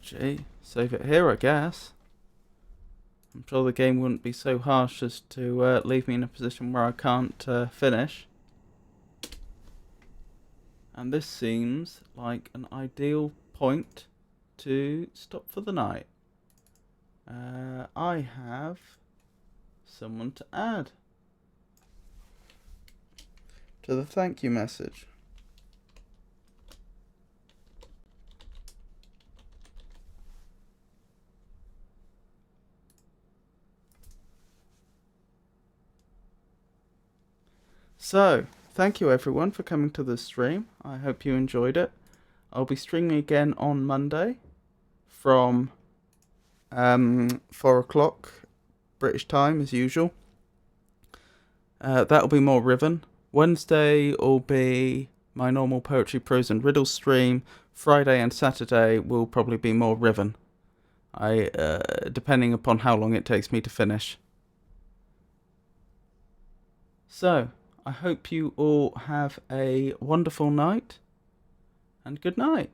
S1: Actually, save it here, I guess. I'm sure the game wouldn't be so harsh as to leave me in a position where I can't finish. And this seems like an ideal point to stop for the night. I have someone to add to the thank you message. So, thank you everyone for coming to the stream. I hope you enjoyed it. I'll be streaming again on Monday from 4 o'clock British time as usual. That'll be more Riven. Wednesday will be my normal poetry, prose and riddle stream. Friday and Saturday will probably be more Riven. Depending upon how long it takes me to finish. So, I hope you all have a wonderful night, and good night.